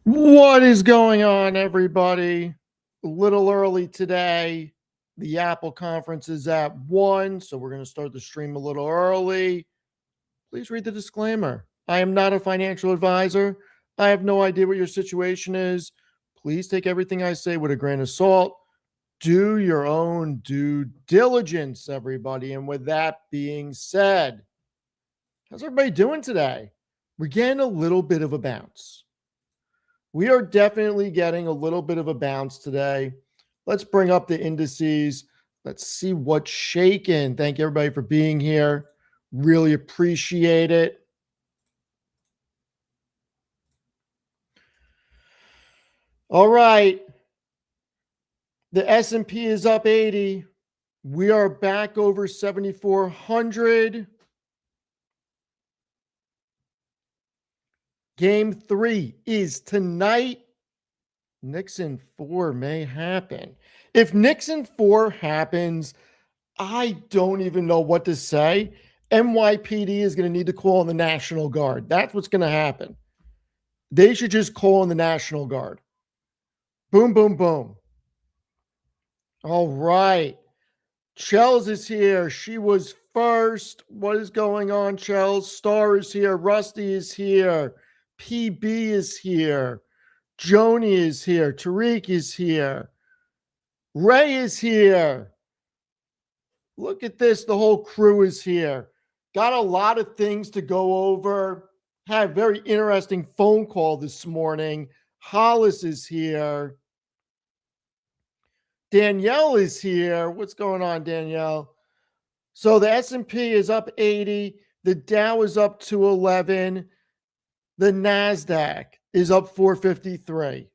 What is going on, everybody? A little early today. The Apple conference is at 1, so we're going to start the stream a little early. Please read the disclaimer. I am not a financial advisor. I have no idea what your situation is. Please take everything I say with a grain of salt. Do your own due diligence, everybody. And with that being said, how's everybody doing today? We're getting a little bit of a bounce. We are definitely getting a little bit of a bounce today. Let's bring up the indices. Let's see what's shaking. Thank you, everybody, for being here. Really appreciate it. All right. The S&P is up 80. We are back over 7,400. Game 3 is tonight. Nixon 4 may happen. If Nixon 4 happens, I don't even know what to say. NYPD is going to need to call in the National Guard. That's what's going to happen. They should just call in the National Guard. Boom, boom, boom. All right. Chels is here. She was first. What is going on, Chels? Star is here. Rusty is here. PB is here. Joni is here. Tariq is here. Ray is here. Look at this. The whole crew is here. Got a lot of things to go over. Had a very interesting phone call this morning. Hollis is here. Danielle is here. What's going on, Danielle? So the S&P is up 80. The Dow is up 211. The NASDAQ is up 453.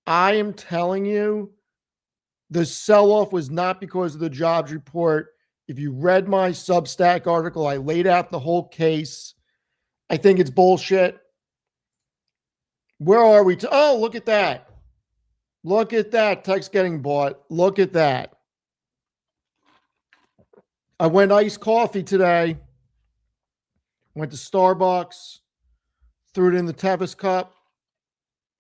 I am telling you, the sell-off was not because of the jobs report. If you read my Substack article, I laid out the whole case. I think it's bullshit. Where are we? Oh, look at that. Look at that. Tech's getting bought. Look at that. I went iced coffee today. Went to Starbucks. Threw it in the Tevis cup.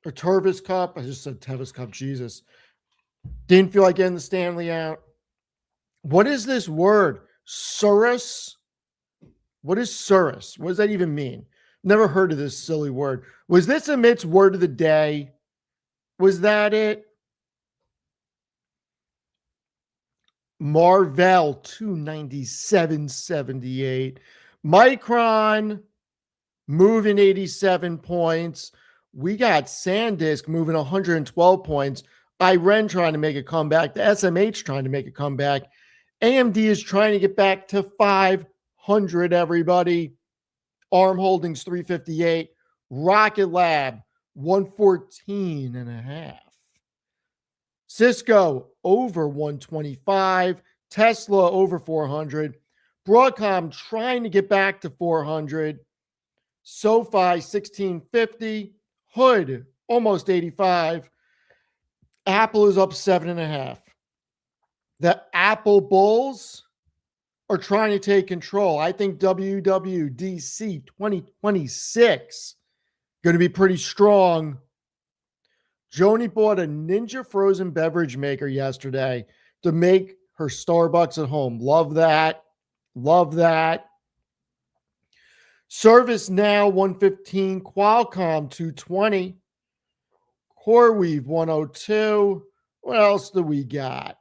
Or Tervis cup. I just said Tevis cup. Jesus. Didn't feel like getting the Stanley out. What is this word? Surus? What is Surus? What does that even mean? Never heard of this silly word. Was this Amit's word of the day? Was that it? Marvell 297.78. Micron moving 87 points. We got SanDisk moving 112 points. IREN trying to make a comeback. The SMH trying to make a comeback. AMD is trying to get back to 500, everybody. ARM Holdings 358. Rocket Lab 114.5. Cisco over 125. Tesla over 400. Broadcom trying to get back to 400. SoFi 1650. Hood almost 85. Apple is up 7.5. The Apple Bulls are trying to take control. I think WWDC 2026 going to be pretty strong. Joni bought a Ninja frozen beverage maker yesterday to make her Starbucks at home. Love that. Love that. ServiceNow 115, Qualcomm 220, CoreWeave 102. What else do we got?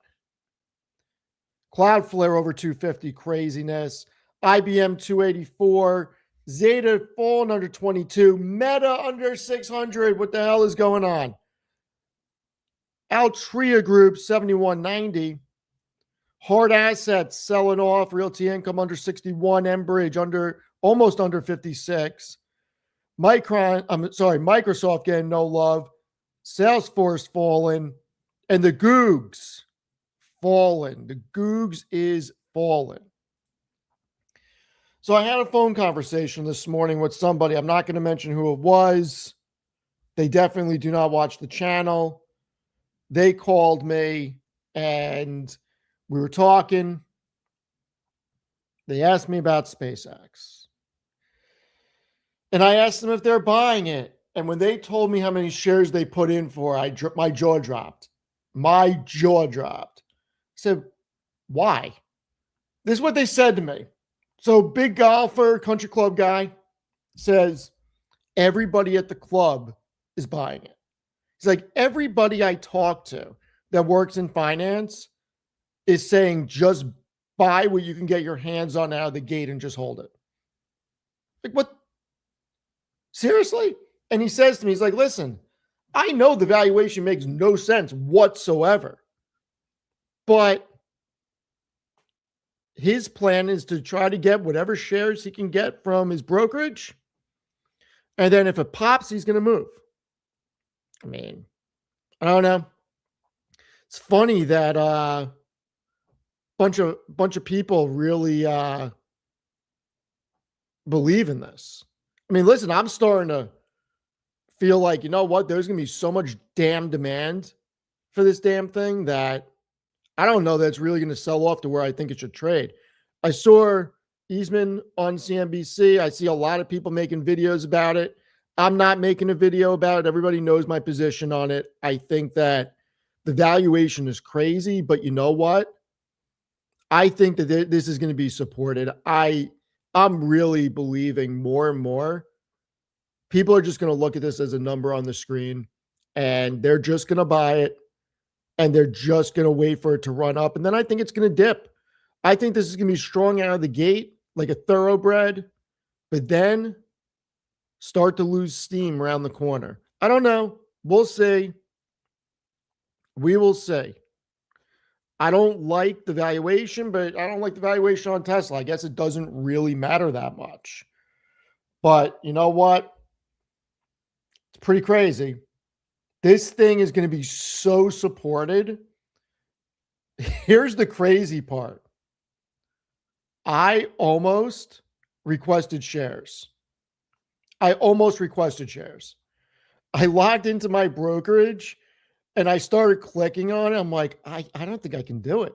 Cloudflare over 250, craziness. IBM 284, Zeta falling under 22, Meta under 600. What the hell is going on? Altria Group 7190. Hard assets selling off. Realty Income under 61. Enbridge under almost under 56. Microsoft getting no love. Salesforce falling. And the Googs fallen. The Googs is fallen. So I had a phone conversation this morning with somebody. I'm not going to mention who it was. They definitely do not watch the channel. They called me and we were talking. They asked me about SpaceX. And I asked them if they're buying it. And when they told me how many shares they put in for, my jaw dropped. My jaw dropped. I said, why? This is what they said to me. So, big golfer, country club guy says, everybody at the club is buying it. He's like, everybody I talk to that works in finance is saying, just buy what you can get your hands on out of the gate and just hold it. Like, what? Seriously? And he says to me, he's like, listen, I know the valuation makes no sense whatsoever, but his plan is to try to get whatever shares he can get from his brokerage. And then if it pops, he's going to move. I mean, I don't know. It's funny that bunch of people really believe in this. I mean, listen, I'm starting to feel like, you know what? There's going to be so much damn demand for this damn thing that I don't know that it's really going to sell off to where I think it should trade. I saw Eastman on CNBC. I see a lot of people making videos about it. I'm not making a video about it. Everybody knows my position on it. I think that the valuation is crazy, but you know what? I think that this is going to be supported. I'm really believing more and more people are just going to look at this as a number on the screen and they're just going to buy it and they're just going to wait for it to run up. And then I think it's going to dip. I think this is going to be strong out of the gate, like a thoroughbred, but then start to lose steam around the corner. I don't know. We'll see. We will see. I don't like the valuation, but I don't like the valuation on Tesla. I guess it doesn't really matter that much. But you know what? It's pretty crazy. This thing is going to be so supported. Here's the crazy part. I almost requested shares. I logged into my brokerage and I started clicking on it. I'm like, I don't think I can do it.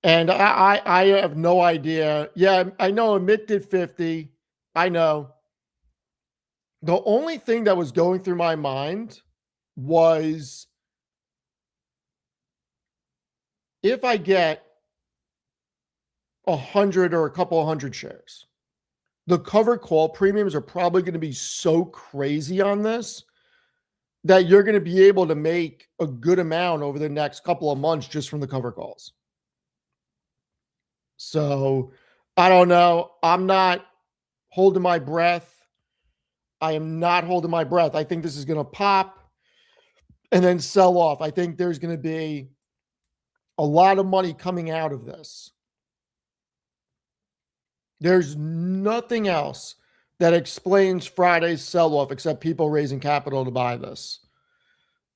And I have no idea. Yeah, I know Amit did 50. I know. The only thing that was going through my mind was if I get 100 or a couple of hundred shares, the covered call premiums are probably going to be so crazy on this that you're going to be able to make a good amount over the next couple of months just from the cover calls. So I don't know. I'm not holding my breath. I am not holding my breath. I think this is going to pop and then sell off. I think there's going to be a lot of money coming out of this. There's nothing else that explains Friday's sell-off except people raising capital to buy this.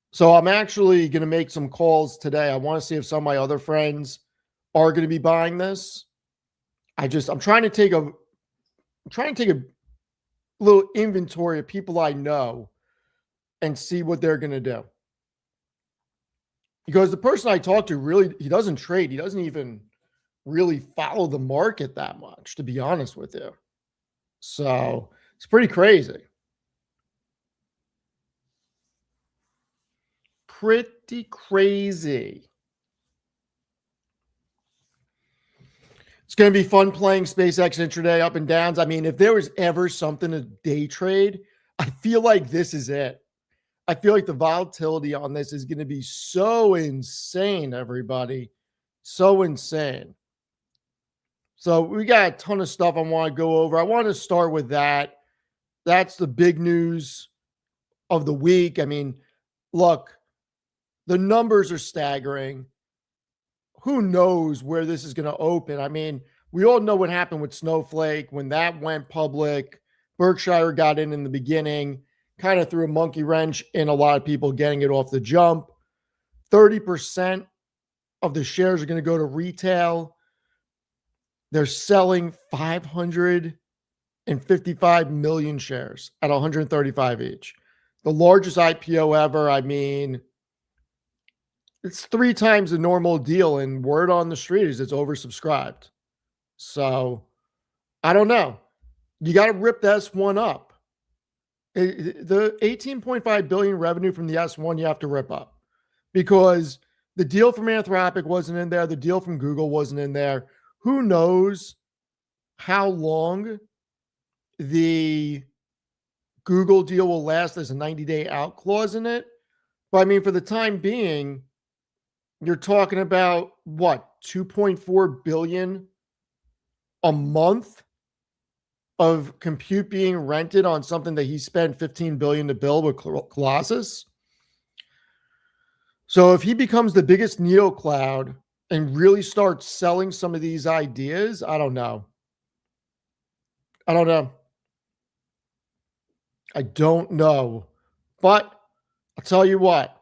So I'm actually going to make some calls today. I want to see if some of my other friends are going to be buying this. I'm trying to take a little inventory of people I know and see what they're going to do. Because the person I talked to really, he doesn't trade. He doesn't even really follow the market that much, to be honest with you. So it's pretty crazy. Pretty crazy. It's going to be fun playing SpaceX intraday up and downs. I mean, if there was ever something to day trade, I feel like this is it. I feel like the volatility on this is going to be so insane, everybody. So insane. So we got a ton of stuff I want to go over. I want to start with that. That's the big news of the week. I mean, look, the numbers are staggering. Who knows where this is going to open? I mean, we all know what happened with Snowflake when that went public. Berkshire got in the beginning, kind of threw a monkey wrench in a lot of people getting it off the jump. 30% of the shares are going to go to retail. They're selling 555 million shares at 135 each. The largest IPO ever. I mean, it's 3 times the normal deal, and word on the street is it's oversubscribed. So I don't know. You got to rip the S1 up. The 18.5 billion revenue from the S1 you have to rip up because the deal from Anthropic wasn't in there. The deal from Google wasn't in there. Who knows how long the Google deal will last? There's a 90-day out clause in it. But I mean, for the time being, you're talking about what, 2.4 billion a month of compute being rented on something that he spent 15 billion to build with Colossus. So if he becomes the biggest neo cloud and really starts selling some of these ideas, I don't know. I don't know. I don't know. But I'll tell you what,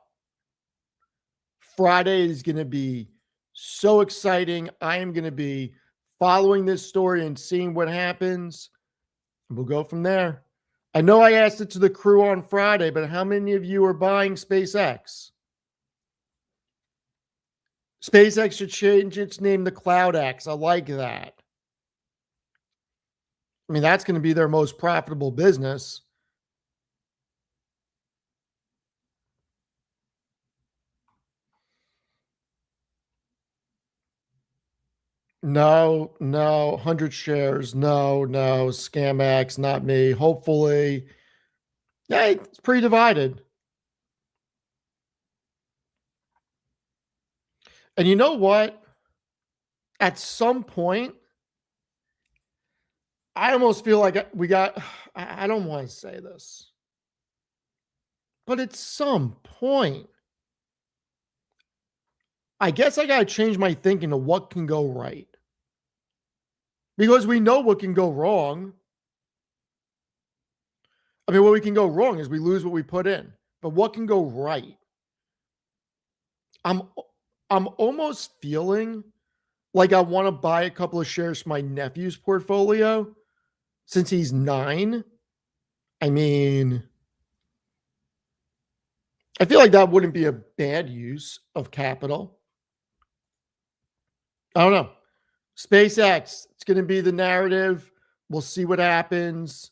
Friday is going to be so exciting. I am going to be following this story and seeing what happens. We'll go from there. I know I asked it to the crew on Friday, but how many of you are buying SpaceX? SpaceX should change its name to CloudX. I like that. I mean, that's going to be their most profitable business. No, 100 shares. No, ScamX, not me. Hopefully. Yeah, it's pretty divided. And you know what? At some point, I almost feel like I don't want to say this, but at some point, I guess I got to change my thinking to what can go right. Because we know what can go wrong. I mean, what we can go wrong is we lose what we put in. But what can go right? I'm almost feeling like I want to buy a couple of shares for my nephew's portfolio since he's 9. I mean, I feel like that wouldn't be a bad use of capital. I don't know. SpaceX, it's going to be the narrative. We'll see what happens.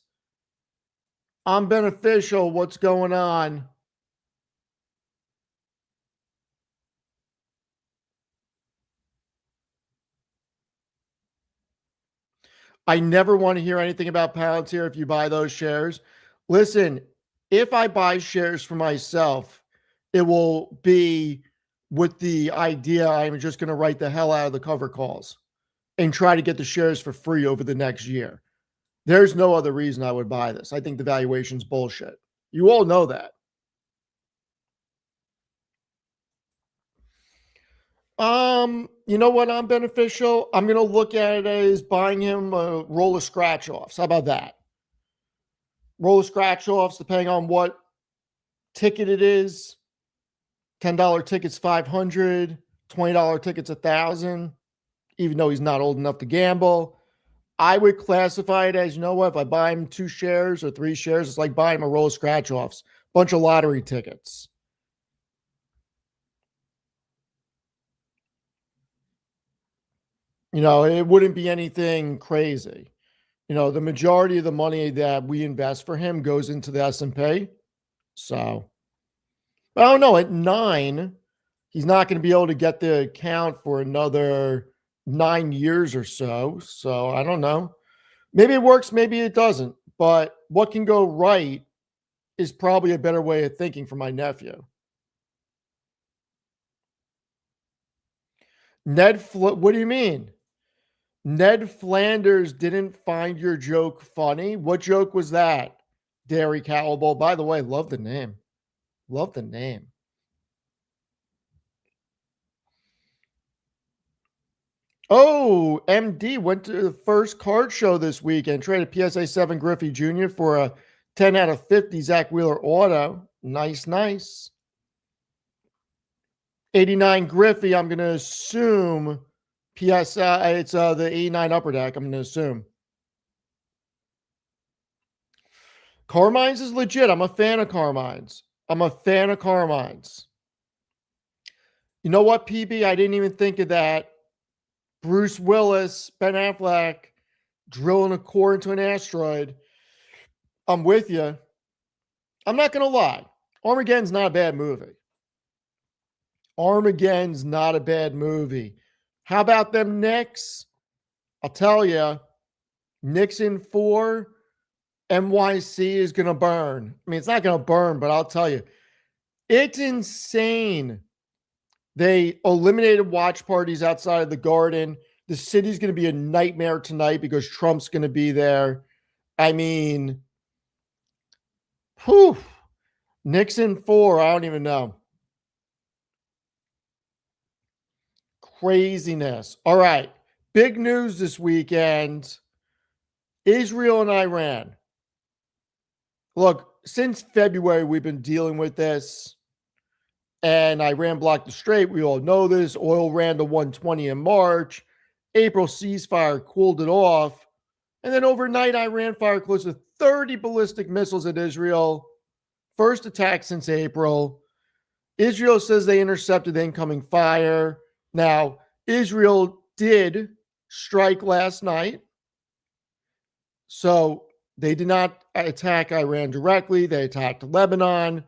I'm beneficial. What's going on? I never want to hear anything about Palantir if you buy those shares. Listen, if I buy shares for myself, it will be with the idea I'm just going to write the hell out of the cover calls and try to get the shares for free over the next year. There's no other reason I would buy this. I think the valuation's bullshit. You all know that. You know what? I'm beneficial. I'm going to look at it as buying him a roll of scratch offs. How about that? Roll of scratch offs, depending on what ticket it is. $10 tickets, 500. $20 tickets, 1,000. Even though he's not old enough to gamble, I would classify it as, you know what? If I buy him 2 shares or 3 shares, it's like buying him a roll of scratch offs, bunch of lottery tickets. You know, it wouldn't be anything crazy. You know, the majority of the money that we invest for him goes into the S&P. So, but I don't know. At 9, he's not going to be able to get the account for another 9 years or so. So I don't know. Maybe it works, maybe it doesn't. But what can go right is probably a better way of thinking for my nephew. What do you mean? Ned Flanders didn't find your joke funny. What joke was that? Dairy Cowboy. By the way, love the name. Love the name. Oh, MD went to the first card show this weekend. Traded PSA 7 Griffey Jr. for a 10 out of 50 Zach Wheeler auto. Nice. 89 Griffey, I'm going to assume PSI, it's the 89 upper deck, I'm going to assume. Carmine's is legit. I'm a fan of Carmine's. You know what, PB? I didn't even think of that. Bruce Willis, Ben Affleck, drilling a core into an asteroid. I'm with you. I'm not going to lie. Armageddon's not a bad movie. Armageddon's not a bad movie. How about them Knicks? I'll tell you, Knicks in 4, NYC is going to burn. I mean, it's not going to burn, but I'll tell you, it's insane. They eliminated watch parties outside of the Garden. The city's going to be a nightmare tonight because Trump's going to be there. I mean, whew. Knicks in 4, I don't even know. Craziness. All right. Big news this weekend. Israel and Iran. Look, since February, we've been dealing with this. And Iran blocked the strait. We all know this. Oil ran to 120 in March. April ceasefire cooled it off. And then overnight, Iran fired close to 30 ballistic missiles at Israel. First attack since April. Israel says they intercepted the incoming fire. Now, Israel did strike last night. So they did not attack Iran directly. They attacked Lebanon.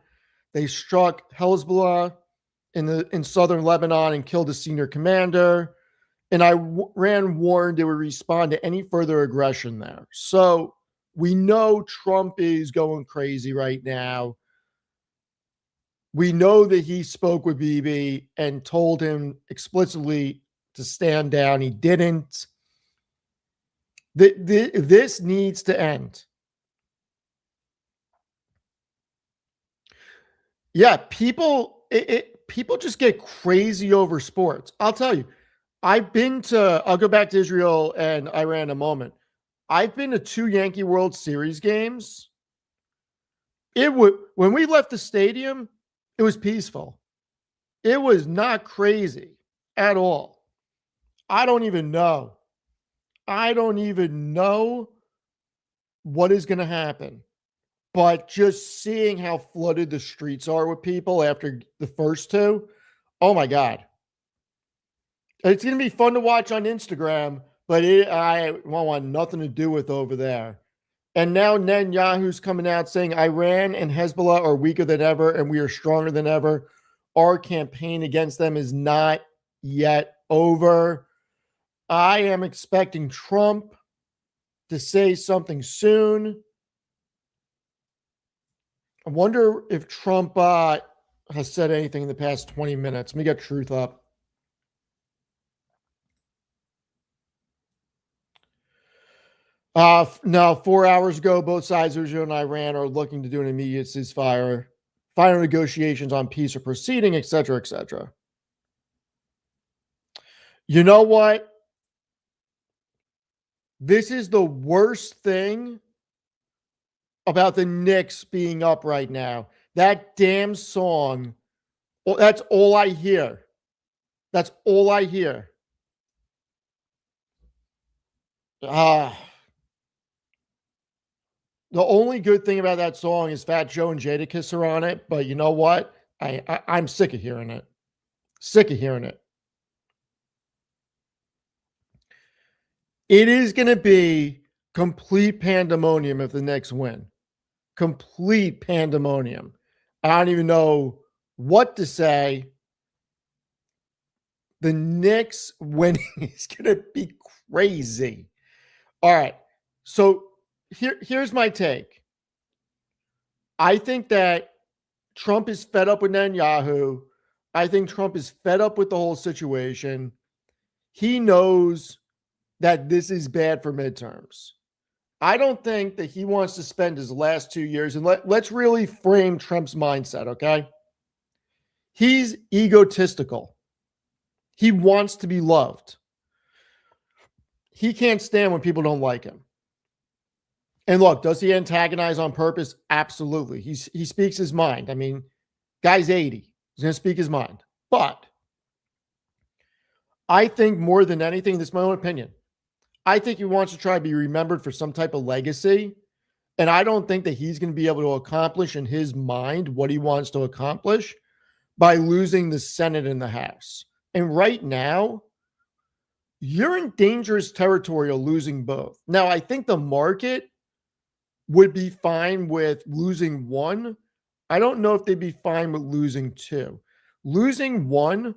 They struck Hezbollah in southern Lebanon and killed a senior commander. And Iran warned they would respond to any further aggression there. So we know Trump is going crazy right now. We know that he spoke with Bibi and told him explicitly to stand down. He didn't. This needs to end. Yeah, people just get crazy over sports. I'll tell you, I'll go back to Israel and Iran in a moment. I've been to 2 Yankee World Series games. When we left the stadium, it was peaceful. It was not crazy at all. I don't even know what is going to happen. But just seeing how flooded the streets are with people after the first 2, oh my God. It's going to be fun to watch on Instagram, but I want nothing to do with over there. And now Netanyahu's coming out saying Iran and Hezbollah are weaker than ever and we are stronger than ever. Our campaign against them is not yet over. I am expecting Trump to say something soon. I wonder if Trump has said anything in the past 20 minutes. Let me get truth up. No, 4 hours ago, both sides, Israel and Iran, are looking to do an immediate ceasefire, final negotiations on peace or proceeding, etc., etc. You know what? This is the worst thing about the Knicks being up right now. That damn song, that's all I hear. That's all I hear. The only good thing about that song is Fat Joe and Jadakiss are on it, but you know what? I'm sick of hearing it. Sick of hearing it. It is going to be complete pandemonium if the Knicks win. Complete pandemonium. I don't even know what to say. The Knicks winning is going to be crazy. All right. So here's my take. I think that Trump is fed up with Netanyahu. I think Trump is fed up with the whole situation. He knows that this is bad for midterms. I don't think that he wants to spend his last 2 years, and let's really frame Trump's mindset, okay? He's egotistical. He wants to be loved. He can't stand when people don't like him. And look, does he antagonize on purpose? Absolutely. He speaks his mind. I mean, guy's 80. He's going to speak his mind. But I think more than anything, this is my own opinion, I think he wants to try to be remembered for some type of legacy. And I don't think that he's going to be able to accomplish in his mind what he wants to accomplish by losing the Senate and the House. And right now, you're in dangerous territory of losing both. Now, I think the market would be fine with losing one. I don't know if they'd be fine with losing two. Losing one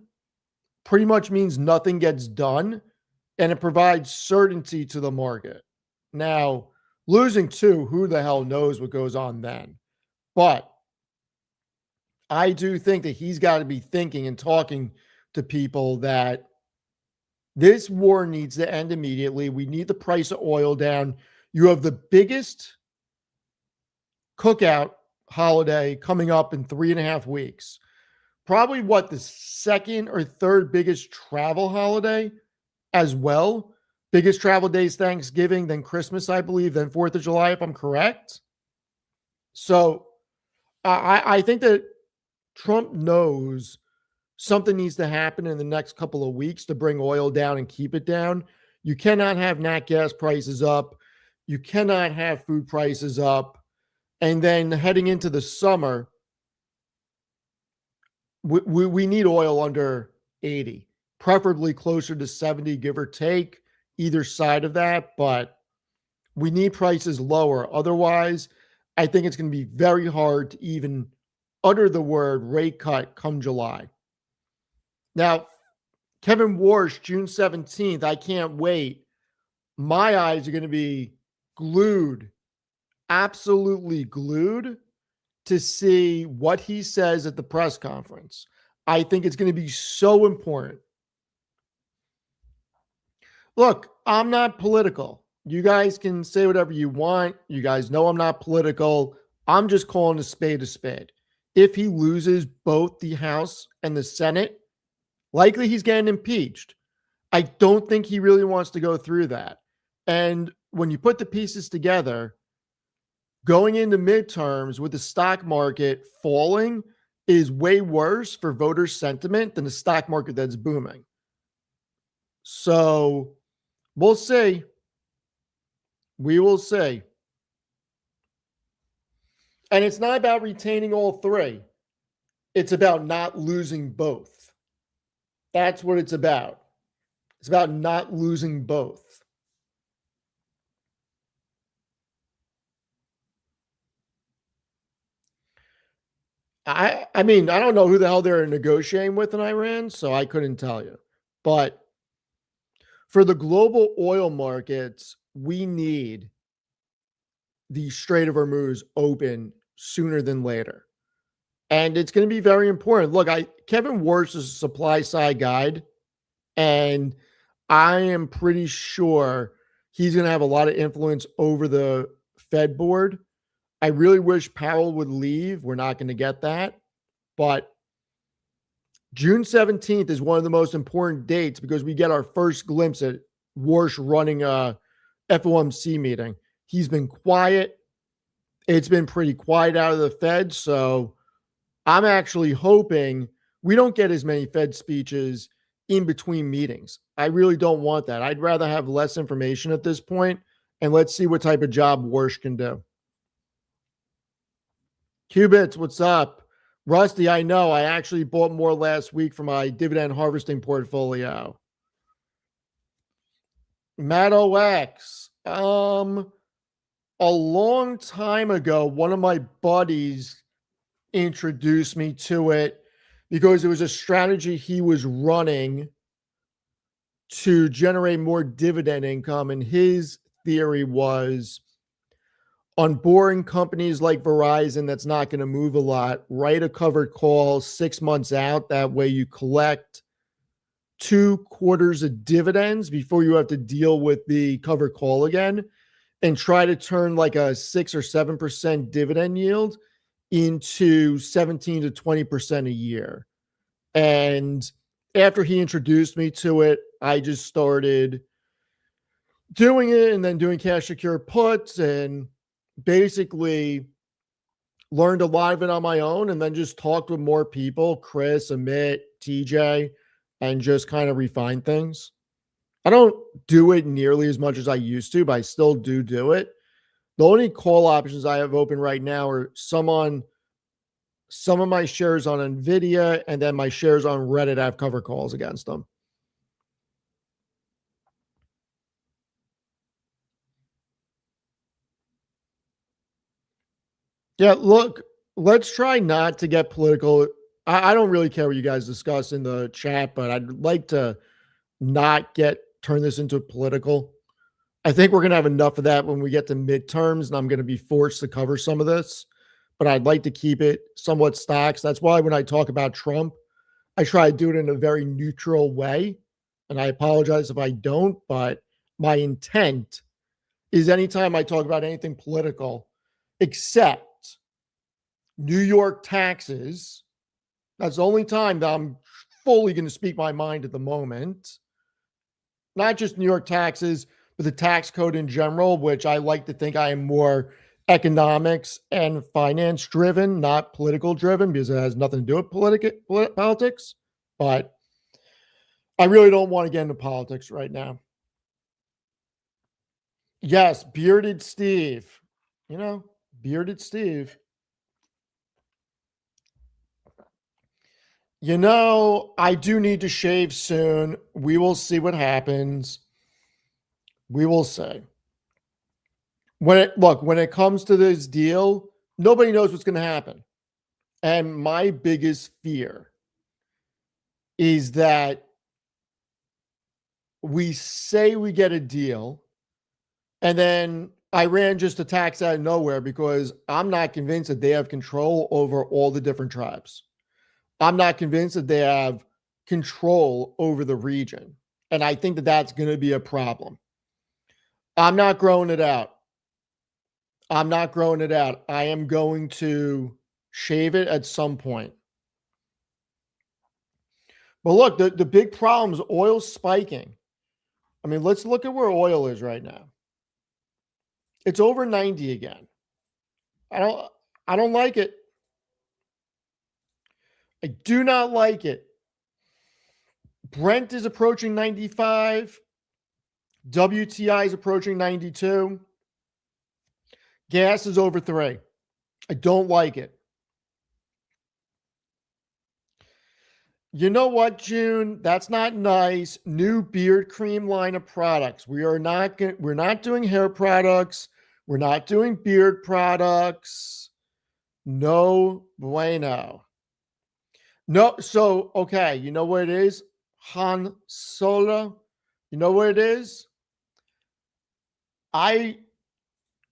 pretty much means nothing gets done and it provides certainty to the market. Now, losing two, who the hell knows what goes on then? But I do think that he's got to be thinking and talking to people that this war needs to end immediately. We need the price of oil down. You have the biggest cookout holiday coming up in 3.5 weeks. Probably what, the second or third biggest travel holiday as well. Biggest travel days, Thanksgiving, then Christmas, I believe, then 4th of July, if I'm correct. So I think that Trump knows something needs to happen in the next couple of weeks to bring oil down and keep it down. You cannot have nat gas prices up. You cannot have food prices up. And then heading into the summer, we need oil under 80, preferably closer to 70, give or take, either side of that. But we need prices lower. Otherwise, I think it's going to be very hard to even utter the word rate cut come July. Now, Kevin Warsh, June 17th, I can't wait. My eyes are going to be glued, absolutely glued, to see what he says at the press conference. I think it's going to be so important. Look, I'm not political. You guys can say whatever you want. You guys know I'm not political. I'm just calling a spade a spade. If he loses both the House and the Senate, likely he's getting impeached. I don't think he really wants to go through that. And when you put the pieces together, going into midterms with the stock market falling is way worse for voter sentiment than the stock market that's booming. So we'll see. We will see. And it's not about retaining all three. It's about not losing both. That's what it's about. It's about not losing both. I mean, I don't know who the hell they're negotiating with in Iran, so I couldn't tell you. But for the global oil markets, we need the Strait of Hormuz open sooner than later. And it's going to be very important. Look, Kevin Warsh is a supply side guide, and I am pretty sure he's going to have a lot of influence over the Fed board. I really wish Powell would leave. We're not going to get that. But June 17th is one of the most important dates because we get our first glimpse at Warsh running a FOMC meeting. He's been quiet. It's been pretty quiet out of the Fed. So I'm actually hoping we don't get as many Fed speeches in between meetings. I really don't want that. I'd rather have less information at this point, and let's see what type of job Warsh can do. Qubits, what's up? Rusty, I know. I actually bought more last week for my dividend harvesting portfolio. Matt OX. A long time ago, one of my buddies introduced me to it because it was a strategy he was running to generate more dividend income. And his theory was, on boring companies like Verizon that's not going to move a lot, write a covered call 6 months out. That way you collect 2 quarters of dividends before you have to deal with the covered call again, and try to turn like a 6 or 7% dividend yield into 17 to 20% a year. And after he introduced me to it, I just started doing it and then doing cash secure puts and basically learned a lot of it on my own, and then just talked with more people, Chris, Amit, TJ, and just kind of refine things. I don't do it nearly as much as I used to, but I still do it. The only call options I have open right now are some of my shares on Nvidia, and then my shares on Reddit. I have cover calls against them. Yeah, look, let's try not to get political. I don't really care what you guys discuss in the chat, but I'd like to not get turn this into political. I think we're gonna have enough of that when we get to midterms, and I'm gonna be forced to cover some of this. But I'd like to keep it somewhat stocks. That's why when I talk about Trump, I try to do it in a very neutral way. And I apologize if I don't, but my intent is anytime I talk about anything political, except New York taxes, that's the only time that I'm fully going to speak my mind at the moment. Not just New York taxes, but the tax code in general, which I like to think I am more economics and finance driven, not political driven, because it has nothing to do with politics. But I really don't want to get into politics right now. Yes, bearded Steve. You know, bearded Steve. I do need to shave soon. We will see what happens. We will see. When it comes to this deal, nobody knows what's going to happen. And my biggest fear is that we say we get a deal and then Iran just attacks out of nowhere because I'm not convinced that they have control over all the different tribes. I'm not convinced that they have control over the region. And I think that that's going to be a problem. I'm not growing it out. I'm not growing it out. I am going to shave it at some point. But look, the big problem is oil spiking. I mean, let's look at where oil is right now. It's over 90 again. I don't I don't like it. I do not like it. Brent is approaching 95. WTI is approaching 92. Gas is over 3. I don't like it. You know what, June? That's not nice. New beard cream line of products. We're not doing hair products. We're not doing beard products. No bueno. No, so okay, you know what it is? Han Solo. You know what it is? I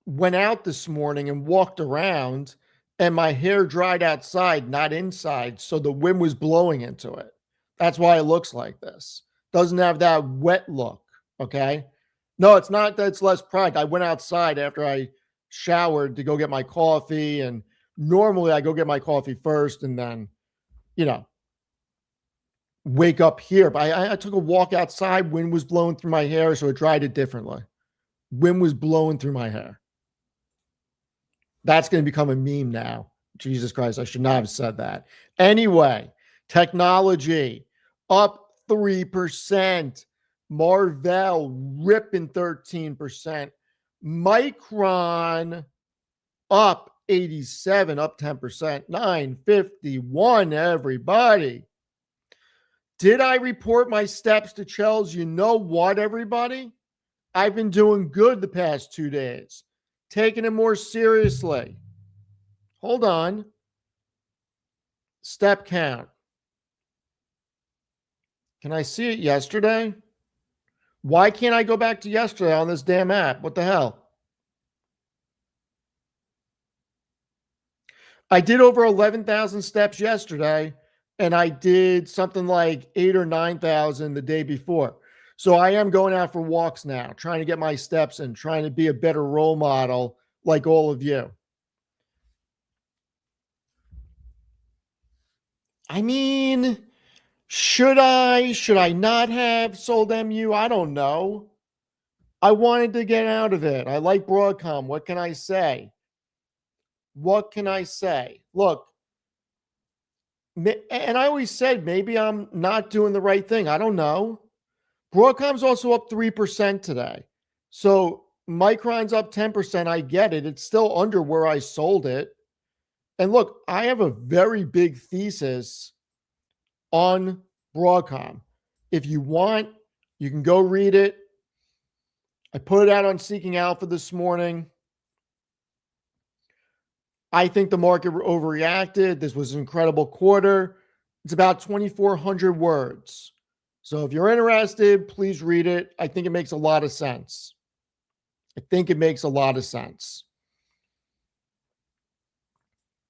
went out this morning and walked around and my hair dried outside, not inside. So the wind was blowing into it. That's why it looks like this. Doesn't have that wet look. Okay. No, it's not that it's less pride. I went outside after I showered to go get my coffee. And normally I go get my coffee first and then, you know, wake up here. But I took a walk outside. Wind was blowing through my hair. So it dried it differently. Wind was blowing through my hair. That's going to become a meme now. Jesus Christ, I should not have said that. Anyway, technology up 3%. Marvell ripping 13%. Micron up 87, up 10%. 951, everybody. Did I report my steps to Chels? You know what, everybody? I've been doing good the past 2 days. Taking it more seriously. Hold on. Step count. Can I see it yesterday? Why can't I go back to yesterday on this damn app? What the hell? I did over 11,000 steps yesterday, and I did something like 8 or 9,000 the day before. So I am going out for walks now, trying to get my steps in, trying to be a better role model like all of you. I mean, should I not have sold MU? I don't know. I wanted to get out of it. I like Broadcom. What can I say? What can I say? Look, and I always said maybe I'm not doing the right thing. I don't know. Broadcom's also up 3% today. So Micron's up 10%. I get it. It's still under where I sold it. And look, I have a very big thesis on Broadcom. If you want, you can go read it. I put it out on Seeking Alpha this morning. I think the market overreacted. This was an incredible quarter. It's about 2,400 words. So if you're interested, please read it. I think it makes a lot of sense. I think it makes a lot of sense.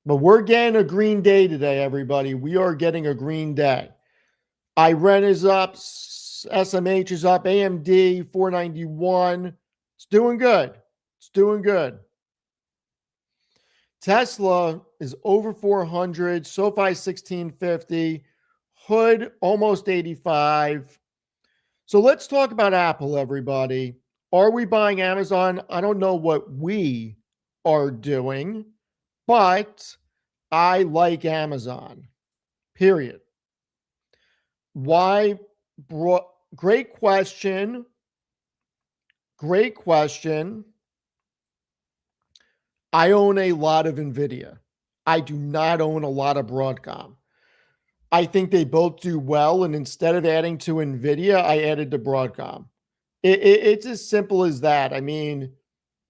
But we're getting a green day today, everybody. We are getting a green day. IREN is up. SMH is up. AMD 491. It's doing good. It's doing good. Tesla is over 400. SoFi 1650. Hood almost 85. So let's talk about Apple, everybody. Are we buying Amazon? I don't know what we are doing, but I like Amazon, period. Why? Great question. Great question. I own a lot of NVIDIA. I do not own a lot of Broadcom. I think they both do well, and instead of adding to NVIDIA, I added to Broadcom. It's as simple as that. I mean,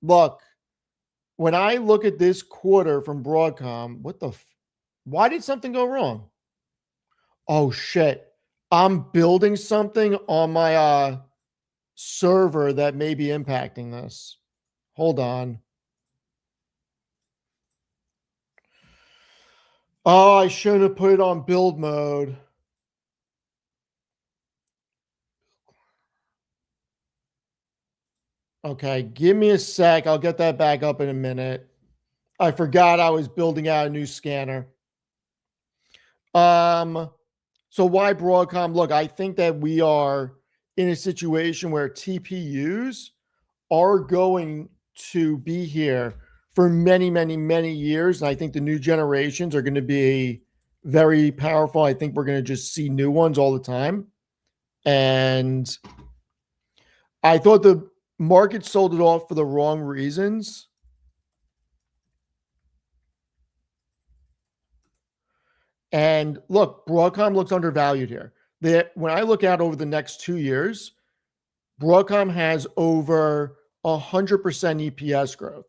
look, when I look at this quarter from Broadcom, why did something go wrong? Oh, shit. I'm building something on my server that may be impacting this. Hold on. Oh, I shouldn't have put it on build mode. Okay, give me a sec. I'll get that back up in a minute. I forgot I was building out a new scanner. So why Broadcom? Look, I think that we are in a situation where TPUs are going to be here for many, many, many years. And I think the new generations are going to be very powerful. I think we're going to just see new ones all the time. And I thought the market sold it off for the wrong reasons. And look, Broadcom looks undervalued here. When I look out over the next 2 years, Broadcom has over 100% EPS growth.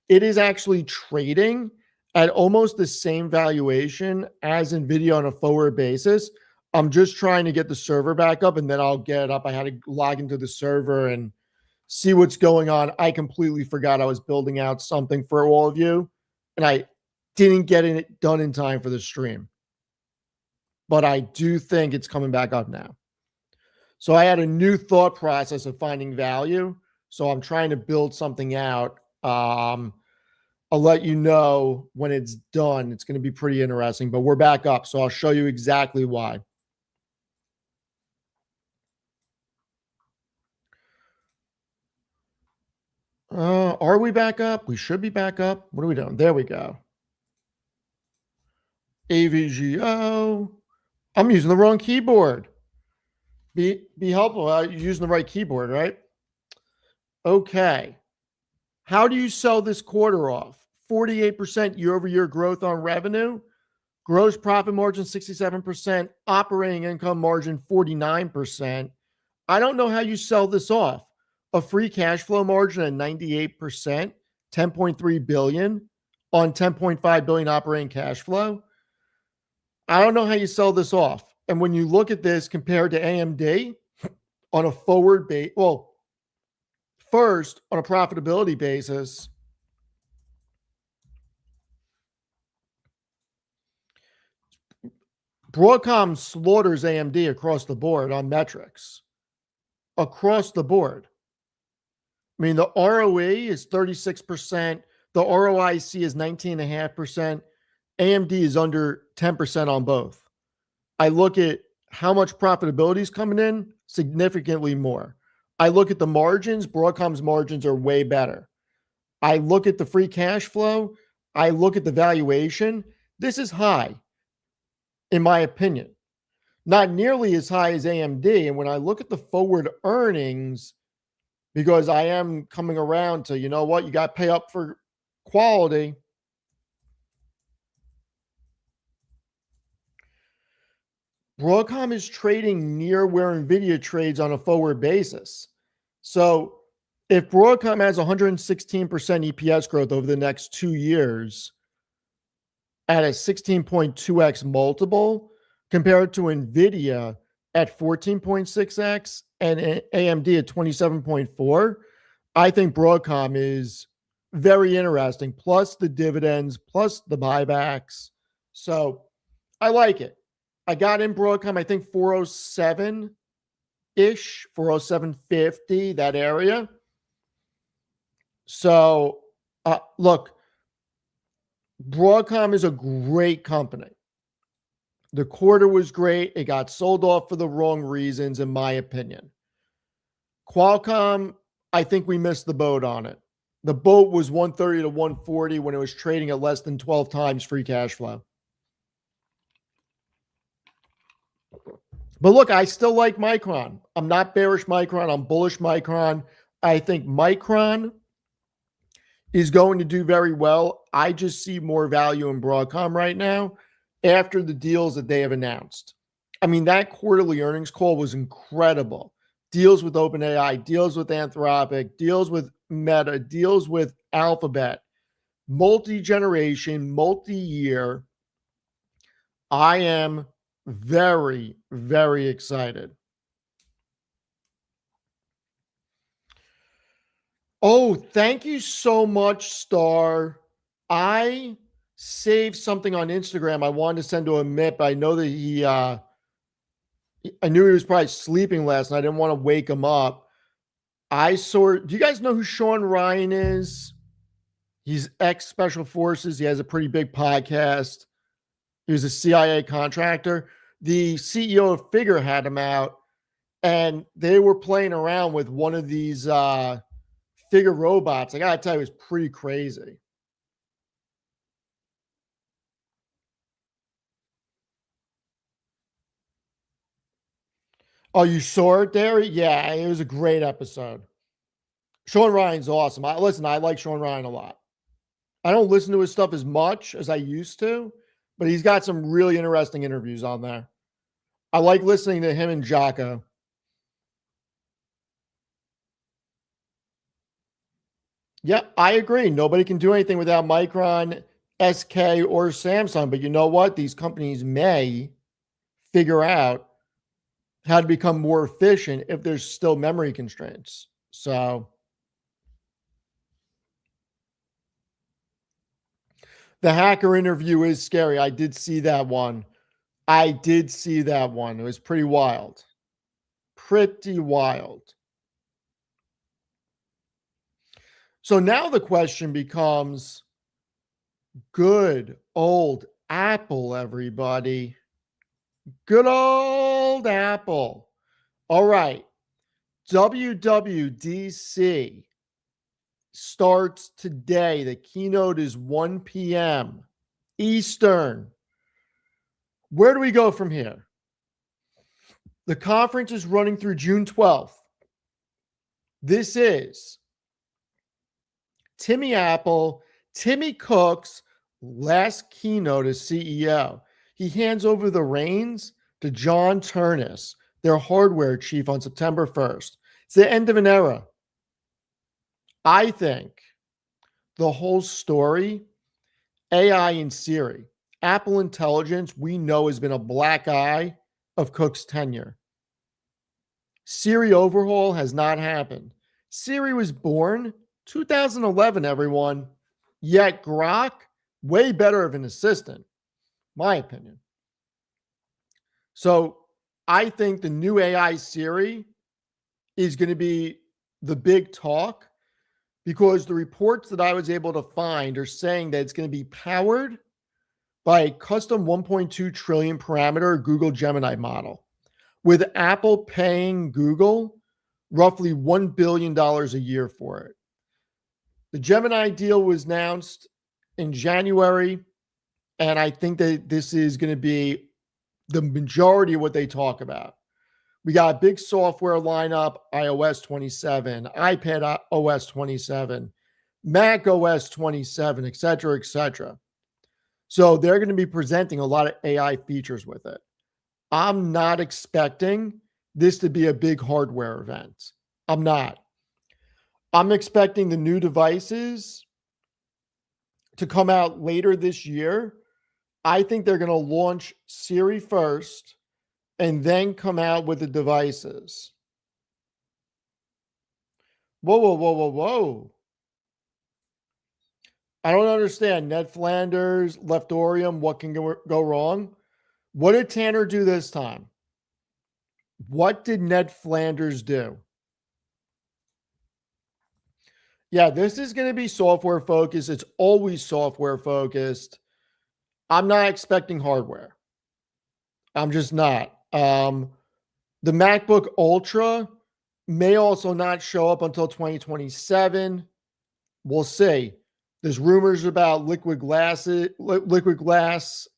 It is actually trading at almost the same valuation as NVIDIA on a forward basis. I'm just trying to get the server back up, and then I'll get it up. I had to log into the server and see what's going on. I completely forgot I was building out something for all of you, and I didn't get it done in time for the stream. But I do think it's coming back up now. So I had a new thought process of finding value. So I'm trying to build something out. I'll let you know when it's done. It's going to be pretty interesting, but we're back up. So I'll show you exactly why. Are we back up? We should be back up. What are we doing? There we go. AVGO. I'm using the wrong keyboard. Be helpful. You're using the right keyboard, right? Okay. How do you sell this quarter off? 48% year-over-year growth on revenue. Gross profit margin 67%. Operating income margin 49%. I don't know how you sell this off. A free cash flow margin at 98%, $10.3 billion on $10.5 billion operating cash flow. I don't know how you sell this off. And when you look at this compared to AMD on a forward base, well, first on a profitability basis, Broadcom slaughters AMD across the board on metrics. Across the board. I mean, the ROE is 36%. The ROIC is 19.5%. AMD is under 10% on both. I look at how much profitability is coming in, significantly more. I look at the margins. Broadcom's margins are way better. I look at the free cash flow. I look at the valuation. This is high, in my opinion. Not nearly as high as AMD. And when I look at the forward earnings, because I am coming around to, you know what, you got to pay up for quality. Broadcom is trading near where NVIDIA trades on a forward basis. So if Broadcom has 116% EPS growth over the next 2 years, at a 16.2x multiple compared to Nvidia at 14.6x and AMD at 27.4. I think Broadcom is very interesting, plus the dividends, plus the buybacks. So I like it. I got in Broadcom, I think 407 ish, 407.50, that area. So look, Broadcom is a great company. The quarter was great. It got sold off for the wrong reasons, in my opinion. Qualcomm, I think we missed the boat on it. The boat was 130 to 140 when it was trading at less than 12 times free cash flow. But look, I still like Micron. I'm not bearish Micron. I'm bullish Micron. I think Micron is going to do very well. I just see more value in Broadcom right now after the deals that they have announced. I mean, that quarterly earnings call was incredible. Deals with OpenAI, deals with Anthropic, deals with Meta, deals with Alphabet, multi-generation, multi-year. I am very, very excited. Oh, thank you so much, Star. I saved something on Instagram I wanted to send to Amit, but I know that I knew he was probably sleeping last night. I didn't want to wake him up. Do you guys know who Sean Ryan is? He's ex-Special Forces. He has a pretty big podcast. He was a CIA contractor. The CEO of Figure had him out, and they were playing around with one of these Figure robots. I got to tell you, it was pretty crazy. Oh, you saw it there? Yeah, it was a great episode. Sean Ryan's awesome. I like Sean Ryan a lot. I don't listen to his stuff as much as I used to, but he's got some really interesting interviews on there. I like listening to him and Jocko. Yeah, I agree. Nobody can do anything without Micron, SK, or Samsung. But you know what? These companies may figure out how to become more efficient if there's still memory constraints. So the hacker interview is scary. I did see that one. It was pretty wild. Pretty wild. So now the question becomes, good old Apple, everybody. Good old Apple. All right. WWDC starts today. The keynote is 1 p.m. Eastern. Where do we go from here? The conference is running through June 12th. This is Timmy Cook's last keynote as CEO. He hands over the reins to John Turnus, their hardware chief, on September 1st. It's the end of an era. I think the whole story, AI and Siri, Apple Intelligence, we know has been a black eye of Cook's tenure. Siri overhaul has not happened. Siri was born 2011, everyone. Yet Grok, way better of an assistant, my opinion. So I think the new AI Siri is going to be the big talk, because the reports that I was able to find are saying that it's going to be powered by a custom 1.2 trillion parameter Google Gemini model, with Apple paying Google roughly $1 billion a year for it. The Gemini deal was announced in January, and I think that this is going to be the majority of what they talk about. We got a big software lineup: iOS 27, iPad OS 27, Mac OS 27, et cetera, et cetera. So they're going to be presenting a lot of AI features with it. I'm not expecting this to be a big hardware event. I'm not. I'm expecting the new devices to come out later this year, I think they're going to launch Siri first and then come out with the devices. Whoa, whoa, whoa, whoa, whoa. I don't understand. Ned Flanders, Leftorium, what can go wrong? What did Tanner do this time? What did Ned Flanders do? Yeah, this is going to be software focused. It's always software focused. I'm not expecting hardware. I'm just not. The MacBook Ultra may also not show up until 2027. We'll see. There's rumors about liquid glass.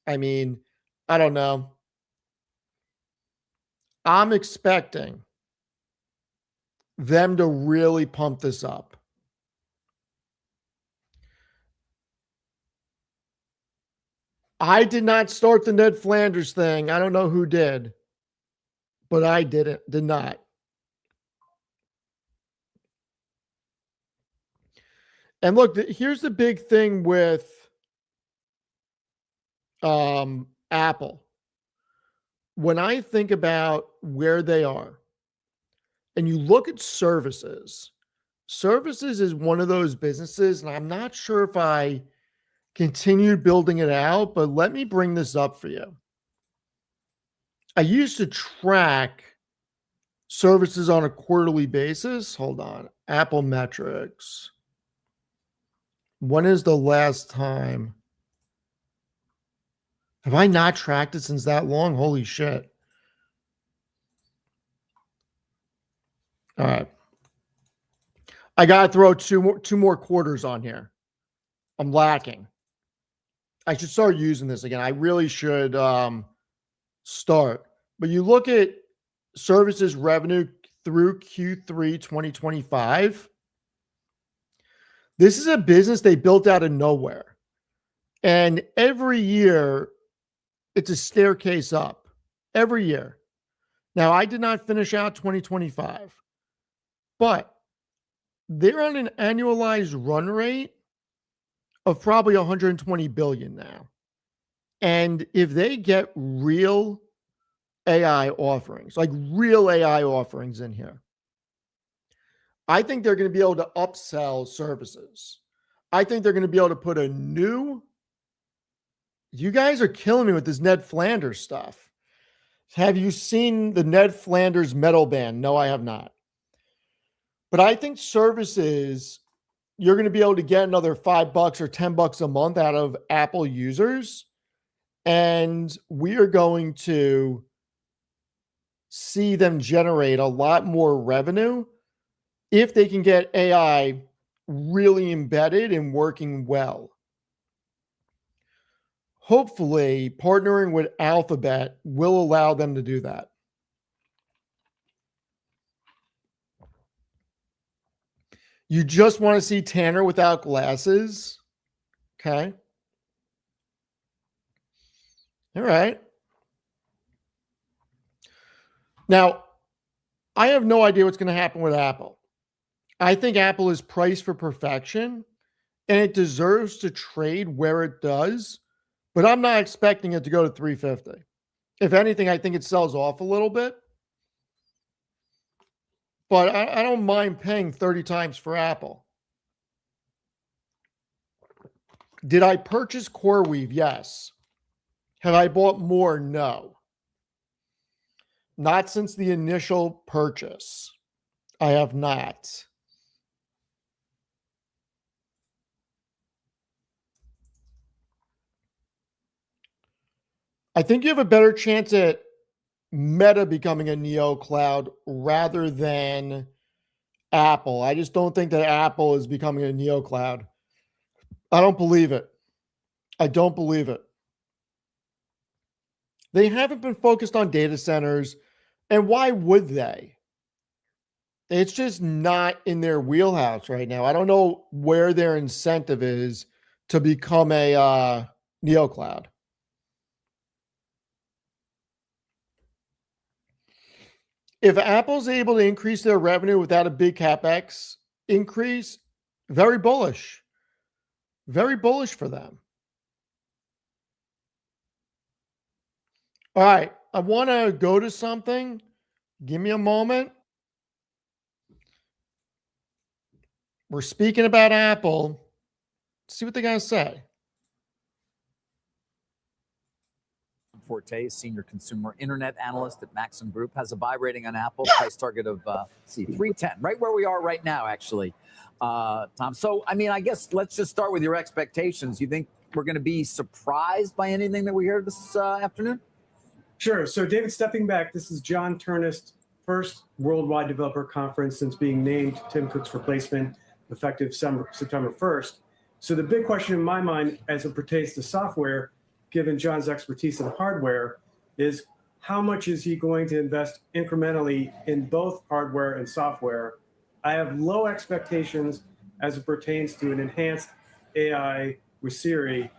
I mean, I don't know. I'm expecting them to really pump this up. I did not start the Ned Flanders thing. I don't know who did, but I did not. And look, here's the big thing with Apple. When I think about where they are and you look at services, services is one of those businesses, and I'm not sure if I continued building it out, but let me bring this up for you. I used to track services on a quarterly basis. Hold on. Apple metrics. When is the last time? Have I not tracked it since that long? Holy shit. All right. I got to throw two more quarters on here. I'm lacking. I should start using this again. I really should start. But you look at services revenue through Q3 2025. This is a business they built out of nowhere. And every year, it's a staircase up. Every year. Now, I did not finish out 2025. But they're on an annualized run rate of probably 120 billion now. And if they get real AI offerings, like real AI offerings in here, I think they're going to be able to upsell services. I think they're going to be able to put a new. You guys are killing me with this Ned Flanders stuff. Have you seen the Ned Flanders metal band? No, I have not. But I think services, you're going to be able to get another $5 or $10 a month out of Apple users. And we are going to see them generate a lot more revenue if they can get AI really embedded and working well. Hopefully, partnering with Alphabet will allow them to do that. You just want to see Tanner without glasses? Okay. All right. Now, I have no idea what's going to happen with Apple. I think Apple is priced for perfection, and it deserves to trade where it does, but I'm not expecting it to go to 350. If anything, I think it sells off a little bit. But I don't mind paying 30 times for Apple. Did I purchase CoreWeave? Yes. Have I bought more? No. Not since the initial purchase. I have not. I think you have a better chance at Meta becoming a Neo cloud rather than Apple. I just don't think that Apple is becoming a Neo cloud. I don't believe it. I don't believe it. They haven't been focused on data centers, and why would they? It's just not in their wheelhouse right now. I don't know where their incentive is to become a Neo cloud. If Apple's able to increase their revenue without a big CapEx increase, very bullish. Very bullish for them. All right. I want to go to something. Give me a moment. We're speaking about Apple. See what they got to say. Forte, senior consumer internet analyst at Maxim Group, has a buy rating on Apple, price target of 310, right where we are right now, actually, Tom. So, I mean, I guess let's just start with your expectations. You think we're going to be surprised by anything that we hear this afternoon? Sure. So, David, stepping back, this is John Turnist's first worldwide developer conference since being named Tim Cook's replacement effective September 1st. So the big question in my mind as it pertains to software, given John's expertise in hardware, is how much is he going to invest incrementally in both hardware and software? I have low expectations as it pertains to an enhanced AI with Siri.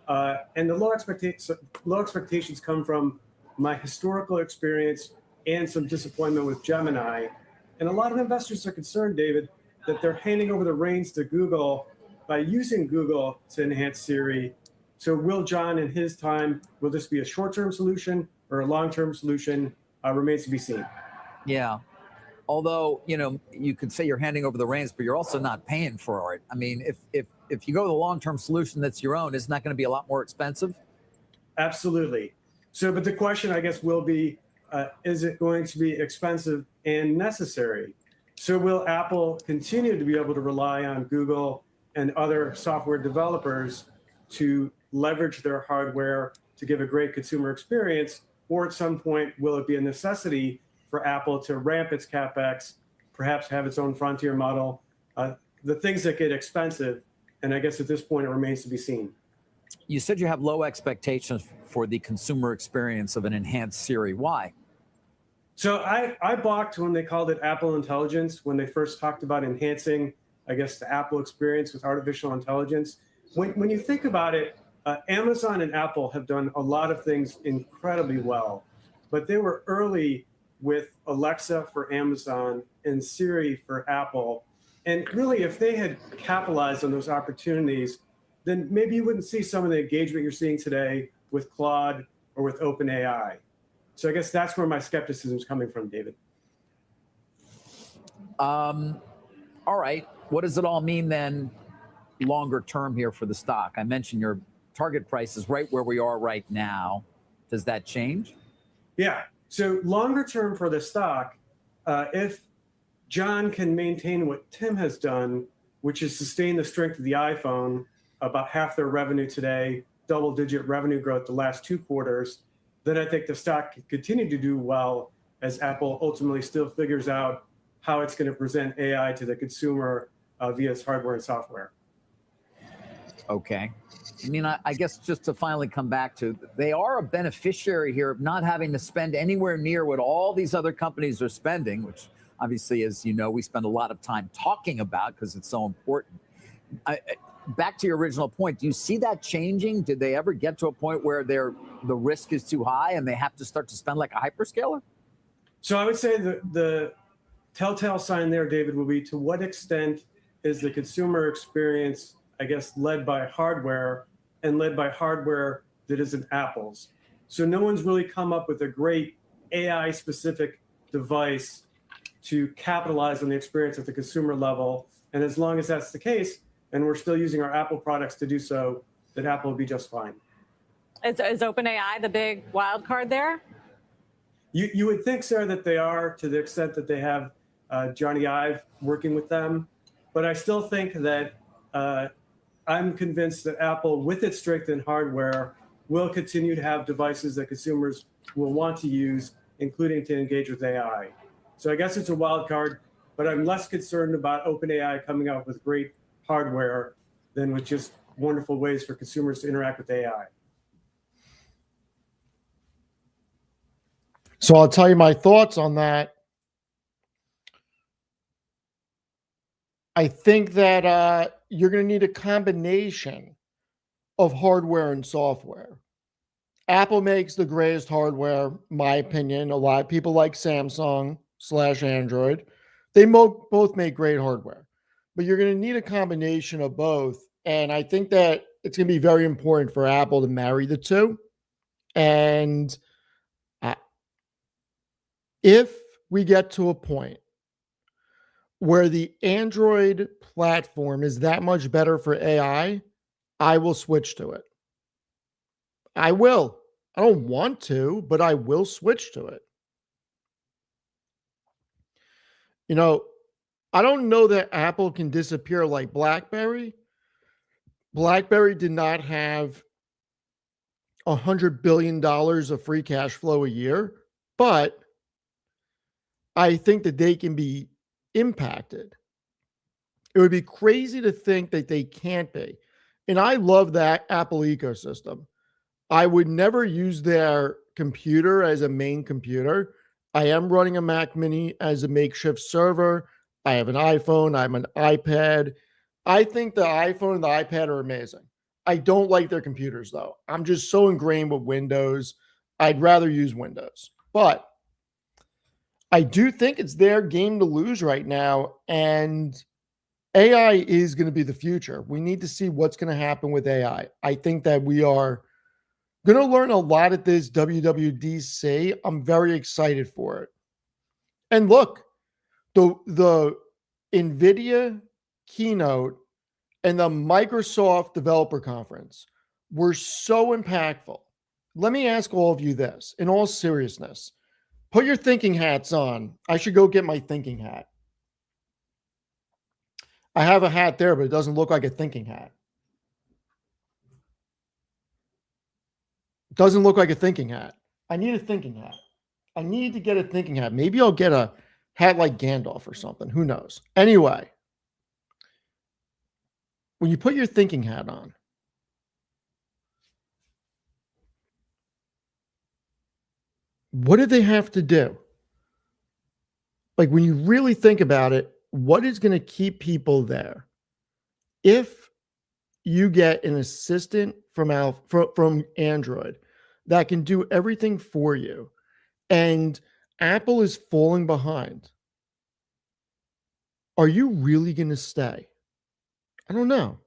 And the low expectations come from my historical experience and some disappointment with Gemini. And a lot of investors are concerned, David, that they're handing over the reins to Google by using Google to enhance Siri. So will John, in his time, will this be a short-term solution or a long-term solution? Remains to be seen. Yeah. Although, you know, you could say you're handing over the reins, but you're also not paying for it. I mean, if you go to the long-term solution that's your own, isn't that going to be a lot more expensive? Absolutely. So, but the question, I guess, will be, is it going to be expensive and necessary? So will Apple continue to be able to rely on Google and other software developers to leverage their hardware to give a great consumer experience? Or at some point, will it be a necessity for Apple to ramp its CapEx, perhaps have its own frontier model, the things that get expensive? And I guess at this point, it remains to be seen. You said you have low expectations for the consumer experience of an enhanced Siri. Why? So I balked when they called it Apple Intelligence, when they first talked about enhancing, I guess, the Apple experience with artificial intelligence. When you think about it, Amazon and Apple have done a lot of things incredibly well, but they were early with Alexa for Amazon and Siri for Apple. And really, if they had capitalized on those opportunities, then maybe you wouldn't see some of the engagement you're seeing today with Claude or with OpenAI. So I guess that's where my skepticism is coming from, David. All right. What does it all mean then longer term here for the stock? I mentioned your target price is right where we are right now. Does that change? Yeah. So longer term for the stock, if John can maintain what Tim has done, which is sustain the strength of the iPhone, about half their revenue today, double-digit revenue growth the last 2 quarters, then I think the stock can continue to do well as Apple ultimately still figures out how it's going to present AI to the consumer via its hardware and software. Okay. I mean, I guess just to finally come back to, they are a beneficiary here of not having to spend anywhere near what all these other companies are spending, which obviously, as you know, we spend a lot of time talking about because it's so important. Back to your original point, do you see that changing? Did they ever get to a point where the risk is too high and they have to start to spend like a hyperscaler? So I would say the telltale sign there, David, will be to what extent is the consumer experience, I guess, led by hardware and led by hardware that isn't Apple's. So no one's really come up with a great AI-specific device to capitalize on the experience at the consumer level. And as long as that's the case, and we're still using our Apple products to do so, then Apple will be just fine. Is OpenAI the big wild card there? You would think, Sarah, that they are, to the extent that they have Johnny Ive working with them. But I still think that I'm convinced that Apple, with its strength in hardware, will continue to have devices that consumers will want to use, including to engage with AI. So I guess it's a wild card, but I'm less concerned about OpenAI coming out with great hardware than with just wonderful ways for consumers to interact with AI. So I'll tell you my thoughts on that. I think that you're going to need a combination of hardware and software. Apple makes the greatest hardware, my opinion. A lot of people like Samsung/Android. They both make great hardware, but you're going to need a combination of both. And I think that it's going to be very important for Apple to marry the two. And if we get to a point where the Android platform is that much better for AI, I will switch to it. I will. I don't want to, but I will switch to it. You know, I don't know that Apple can disappear like BlackBerry. BlackBerry did not have $100 billion of free cash flow a year, but I think that they can be impacted. It would be crazy to think that they can't be. And I love that Apple ecosystem. I would never use their computer as a main computer. I am running a Mac Mini as a makeshift server. I have an iPhone. I have an iPad. I think the iPhone and the iPad are amazing. I don't like their computers, though. I'm just so ingrained with Windows. I'd rather use Windows. But I do think it's their game to lose right now. And AI is going to be the future. We need to see what's going to happen with AI. I think that we are going to learn a lot at this WWDC. I'm very excited for it. And look, the NVIDIA keynote and the Microsoft Developer Conference were so impactful. Let me ask all of you this, in all seriousness. Put your thinking hats on. I should go get my thinking hat. I have a hat there, but it doesn't look like a thinking hat. Doesn't look like a thinking hat. I need a thinking hat. I need to get a thinking hat. Maybe I'll get a hat like Gandalf or something. Who knows? Anyway, when you put your thinking hat on, what do they have to do? Like when you really think about it, what is going to keep people there? If you get an assistant from Android that can do everything for you, and Apple is falling behind, are you really going to stay? I don't know.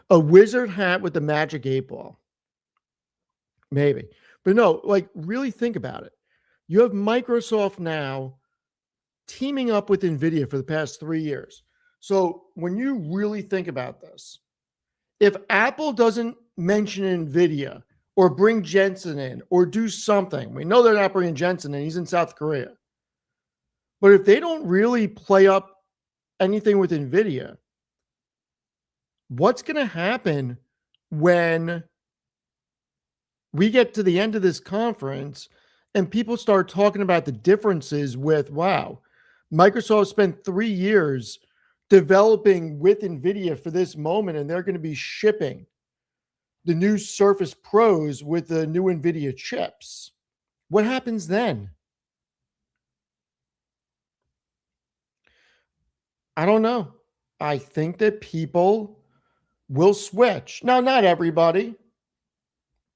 A wizard hat with the magic 8-ball. Maybe. But no, like really think about it. You have Microsoft now teaming up with NVIDIA for the past 3 years. So when you really think about this, if Apple doesn't mention NVIDIA or bring Jensen in or do something, we know they're not bringing Jensen in, he's in South Korea. But if they don't really play up anything with NVIDIA, what's going to happen when we get to the end of this conference and people start talking about the differences with, wow, Microsoft spent 3 years developing with NVIDIA for this moment, and they're going to be shipping the new Surface Pros with the new NVIDIA chips. What happens then? I don't know. I think that people will switch. Now, not everybody,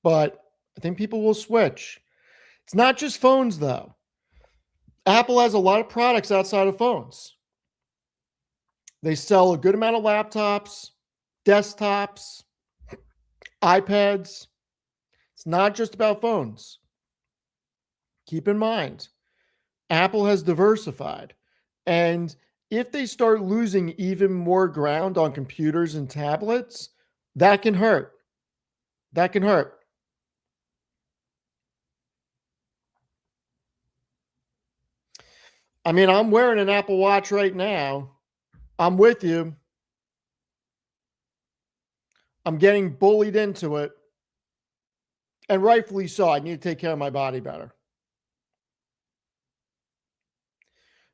but I think people will switch. It's not just phones, though. Apple has a lot of products outside of phones. They sell a good amount of laptops, desktops, iPads. It's not just about phones. Keep in mind, Apple has diversified. And if they start losing even more ground on computers and tablets, that can hurt. That can hurt. I mean, I'm wearing an Apple Watch right now. I'm with you. I'm getting bullied into it. And rightfully so. I need to take care of my body better.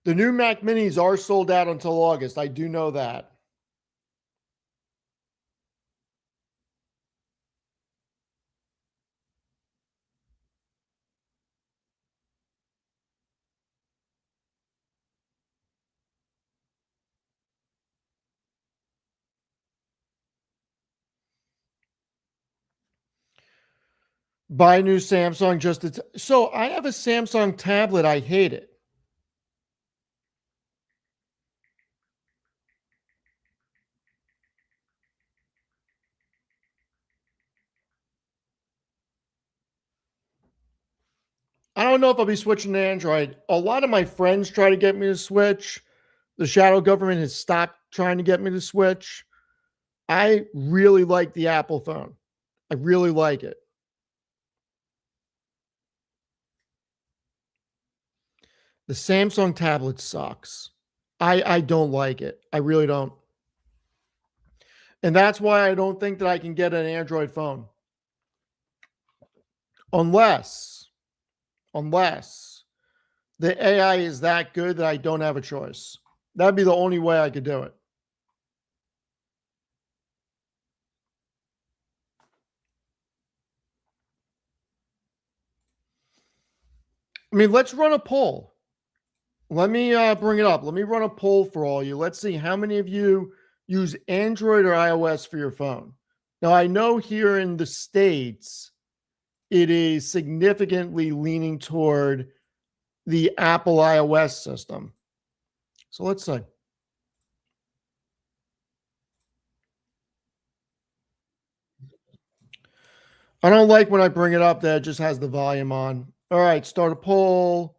The new Mac Minis are sold out until August. I do know that. Buy a new Samsung just to so I have a Samsung tablet. I hate it. I don't know if I'll be switching to Android. A lot of my friends try to get me to switch. The shadow government has stopped trying to get me to switch. I really like the Apple phone. I really like it. The Samsung tablet sucks. I don't like it. I really don't. And that's why I don't think that I can get an Android phone. Unless the AI is that good that I don't have a choice. That'd be the only way I could do it. I mean, let's run a poll. Let me bring it up. Let me run a poll for all you. Let's see how many of you use Android or iOS for your phone. Now, I know here in the States, it is significantly leaning toward the Apple iOS system. So let's see. I don't like when I bring it up that it just has the volume on. All right, start a poll.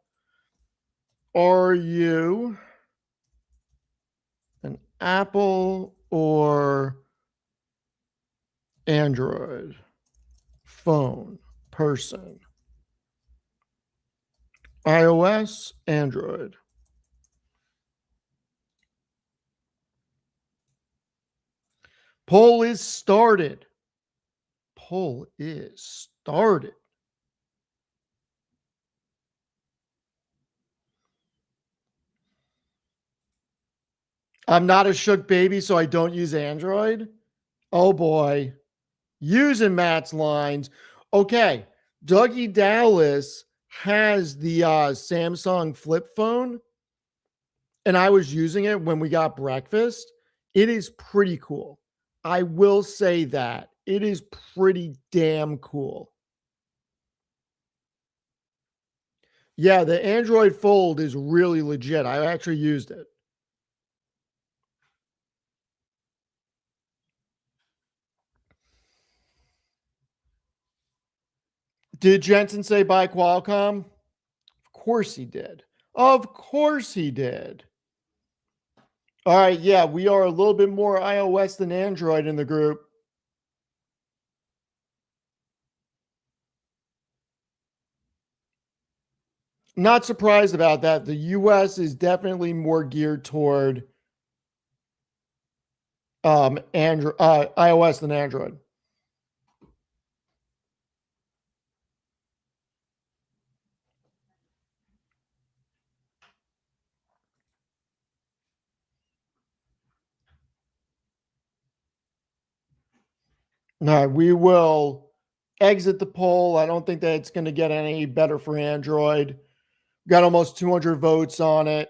Are you an Apple or Android phone person? iOS, Android. Poll is started. Poll is started. I'm not a shook baby, so I don't use Android. Oh boy. Using Matt's lines. Okay. Dougie Dallas has the Samsung flip phone, and I was using it when we got breakfast. It is pretty cool. I will say that. It is pretty damn cool. Yeah, the Android Fold is really legit. I actually used it. Did Jensen say buy Qualcomm? Of course he did. Of course he did. All right, yeah, we are a little bit more iOS than Android in the group. Not surprised about that. The US is definitely more geared toward iOS than Android. All right, we will exit the poll. I don't think that it's going to get any better for Android. Got almost 200 votes on it.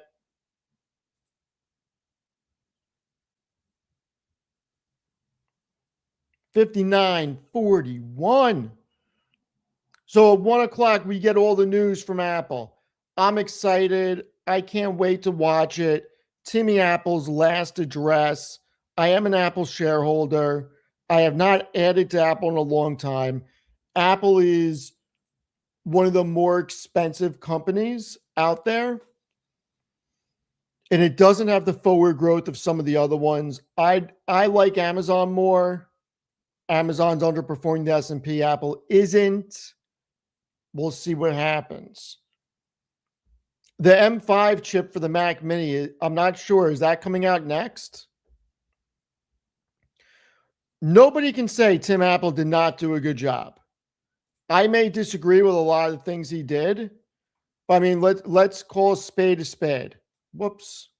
$59.41. So at 1 o'clock, we get all the news from Apple. I'm excited. I can't wait to watch it. Timmy Apple's last address. I am an Apple shareholder. I have not added to Apple in a long time. Apple is one of the more expensive companies out there, and it doesn't have the forward growth of some of the other ones. I like Amazon more. Amazon's underperforming the S&P. Apple isn't. We'll see what happens. The M5 chip for the Mac Mini, I'm not sure. Is that coming out next? Nobody can say Tim Apple did not do a good job. I may disagree with a lot of the things he did, but I mean, let's call a spade a spade. Whoops.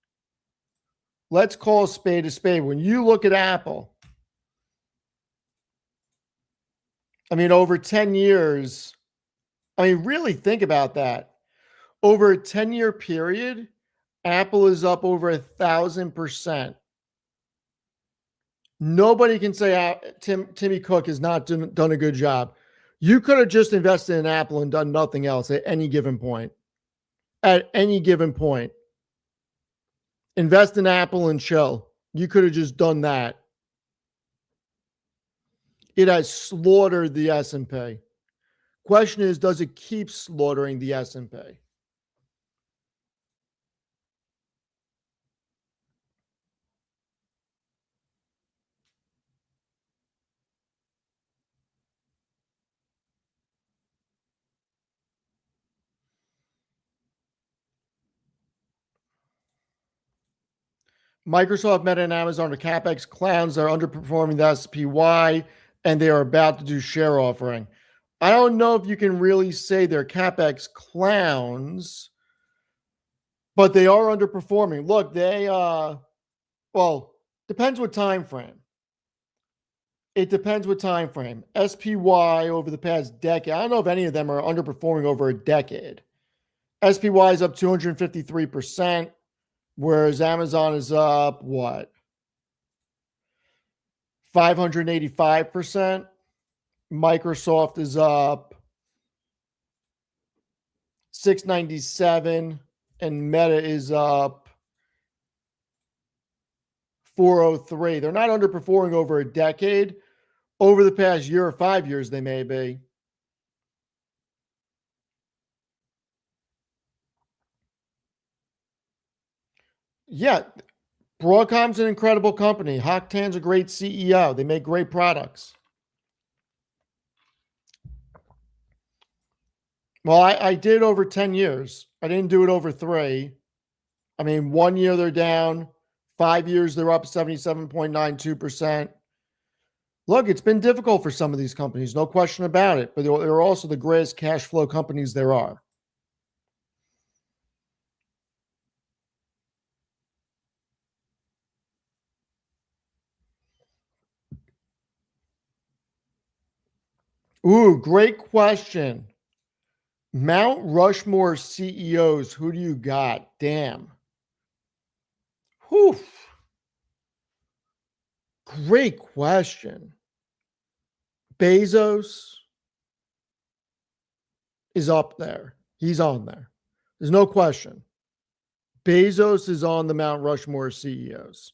Let's call a spade a spade. When you look at Apple, I mean, over 10 years, I mean, really think about that. Over a 10-year period, Apple is up over 1,000%. Nobody can say Timmy Cook has not done a good job. You could have just invested in Apple and done nothing else at any given point. At any given point. Invest in Apple and chill. You could have just done that. It has slaughtered the S&P. Question is, does it keep slaughtering the S&P? Microsoft, Meta, and Amazon are CapEx clowns. They're underperforming the SPY, and they are about to do share offering. I don't know if you can really say they're CapEx clowns, but they are underperforming. Look, they well, depends what time frame. It depends what time frame. SPY over the past decade, I don't know if any of them are underperforming over a decade. SPY is up 253%, whereas Amazon is up what? 585%. Microsoft is up 697, and Meta is up 403. They're not underperforming over a decade. Over the past year or 5 years, they may be. Yeah, Broadcom's an incredible company. Hock Tan's a great CEO. They make great products. Well, I did over 10 years. I didn't do it over 3. I mean, 1 year they're down. 5 years they're up 77.92%. Look, it's been difficult for some of these companies, no question about it. But they're also the greatest cash flow companies there are. Ooh, great question. Mount Rushmore CEOs, who do you got? Damn. Whew. Great question. Bezos is up there. He's on there. There's no question. Bezos is on the Mount Rushmore CEOs.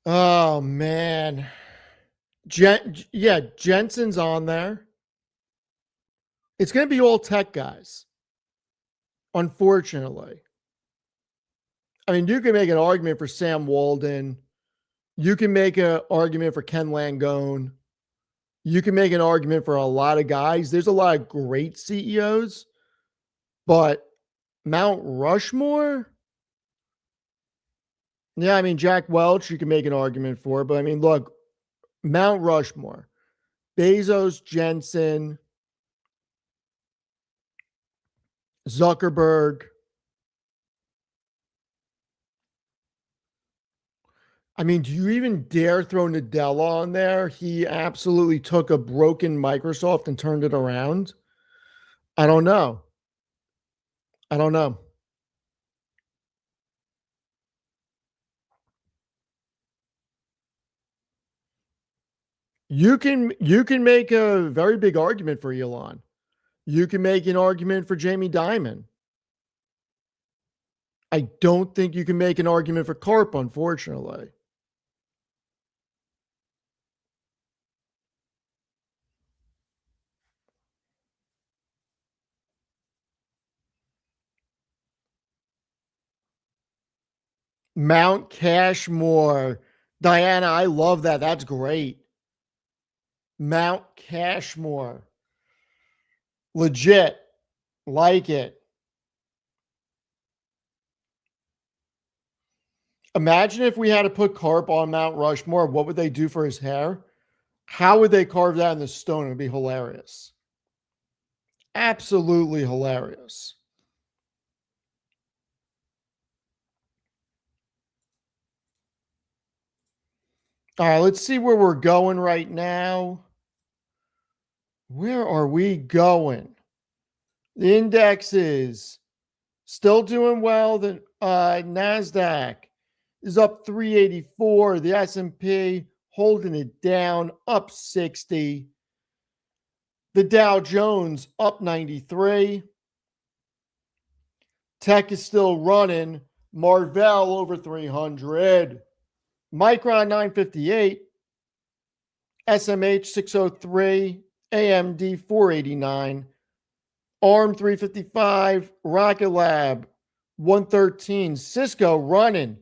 Oh, man. Jensen's on there. It's going to be all tech guys, unfortunately. I mean, you can make an argument for Sam Walden. You can make an argument for Ken Langone. You can make an argument for a lot of guys. There's a lot of great CEOs, but Mount Rushmore? Yeah, I mean, Jack Welch, you can make an argument for, but I mean, look, Mount Rushmore, Bezos, Jensen, Zuckerberg. I mean, do you even dare throw Nadella on there? He absolutely took a broken Microsoft and turned it around. I don't know. You can make a very big argument for Elon. You can make an argument for Jamie Dimon. I don't think you can make an argument for Karp, unfortunately. Mount Cashmore. Diana, I love that. That's great. Mount Cashmore. Legit. Like it. Imagine if we had to put Karp on Mount Rushmore. What would they do for his hair? How would they carve that in the stone? It would be hilarious. Absolutely hilarious. All right, let's see where we're going right now. Where are we going? The index is still doing well. The NASDAQ is up 384. The S&P holding it down, up 60. The Dow Jones up 93. Tech is still running. Marvell over 300. Micron 958. SMH 603. AMD 489. ARM 355. Rocket Lab 113. Cisco running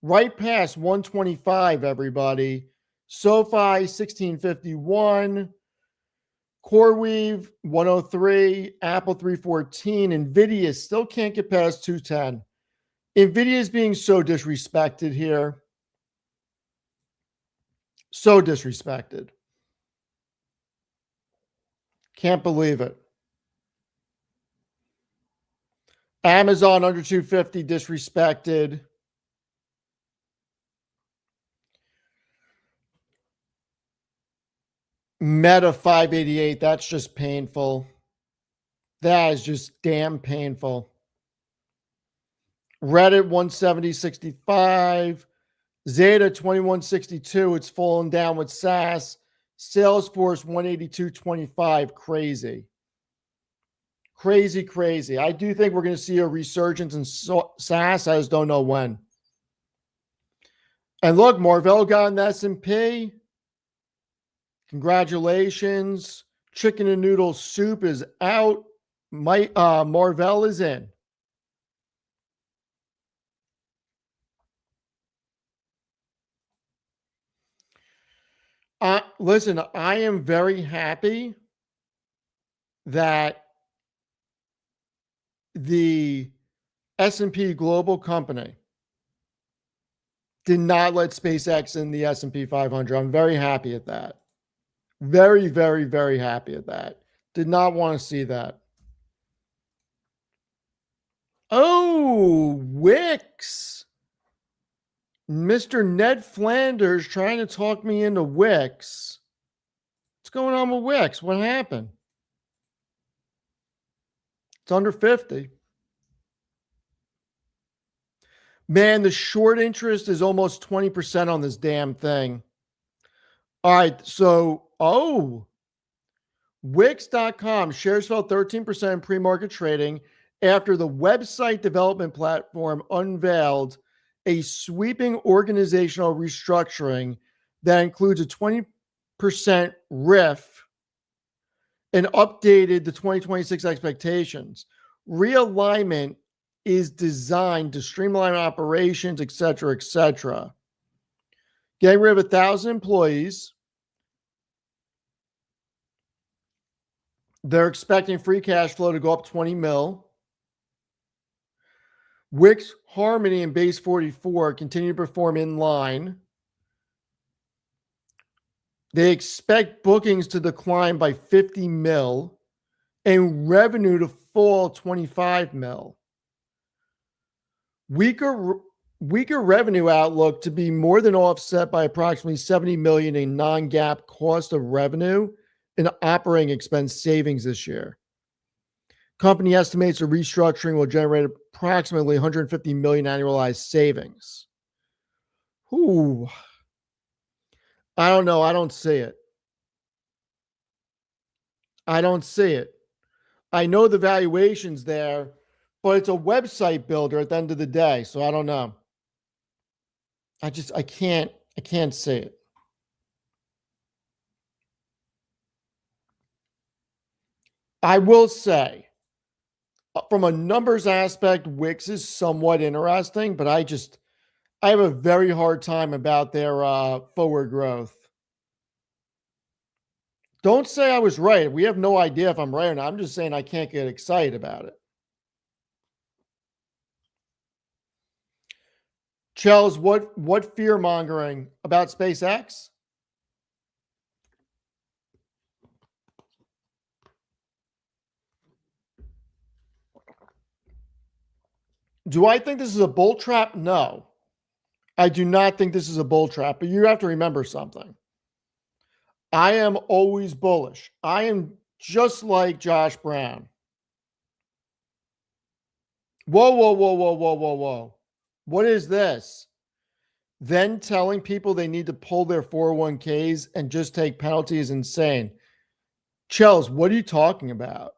right past 125, everybody. SoFi 1651. CoreWeave 103. Apple 314. NVIDIA still can't get past 210. NVIDIA is being so disrespected here. So disrespected. Can't believe it. Amazon under 250 disrespected. Meta 588, that's just painful. That is just damn painful. Reddit 170.65. Zeta 2162, it's fallen down with SAS. Salesforce 182.25, crazy. Crazy. I do think we're going to see a resurgence in SAS. I just don't know when. And look, Marvell got in the S&P. Congratulations. Chicken and noodle soup is out. Marvell is in. Listen, I am very happy that the S&P Global Company did not let SpaceX in the S&P 500. I'm very happy at that. Very happy at that. Did not want to see that. Oh, Wix. Mr. Ned Flanders trying to talk me into Wix. What's going on with Wix? What happened? It's under 50. Man, the short interest is almost 20% on this damn thing. All right, so, Wix.com shares fell 13% in pre-market trading after the website development platform unveiled a sweeping organizational restructuring that includes a 20% RIF and updated the 2026 expectations. Realignment is designed to streamline operations, et cetera, getting rid of 1,000 employees. They're expecting free cash flow to go up 20 mil. Wix, Harmony, and Base 44 continue to perform in line. They expect bookings to decline by 50 mil and revenue to fall 25 mil. Weaker revenue outlook to be more than offset by approximately 70 million in non-GAAP cost of revenue and operating expense savings this year. Company estimates the restructuring will generate approximately 150 million annualized savings. Ooh. I don't know. I don't see it. I know the valuation's there, but it's a website builder at the end of the day, so I don't know. I can't see it. I will say, from a numbers aspect, Wix is somewhat interesting, but I have a very hard time about their forward growth. Don't say I was right. We have no idea if I'm right or not. I'm just saying I can't get excited about it. Chels, what fear mongering about SpaceX? Do I think this is a bull trap? No. I do not think this is a bull trap, but you have to remember something. I am always bullish. I am just like Josh Brown. Whoa. What is this? Then telling people they need to pull their 401ks and just take penalties is insane. Chels, what are you talking about?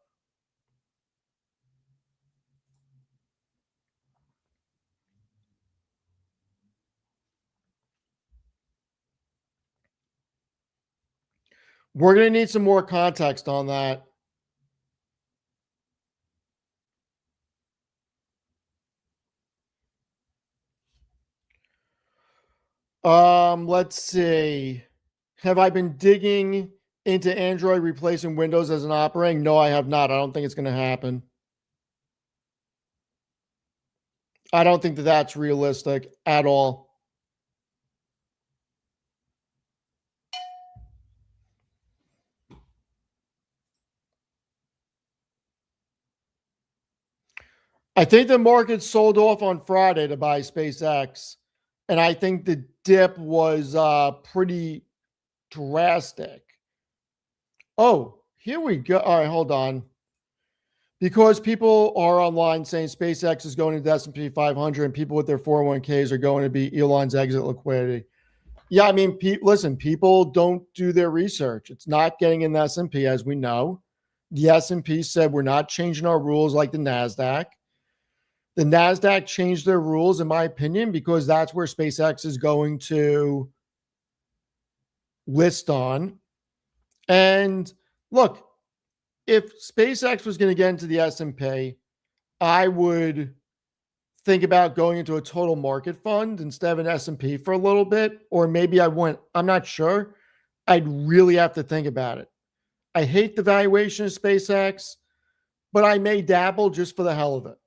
We're going to need some more context on that. Let's see. Have I been digging into Android replacing Windows as an operating? No, I have not. I don't think it's going to happen. I don't think that that's realistic at all. I think the market sold off on Friday to buy SpaceX, and I think the dip was pretty drastic. Oh, here we go. All right, hold on. Because people are online saying SpaceX is going into the S&P 500 and people with their 401ks are going to be Elon's exit liquidity. Yeah, I mean, listen, people don't do their research. It's not getting in the S&P, as we know. The S&P said we're not changing our rules like the NASDAQ. The NASDAQ changed their rules, in my opinion, because that's where SpaceX is going to list on. And look, if SpaceX was going to get into the S&P, I would think about going into a total market fund instead of an S&P for a little bit, or maybe I wouldn't. I'm not sure. I'd really have to think about it. I hate the valuation of SpaceX, but I may dabble just for the hell of it,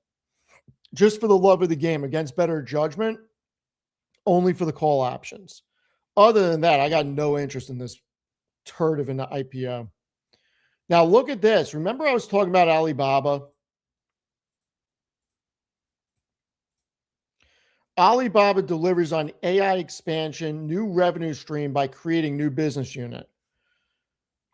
just for the love of the game, against better judgment, only for the call options. Other than that, I got no interest in this turd of an IPO. Now look at this. Remember I was talking about Alibaba? Alibaba delivers on AI expansion, new revenue stream by creating new business unit.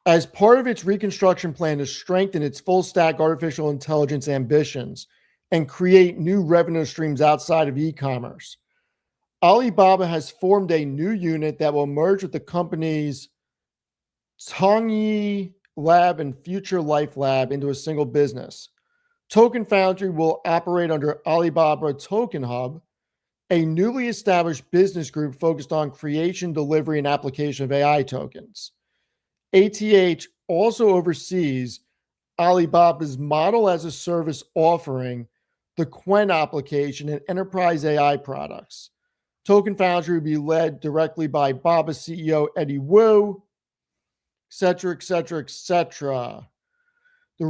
As part of its reconstruction plan to strengthen its full stack artificial intelligence ambitions and create new revenue streams outside of e-commerce, Alibaba has formed a new unit that will merge with the company's Tongyi Lab and Future Life Lab into a single business. Token Foundry will operate under Alibaba Token Hub, a newly established business group focused on creation, delivery, and application of AI tokens. ATH also oversees Alibaba's model as a service offering, the Quen application, and enterprise AI products. Token Foundry will be led directly by Baba CEO Eddie Wu, et cetera, et cetera, et cetera. The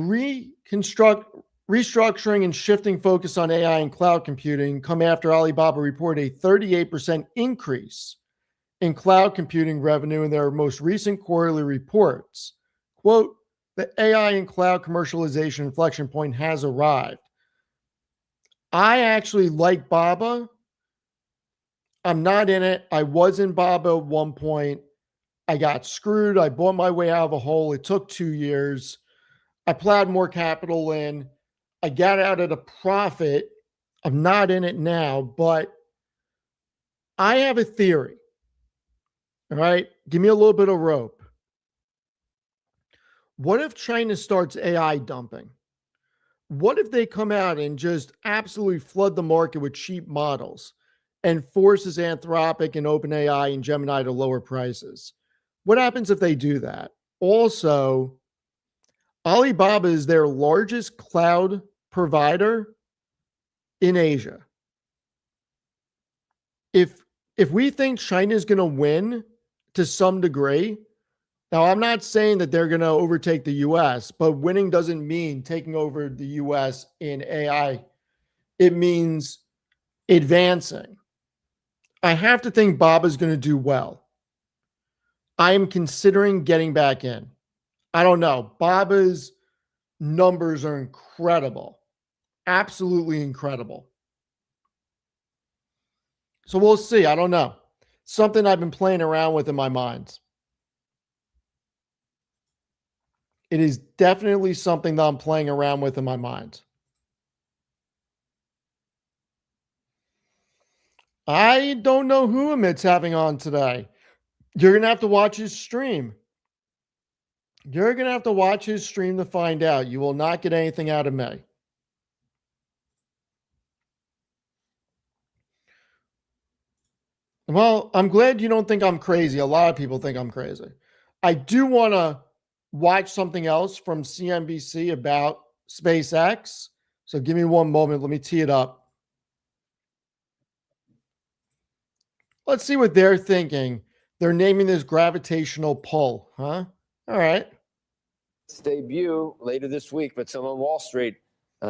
restructuring and shifting focus on AI and cloud computing come after Alibaba reported a 38% increase in cloud computing revenue in their most recent quarterly reports. Quote, the AI and cloud commercialization inflection point has arrived. I actually like Baba. I'm not in it. I was in Baba at one point. I got screwed. I bought my way out of a hole. It took 2 years. I plowed more capital in. I got out at a profit. I'm not in it now, but I have a theory. All right. Give me a little bit of rope. What if China starts AI dumping? What if they come out and just absolutely flood the market with cheap models and forces Anthropic and OpenAI and Gemini to lower prices? What happens if they do that? Also, Alibaba is their largest cloud provider in Asia. If we think China is going to win to some degree, now I'm not saying that they're going to overtake the US, but winning doesn't mean taking over the US in AI. It means advancing. I have to think Baba's going to do well. I am considering getting back in. I don't know. Baba's numbers are incredible. Absolutely incredible. So we'll see. I don't know. Something I've been playing around with in my mind. It is definitely something that I'm playing around with in my mind. I don't know who Amit's having on today. You're going to have to watch his stream. You're going to have to watch his stream to find out. You will not get anything out of me. Well, I'm glad you don't think I'm crazy. A lot of people think I'm crazy. I do want to watch something else from CNBC about SpaceX. So give me one moment. Let me tee it up. Let's see what they're thinking. They're naming this gravitational pull, huh? All right. Its debut later this week, but some on Wall Street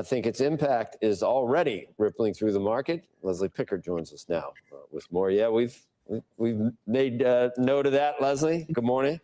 think its impact is already rippling through the market. Leslie Pickard joins us now with more. Yeah, we've made note of that. Leslie, good morning.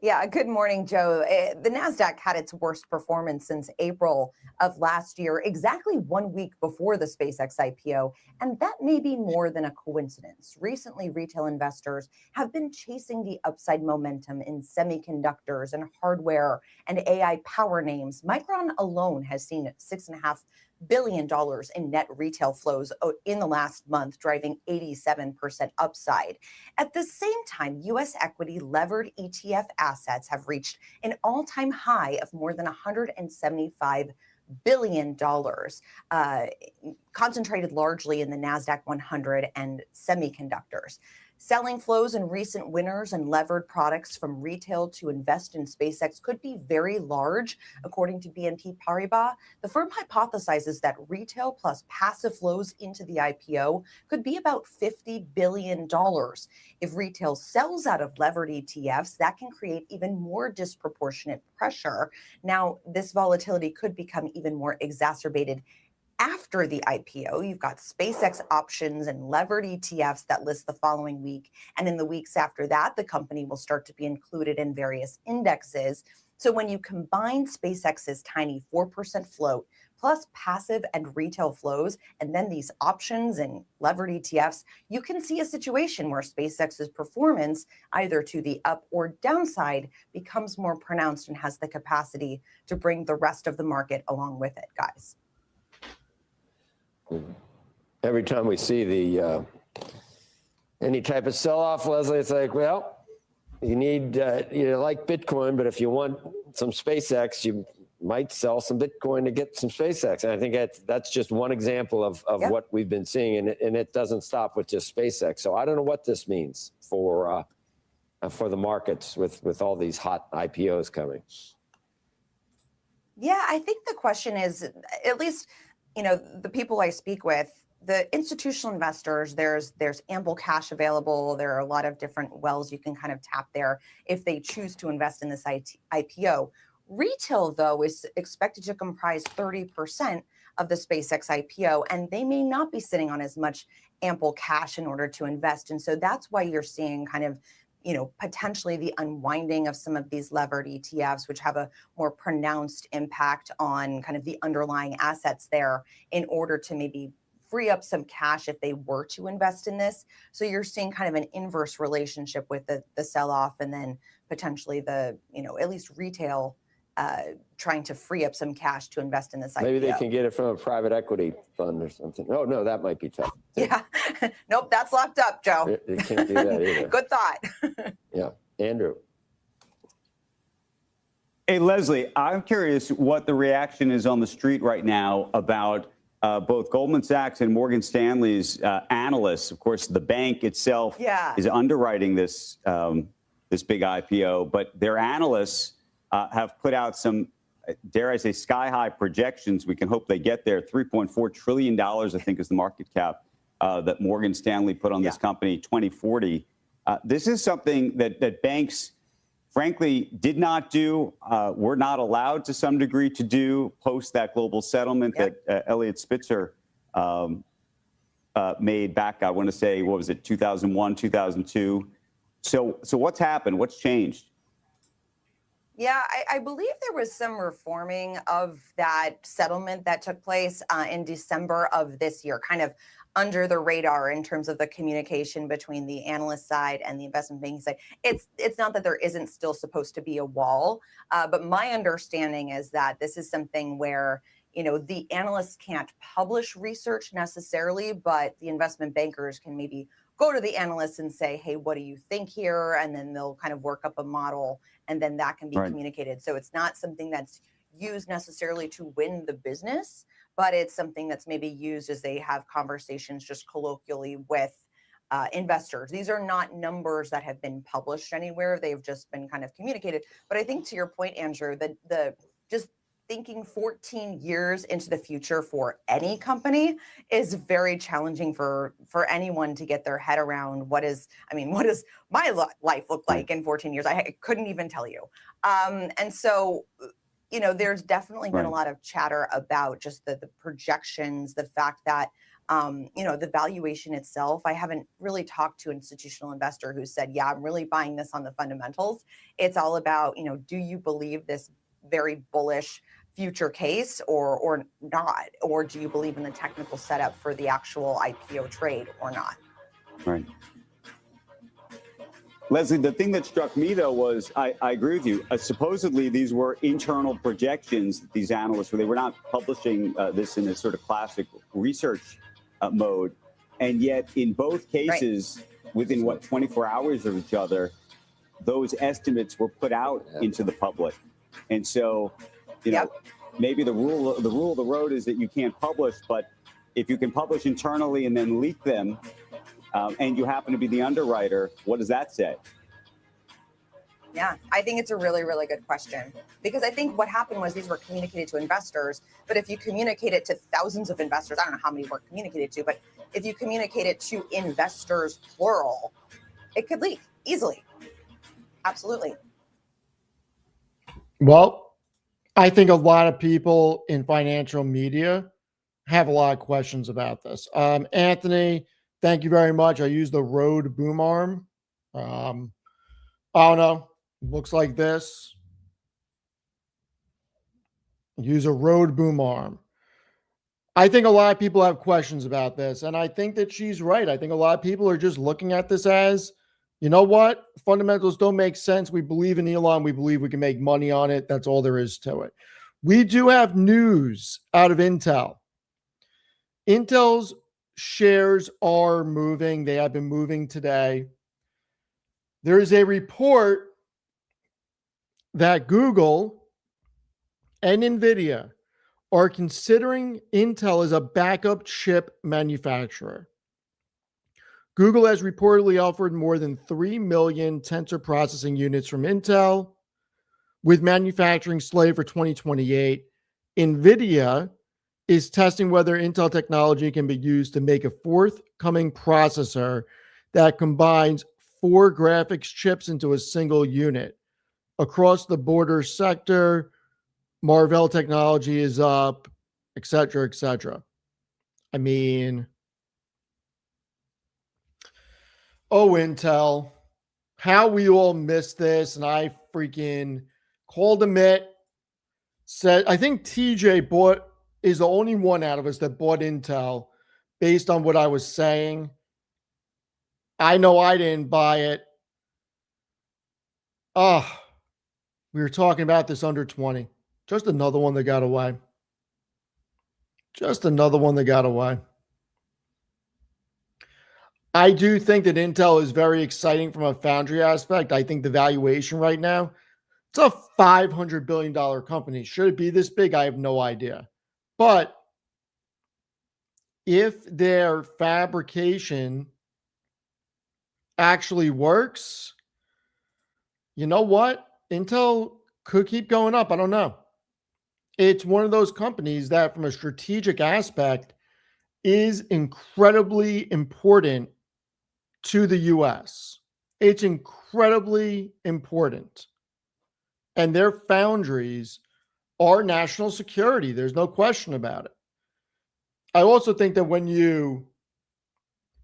Yeah, good morning, Joe. The NASDAQ had its worst performance since April of last year, exactly 1 week before the SpaceX IPO. And that may be more than a coincidence. Recently, retail investors have been chasing the upside momentum in semiconductors and hardware and AI power names. Micron alone has seen $6.5 billion in net retail flows in the last month, driving 87% upside. At the same time, U.S. equity levered ETF assets have reached an all-time high of more than $175 billion, concentrated largely in the NASDAQ 100 and semiconductors. Selling flows in recent winners and levered products from retail to invest in SpaceX could be very large, according to BNP Paribas. The firm hypothesizes that retail plus passive flows into the IPO could be about $50 billion. If retail sells out of levered ETFs, that can create even more disproportionate pressure. Now, this volatility could become even more exacerbated after the IPO. You've got SpaceX options and levered ETFs that list the following week. And in the weeks after that, the company will start to be included in various indexes. So when you combine SpaceX's tiny 4% float plus passive and retail flows, and then these options and levered ETFs, you can see a situation where SpaceX's performance, either to the up or downside, becomes more pronounced and has the capacity to bring the rest of the market along with it, guys. Every time we see the any type of sell-off, Leslie, it's like, well, you need you like Bitcoin, but if you want some SpaceX, you might sell some Bitcoin to get some SpaceX. And I think that's just one example of Yep. what we've been seeing, and it doesn't stop with just SpaceX. So I don't know what this means for the markets with all these hot IPOs coming. Yeah, I think the question is, at least, the people I speak with, the institutional investors, there's ample cash available. There are a lot of different wells you can kind of tap there if they choose to invest in this IPO. Retail, though, is expected to comprise 30% of the SpaceX IPO, and they may not be sitting on as much ample cash in order to invest. And so that's why you're seeing kind of potentially the unwinding of some of these levered ETFs, which have a more pronounced impact on kind of the underlying assets there, in order to maybe free up some cash if they were to invest in this. So you're seeing kind of an inverse relationship with the sell-off, and then potentially the, at least retail trying to free up some cash to invest in this IPO. Maybe they can get it from a private equity fund or something. Oh, no, that might be tough. Yeah. Nope, that's locked up, Joe. You can't do that either. Good thought. Yeah. Andrew. Hey, Leslie, I'm curious what the reaction is on the street right now about both Goldman Sachs and Morgan Stanley's analysts. Of course, the bank itself is underwriting this big IPO, but their analysts have put out some, dare I say, sky-high projections. We can hope they get there. $3.4 trillion, I think, is the market cap that Morgan Stanley put on this company, 2040. This is something that banks, frankly, did not do, were not allowed to some degree to do post that global settlement that Elliot Spitzer made back, I want to say, what was it, 2001, 2002? So what's happened? What's changed? Yeah, I believe there was some reforming of that settlement that took place in December of this year, kind of under the radar in terms of the communication between the analyst side and the investment banking side. It's not that there isn't still supposed to be a wall, but my understanding is that this is something where, the analysts can't publish research necessarily, but the investment bankers can maybe go to the analysts and say, hey, what do you think here? And then they'll kind of work up a model, and then that can be communicated. So it's not something that's used necessarily to win the business, but it's something that's maybe used as they have conversations just colloquially with investors. These are not numbers that have been published anywhere. They've just been kind of communicated. But I think to your point, Andrew, that the just thinking 14 years into the future for any company is very challenging for anyone to get their head around. What does my life look like in 14 years? I couldn't even tell you. And so, there's definitely been a lot of chatter about just the projections, the fact that the valuation itself. I haven't really talked to an institutional investor who said, yeah, I'm really buying this on the fundamentals. It's all about, do you believe this very bullish future case or not? Or do you believe in the technical setup for the actual IPO trade or not? Right. Leslie, the thing that struck me, though, was I agree with you. Supposedly, these were internal projections, these analysts, where they were not publishing this in a sort of classic research mode. And yet, in both cases, within 24 hours of each other, those estimates were put out into the public. And so, maybe the rule of the road is that you can't publish, but if you can publish internally and then leak them, and you happen to be the underwriter, what does that say? Yeah, I think it's a really, really good question, because I think what happened was these were communicated to investors. But if you communicate it to thousands of investors, I don't know how many were communicated to, but if you communicate it to investors, plural, it could leak easily. Absolutely. Well, I think a lot of people in financial media have a lot of questions about this. Anthony, thank you very much. I use the Rode boom arm. I don't know. Looks like this. Use a Rode boom arm. I think a lot of people have questions about this, and I think that she's right. I think a lot of people are just looking at this as, you know what? Fundamentals don't make sense. We believe in Elon. We believe we can make money on it. That's all there is to it. We do have news out of Intel. Intel's shares are moving. They have been moving today. There is a report that Google and NVIDIA are considering Intel as a backup chip manufacturer. Google has reportedly offered more than 3 million tensor processing units from Intel, with manufacturing slated for 2028. NVIDIA is testing whether Intel technology can be used to make a forthcoming processor that combines 4 graphics chips into a single unit. Across the border sector, Marvell technology is up, et cetera, et cetera. I mean, oh, Intel, how we all missed this. And I freaking called Amit, said, I think TJ is the only one out of us that bought Intel based on what I was saying. I know I didn't buy it. We were talking about this under 20. Just another one that got away. Just another one that got away. I do think that Intel is very exciting from a foundry aspect. I think the valuation right now, it's a $500 billion company. Should it be this big? I have no idea. But if their fabrication actually works, you know what? Intel could keep going up. I don't know. It's one of those companies that, from a strategic aspect, is incredibly important to the U.S. It's incredibly important. And their foundries are national security. There's no question about it. I also think that when you,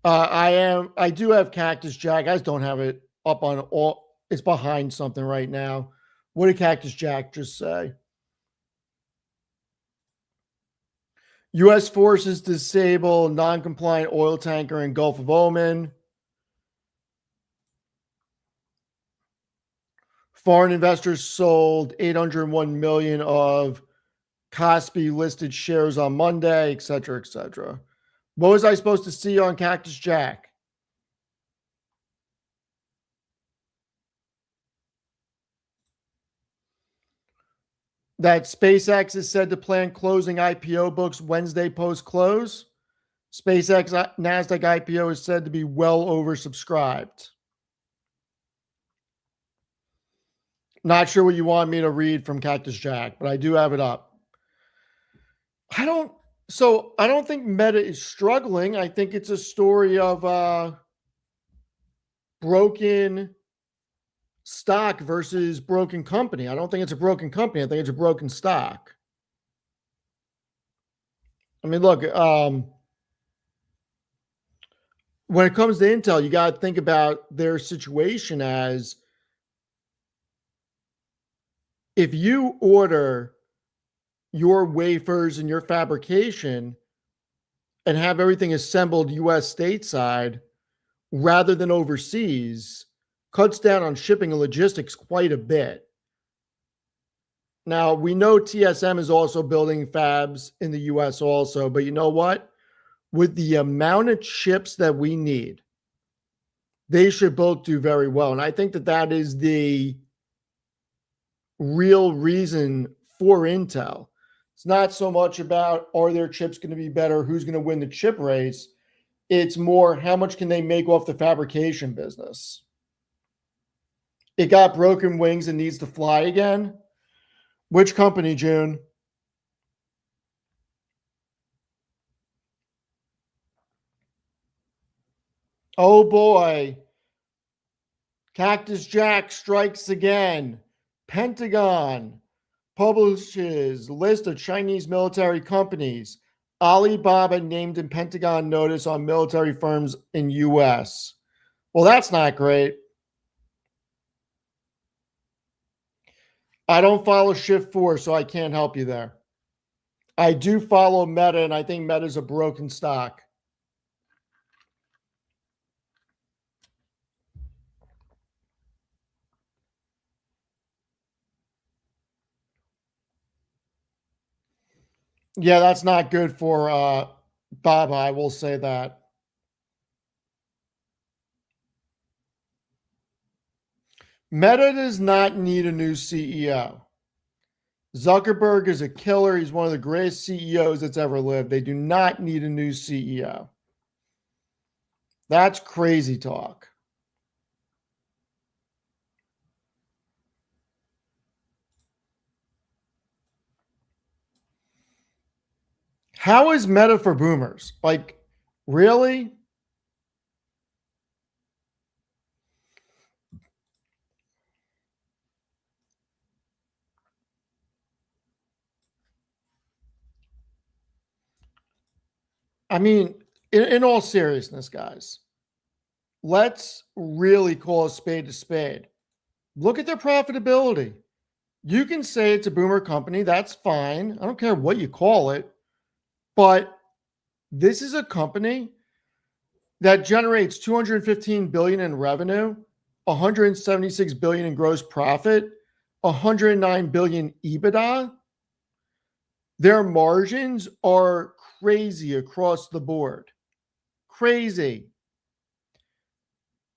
I do have Cactus Jack. I just don't have it up on all. It's behind something right now. What did Cactus Jack just say? U.S. forces disable non-compliant oil tanker in Gulf of Oman. Foreign investors sold 801 million of Kospi listed shares on Monday, et cetera, et cetera. What was I supposed to see on Cactus Jack? That SpaceX is said to plan closing IPO books Wednesday post-close. SpaceX NASDAQ IPO is said to be well oversubscribed. Not sure what you want me to read from Cactus Jack, but I do have it up. I don't think Meta is struggling. I think it's a story of broken stock versus broken company. I don't think it's a broken company. I think it's a broken stock. I mean, look, when it comes to Intel, you got to think about their situation as if you order your wafers and your fabrication and have everything assembled US stateside rather than overseas, cuts down on shipping and logistics quite a bit. Now, we know TSM is also building fabs in the US also, but you know what? With the amount of chips that we need, they should both do very well. And I think that that is the real reason for Intel. It's not so much about are their chips going to be better, who's going to win the chip race. It's more how much can they make off the fabrication business. It got broken wings and needs to fly again. Which company, June? Oh boy. Cactus Jack strikes again. Pentagon publishes list of Chinese military companies. Alibaba named in Pentagon notice on military firms in U.S. Well, that's not great. I don't follow Shift 4, so I can't help you there. I do follow Meta, and I think Meta is a broken stock. Yeah, that's not good for Baba, I will say that. Meta does not need a new CEO. Zuckerberg is a killer. He's one of the greatest CEOs that's ever lived. They do not need a new CEO. That's crazy talk. How is Meta for boomers? Like, really? I mean, in all seriousness, guys, let's really call a spade a spade. Look at their profitability. You can say it's a boomer company. That's fine. I don't care what you call it. But this is a company that generates $215 billion in revenue, $176 billion in gross profit, $109 billion EBITDA. Their margins are crazy across the board. Crazy.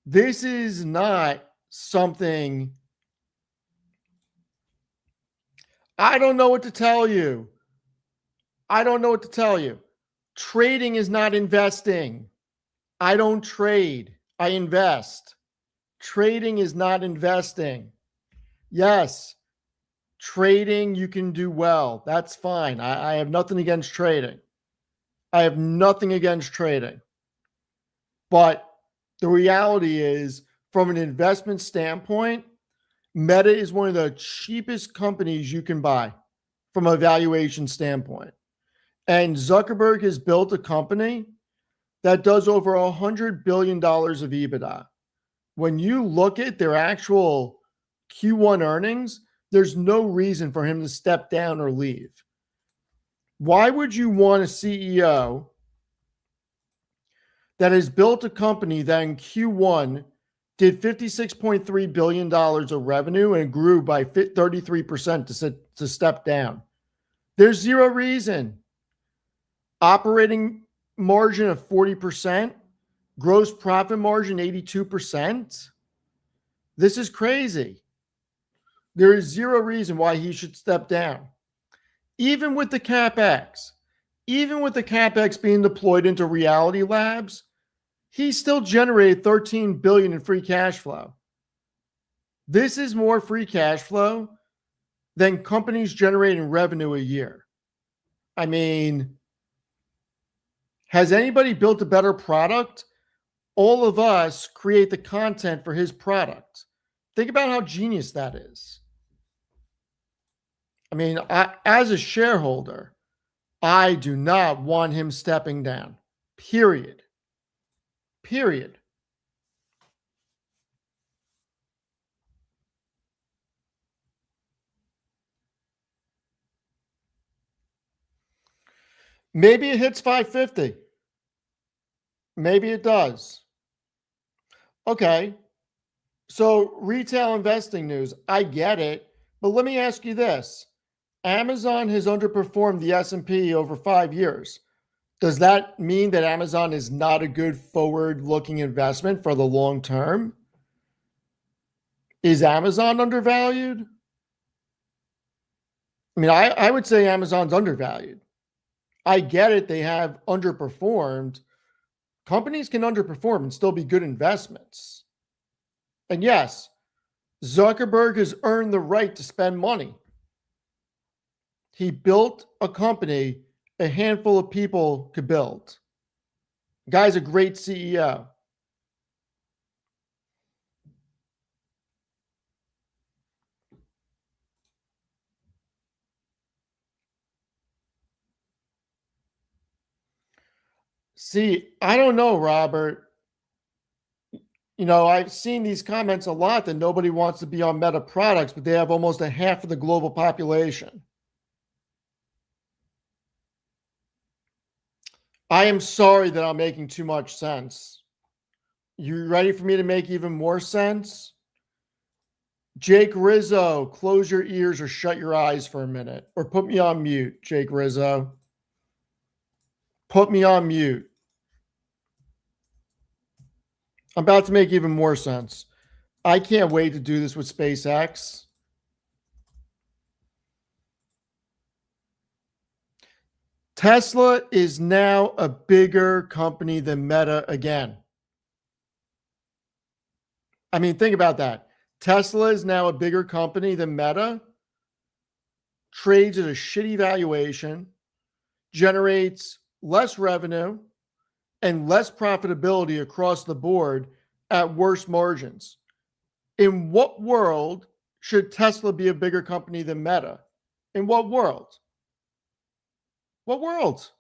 This is not something. I don't know what to tell you. I don't know what to tell you. Trading is not investing. I don't trade. I invest. Trading is not investing. Yes, trading you can do well. That's fine. I have nothing against trading. I have nothing against trading. But the reality is, from an investment standpoint, Meta is one of the cheapest companies you can buy from a valuation standpoint. And Zuckerberg has built a company that does over $100 billion of EBITDA. When you look at their actual Q1 earnings, there's no reason for him to step down or leave. Why would you want a CEO that has built a company that in Q1 did $56.3 billion of revenue and grew by 33% to step down? There's zero reason. Operating margin of 40%, gross profit margin 82%. This is crazy. There is zero reason why he should step down. Even with the CapEx, even with the CapEx being deployed into reality labs, he still generated $13 billion in free cash flow. This is more free cash flow than companies generating revenue a year. I mean, has anybody built a better product? All of us create the content for his product. Think about how genius that is. I mean, as a shareholder, I do not want him stepping down. Period. Period. Maybe it hits 550. Maybe it does. Okay. So retail investing news, I get it, but let me ask you this. Amazon has underperformed the S&P over 5 years. Does that mean that Amazon is not a good forward-looking investment for the long term? Is Amazon undervalued? I mean, I would say Amazon's undervalued. I get it. They have underperformed. Companies can underperform and still be good investments. And yes, Zuckerberg has earned the right to spend money. He built a company a handful of people could build. The guy's a great CEO. See, I don't know, Robert. You know, I've seen these comments a lot that nobody wants to be on Meta products, but they have almost a half of the global population. I am sorry that I'm making too much sense. You ready for me to make even more sense? Jake Rizzo, close your ears or shut your eyes for a minute. Or put me on mute, Jake Rizzo. Put me on mute. I'm about to make even more sense. I can't wait to do this with SpaceX. Tesla is now a bigger company than Meta again. I mean, think about that. Tesla is now a bigger company than Meta, trades at a shitty valuation, generates less revenue and less profitability across the board at worse margins. In what world should Tesla be a bigger company than Meta? In what world? What world?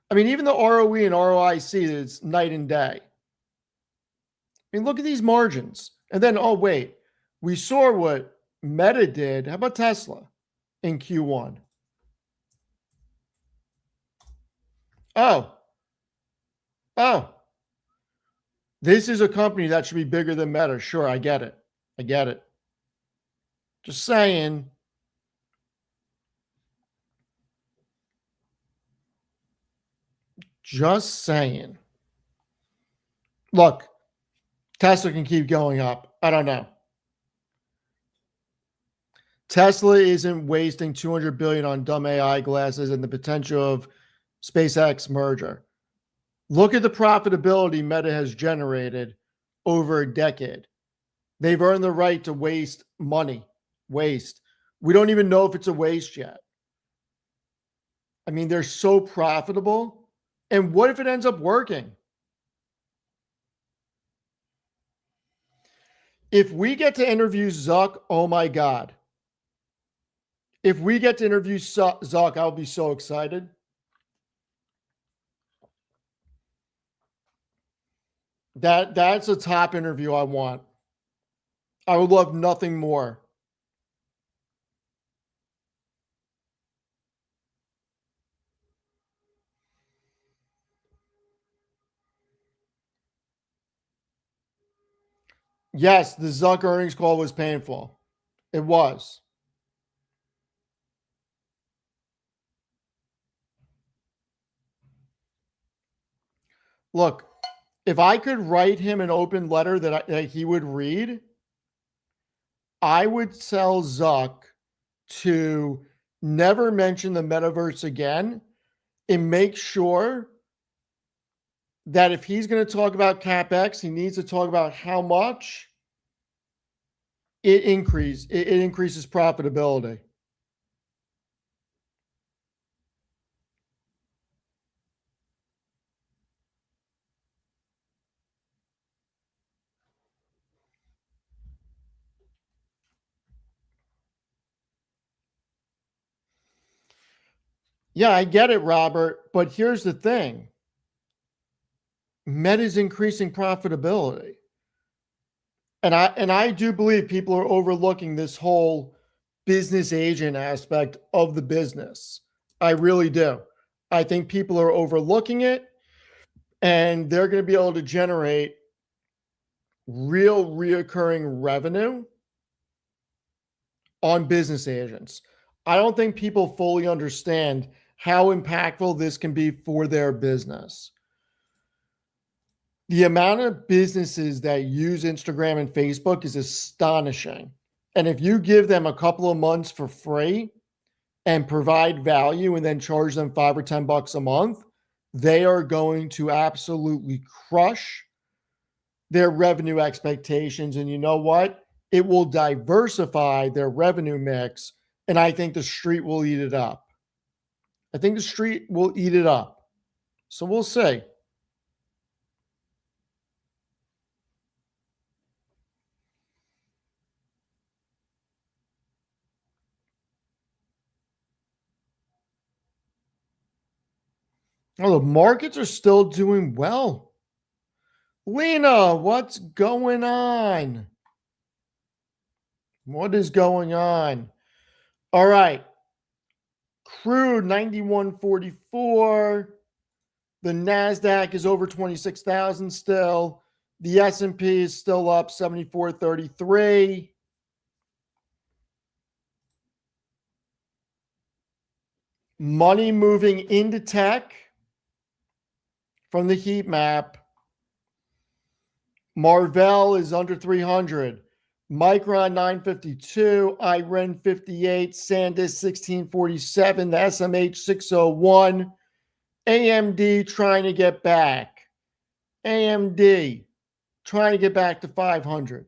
I mean, even the ROE and ROIC is night and day. I mean, look at these margins. And then, oh, wait, we saw what Meta did. How about Tesla in Q1? Oh, this is a company that should be bigger than Meta. Sure, I get it. I get it. Just saying. Just saying. Look, Tesla can keep going up. I don't know. Tesla isn't wasting $200 billion on dumb AI glasses and the potential of SpaceX merger. Look at the profitability Meta has generated over a decade. They've earned the right to waste money. Waste. We don't even know if it's a waste yet. I mean, they're so profitable. And what if it ends up working? If we get to interview Zuck, oh my God. If we get to interview Zuck, I'll be so excited. That's a top interview I want. I would love nothing more. Yes, the Zuck earnings call was painful. It was. Look, if I could write him an open letter that he would read, I would tell Zuck to never mention the metaverse again, and make sure that if he's going to talk about CapEx, he needs to talk about how much it increases profitability. Yeah, I get it, Robert, but here's the thing. Meta is increasing profitability. And I do believe people are overlooking this whole business agent aspect of the business. I really do. I think people are overlooking it, and they're going to be able to generate real reoccurring revenue on business agents. I don't think people fully understand how impactful this can be for their business. The amount of businesses that use Instagram and Facebook is astonishing. And if you give them a couple of months for free and provide value and then charge them $5 or $10 a month, they are going to absolutely crush their revenue expectations. And you know what? It will diversify their revenue mix. And I think the street will eat it up. I think the street will eat it up. So we'll see. Oh, the markets are still doing well. Lena, what's going on? What is going on? All right. Crude 91.44. The NASDAQ is over 26,000 still. The S&P is still up 74.33. Money moving into tech from the heat map. Marvell is under 300. Micron 952, IREN 58, SanDisk 1647, the SMH 601. AMD trying to get back. AMD trying to get back to 500.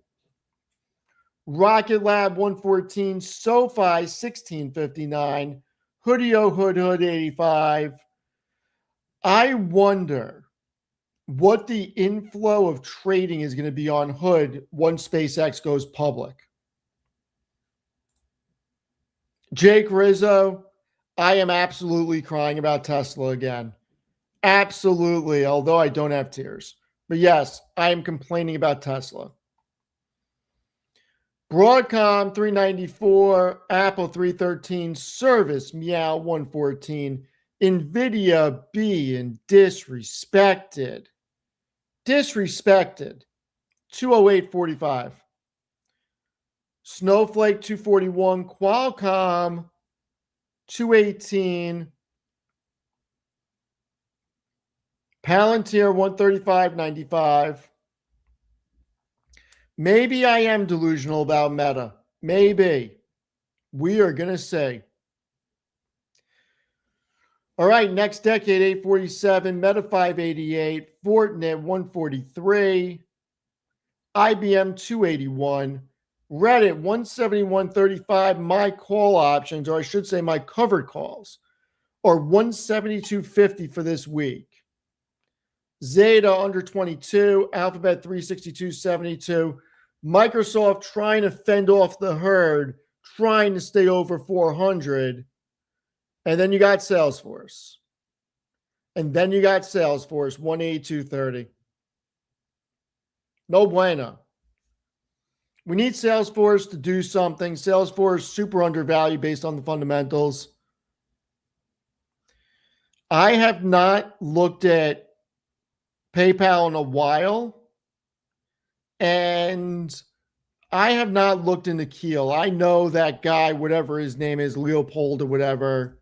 Rocket Lab 114, SoFi 1659, Hoodie O Hood 85. I wonder what the inflow of trading is going to be on Hood once SpaceX goes public. Jake Rizzo, I am absolutely crying about Tesla again. Absolutely, although I don't have tears. But yes, I am complaining about Tesla. Broadcom 394, Apple 313, Service Meow 114, NVIDIA being disrespected. Disrespected. 208.45. Snowflake 241, Qualcomm 218, Palantir 135.95. Maybe I am delusional about Meta. Maybe. We are going to see. All right, next decade 847, Meta 588, Fortinet 143, IBM 281, Reddit 171.35. My call options, or I should say my covered calls, are 172.50 for this week. Zeta under 22, Alphabet 362.72. Microsoft trying to fend off the herd, trying to stay over 400. And then you got Salesforce. And then you got Salesforce, 182.30. No bueno. We need Salesforce to do something. Salesforce super undervalued based on the fundamentals. I have not looked at PayPal in a while. And I have not looked into Keel. I know that guy, whatever his name is, Leopold or whatever.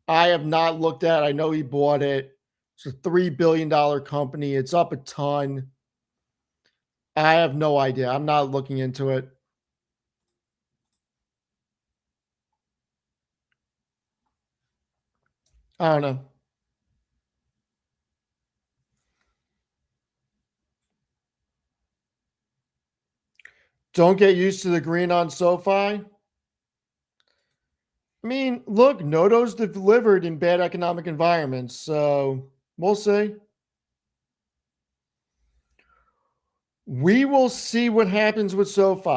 I have not looked at it. I know he bought it. It's a $3 billion company. It's up a ton. I have no idea. I'm not looking into it. I don't know. Don't get used to the green on SoFi. I mean, look, Noto's delivered in bad economic environments, so we'll see. We will see what happens with SoFi.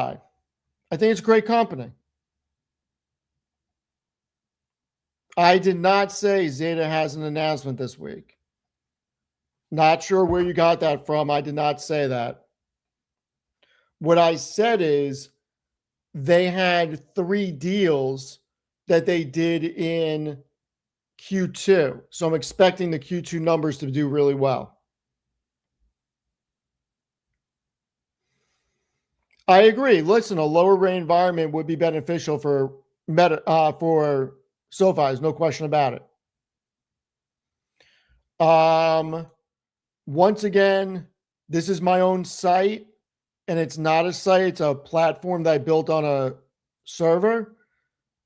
I think it's a great company. I did not say Zeta has an announcement this week. Not sure where you got that from. I did not say that. What I said is they had 3 deals that they did in Q2. So I'm expecting the Q2 numbers to do really well. I agree. Listen, a lower rate environment would be beneficial for for SoFi. There's no question about it. Once again, this is my own site, and it's not a site. It's a platform that I built on a server.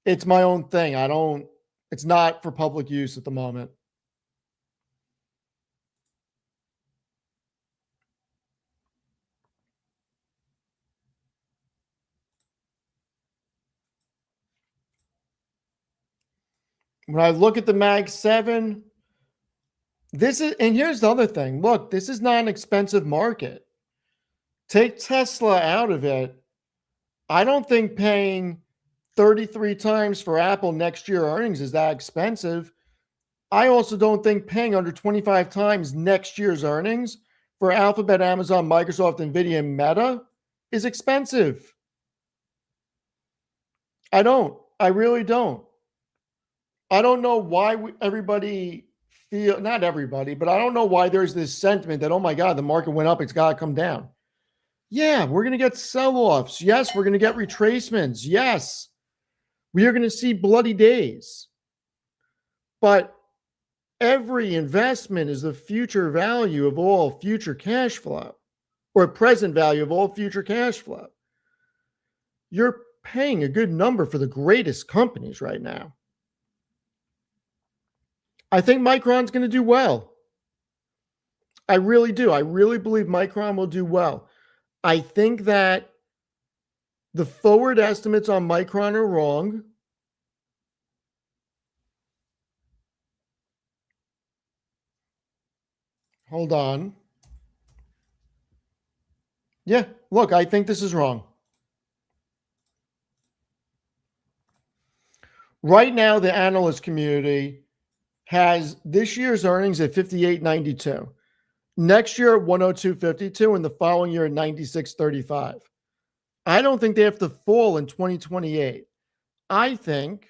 It's my own thing. It's not for public use at the moment. When I look at the Mag 7, and here's the other thing. Look, this is not an expensive market. Take Tesla out of it. I don't think paying 33 times for Apple next year earnings is that expensive. I also don't think paying under 25 times next year's earnings for Alphabet, Amazon, Microsoft, Nvidia, and Meta is expensive. I don't. I really don't. I don't know why everybody not everybody, but I don't know why there's this sentiment that, oh my God, the market went up, it's got to come down. Yeah, we're going to get sell-offs. Yes, we're going to get retracements. Yes, we are going to see bloody days. But every investment is the future value of all future cash flow, or present value of all future cash flow. You're paying a good number for the greatest companies right now. I think Micron's going to do well. I really do. I really believe Micron will do well. I think that the forward estimates on Micron are wrong. Hold on. Yeah, look, I think this is wrong. Right now, the analyst community has this year's earnings at 58.92, next year at 102.52, and the following year at 96.35. I don't think they have to fall in 2028. I think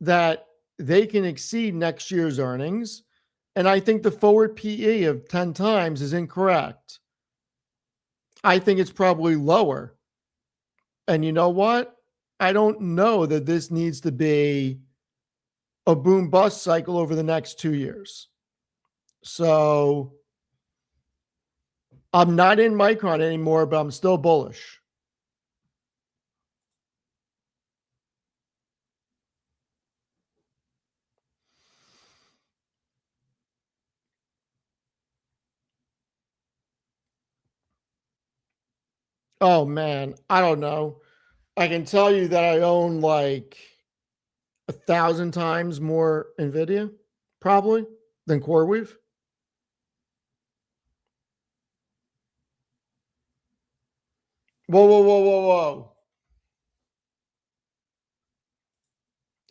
that they can exceed next year's earnings, and I think the forward PE of 10 times is incorrect. I think it's probably lower. And you know what? I don't know that this needs to be a boom bust cycle over the next 2 years. So I'm not in Micron anymore, but I'm still bullish. Oh man, I don't know. I can tell you that I own like 1,000 times more NVIDIA, probably, than CoreWeave. Whoa, whoa, whoa, whoa, whoa.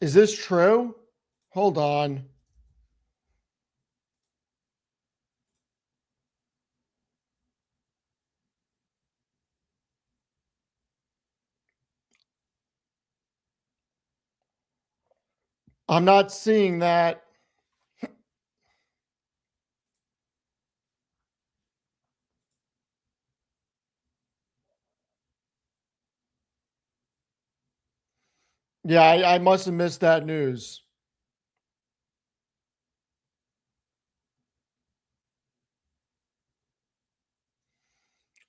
Is this true? Hold on. I'm not seeing that. Yeah, I must have missed that news.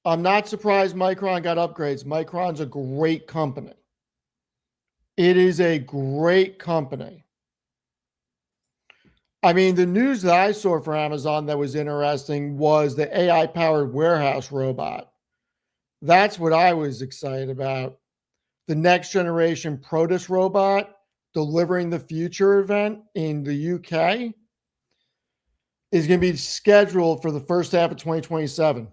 I'm not surprised Micron got upgrades. Micron's a great company. It is a great company. I mean, the news that I saw for Amazon that was interesting was the AI-powered warehouse robot. That's what I was excited about. The next generation Protus robot delivering the future event in the UK is going to be scheduled for the first half of 2027.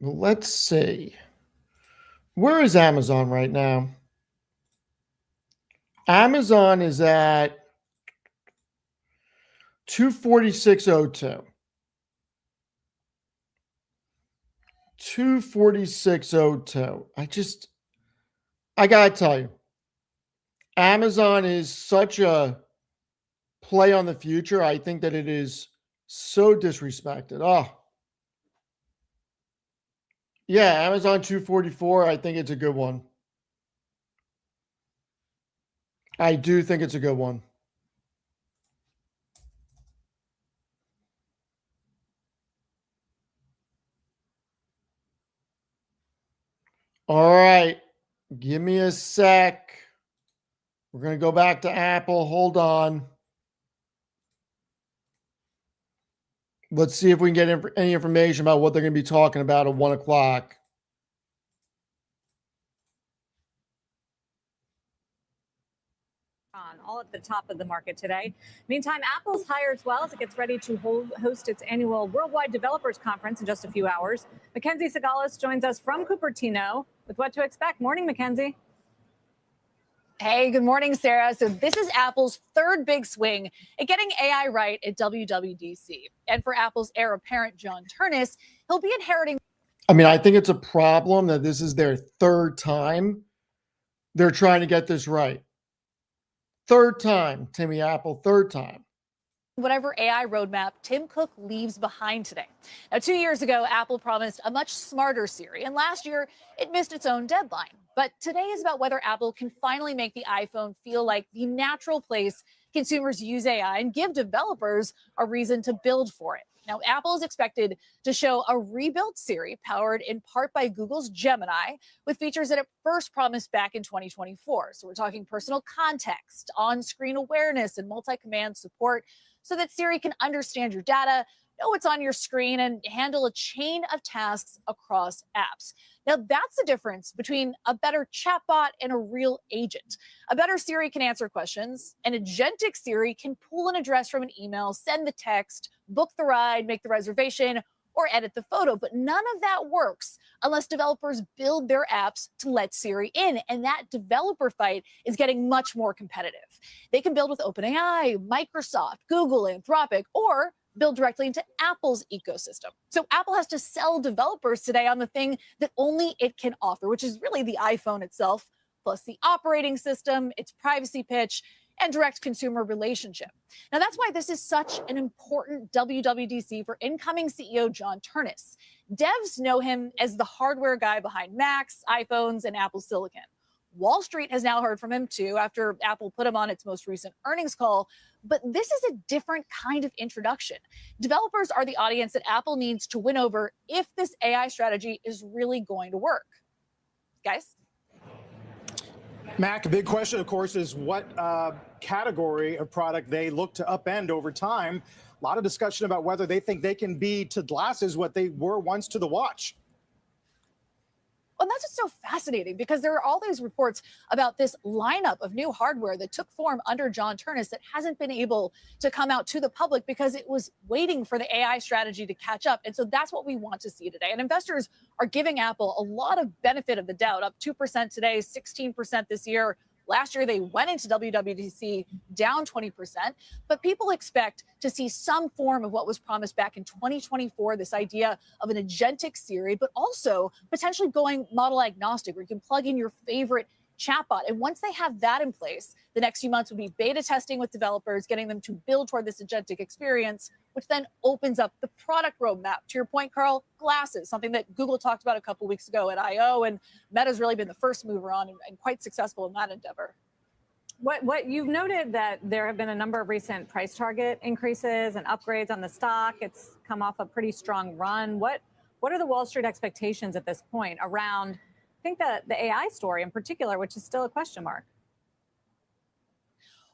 Let's see. Where is Amazon right now? Amazon is at 246.02. 246.02. I got to tell you, Amazon is such a play on the future. I think that it is so disrespected. Oh, yeah, Amazon 244. I think it's a good one. I do think it's a good one. All right. Give me a sec. We're going to go back to Apple. Hold on. Let's see if we can get any information about what they're going to be talking about at 1 o'clock. All at the top of the market today. Meantime, Apple's higher as well as it gets ready to host its annual Worldwide Developers Conference in just a few hours. Mackenzie Sagalis joins us from Cupertino with what to expect. Morning, Mackenzie. Hey, good morning, Sarah. So this is Apple's third big swing at getting AI right at WWDC. And for Apple's heir apparent, John Ternus, he'll be inheriting. I mean, I think it's a problem that this is their third time they're trying to get this right. Third time, Timmy Apple, third time. Whatever AI roadmap Tim Cook leaves behind today. Now, 2 years ago, Apple promised a much smarter Siri, and last year it missed its own deadline. But today is about whether Apple can finally make the iPhone feel like the natural place consumers use AI and give developers a reason to build for it. Now, Apple is expected to show a rebuilt Siri powered in part by Google's Gemini with features that it first promised back in 2024. So we're talking personal context, on-screen awareness, and multi-command support so that Siri can understand your data, know what's on your screen, and handle a chain of tasks across apps. Now, that's the difference between a better chatbot and a real agent. A better Siri can answer questions. An agentic Siri can pull an address from an email, send the text, book the ride, make the reservation, or edit the photo. But none of that works unless developers build their apps to let Siri in. And that developer fight is getting much more competitive. They can build with OpenAI, Microsoft, Google, Anthropic, or build directly into Apple's ecosystem. So Apple has to sell developers today on the thing that only it can offer, which is really the iPhone itself, plus the operating system, its privacy pitch, and direct consumer relationship. Now, that's why this is such an important WWDC for incoming CEO John Ternus. Devs know him as the hardware guy behind Macs, iPhones, and Apple Silicon. Wall Street has now heard from him too after Apple put him on its most recent earnings call. But this is a different kind of introduction. Developers are the audience that Apple needs to win over if this AI strategy is really going to work. Guys? Mac, a big question, of course, is what category of product they look to upend over time. A lot of discussion about whether they think they can be to glasses what they were once to the watch. And that's just so fascinating because there are all these reports about this lineup of new hardware that took form under John Ternus that hasn't been able to come out to the public because it was waiting for the AI strategy to catch up. And so that's what we want to see today. And investors are giving Apple a lot of benefit of the doubt, up 2% today, 16% this year. Last year, they went into WWDC down 20%, but people expect to see some form of what was promised back in 2024, this idea of an agentic Siri, but also potentially going model agnostic, where you can plug in your favorite chatbot. And once they have that in place, the next few months will be beta testing with developers, getting them to build toward this agentic experience, which then opens up the product roadmap. To your point, Carl, glasses, something that Google talked about a couple weeks ago at I/O, and Meta's really been the first mover on and quite successful in that endeavor. What you've noted that there have been a number of recent price target increases and upgrades on the stock. It's come off a pretty strong run. What are the Wall Street expectations at this point around, I think, the AI story in particular, which is still a question mark?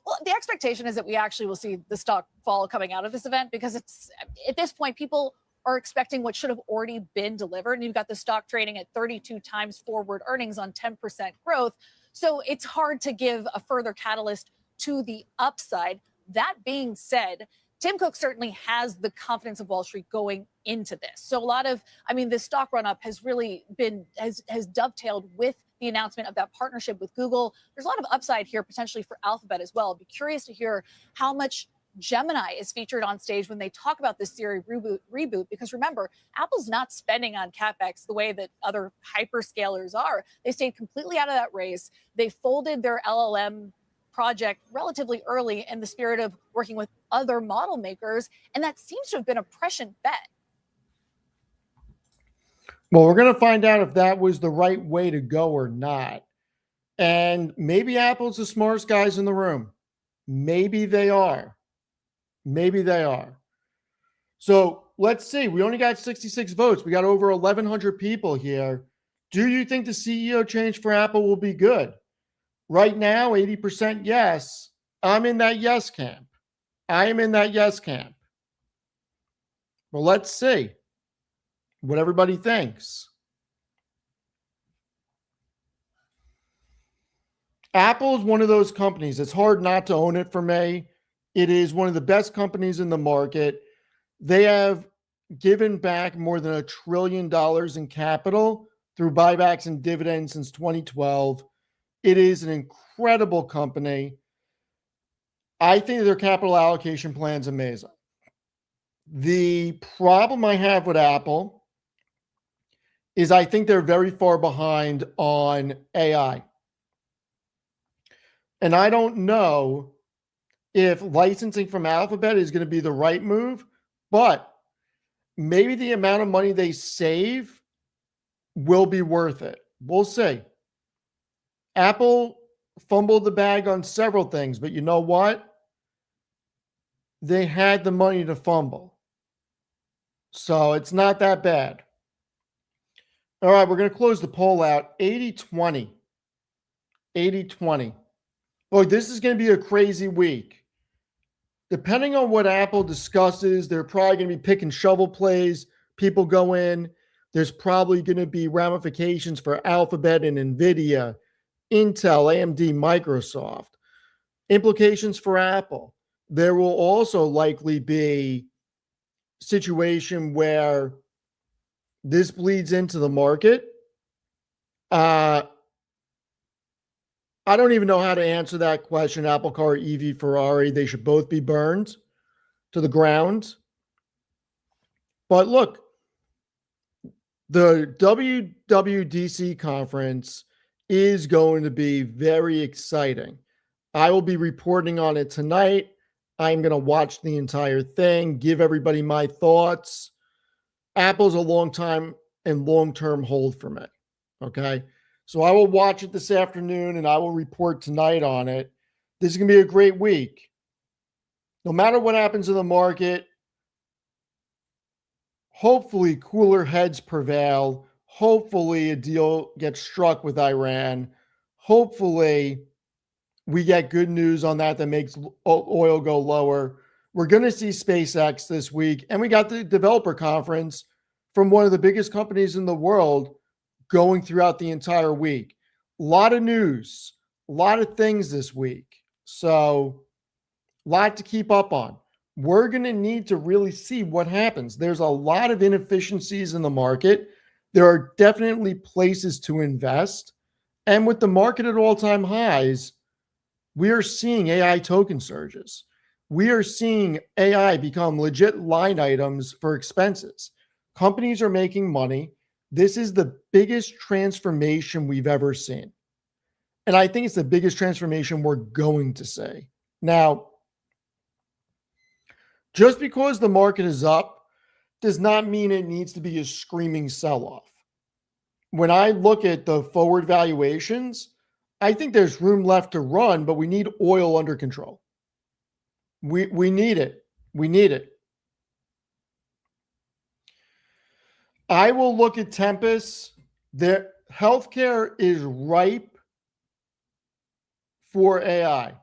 Well, the expectation is that we actually will see the stock fall coming out of this event, because it's at this point, people are expecting what should have already been delivered. And you've got the stock trading at 32 times forward earnings on 10% growth. So it's hard to give a further catalyst to the upside. That being said, Tim Cook certainly has the confidence of Wall Street going into this. So a lot of, the stock run up has really been, has dovetailed with the announcement of that partnership with Google. There's a lot of upside here potentially for Alphabet as well. I'd be curious to hear how much Gemini is featured on stage when they talk about this Siri reboot, because remember, Apple's not spending on CapEx the way that other hyperscalers are. They stayed completely out of that race. They folded their LLM project relatively early in the spirit of working with other model makers, and that seems to have been a prescient bet. Well, we're going to find out if that was the right way to go or not. And maybe Apple's the smartest guys in the room. Maybe they are. Maybe they are. So let's see. We only got 66 votes. We got over 1,100 people here. Do you think the CEO change for Apple will be good? Right now, 80% yes. I'm in that yes camp. I am in that yes camp. Well, let's see what everybody thinks. Apple is one of those companies. It's hard not to own it for me. It is one of the best companies in the market. They have given back more than $1 trillion in capital through buybacks and dividends since 2012. It is an incredible company. I think their capital allocation plan is amazing. The problem I have with Apple is I think they're very far behind on AI. And I don't know if licensing from Alphabet is going to be the right move, but maybe the amount of money they save will be worth it. We'll see. Apple fumbled the bag on several things, but you know what? They had the money to fumble. So it's not that bad. All right, we're going to close the poll out. 80-20. 80-20. Boy, this is going to be a crazy week. Depending on what Apple discusses, they're probably going to be picking shovel plays. People go in. There's probably going to be ramifications for Alphabet and NVIDIA, Intel, AMD, Microsoft. Implications for Apple. There will also likely be a situation where this bleeds into the market. I don't even know how to answer that question. Apple Car, EV, Ferrari, they should both be burned to the ground. But look, the WWDC conference is going to be very exciting. I will be reporting on it tonight. I'm going to watch the entire thing, give everybody my thoughts. Apple's a long time and long-term hold for me. Okay. So I will watch it this afternoon and I will report tonight on it. This is going to be a great week. No matter what happens in the market, hopefully cooler heads prevail. Hopefully a deal gets struck with Iran. Hopefully we get good news on that makes oil go lower. We're going to see SpaceX this week. And we got the developer conference from one of the biggest companies in the world going throughout the entire week. A lot of news, a lot of things this week. So a lot to keep up on. We're going to need to really see what happens. There's a lot of inefficiencies in the market. There are definitely places to invest. And with the market at all-time highs, we are seeing AI token surges. We are seeing AI become legit line items for expenses. Companies are making money. This is the biggest transformation we've ever seen. And I think it's the biggest transformation we're going to see. Now, just because the market is up does not mean it needs to be a screaming sell-off. When I look at the forward valuations, I think there's room left to run, but we need oil under control. We need it. We need it. I will look at Tempest. Their healthcare is ripe for AI.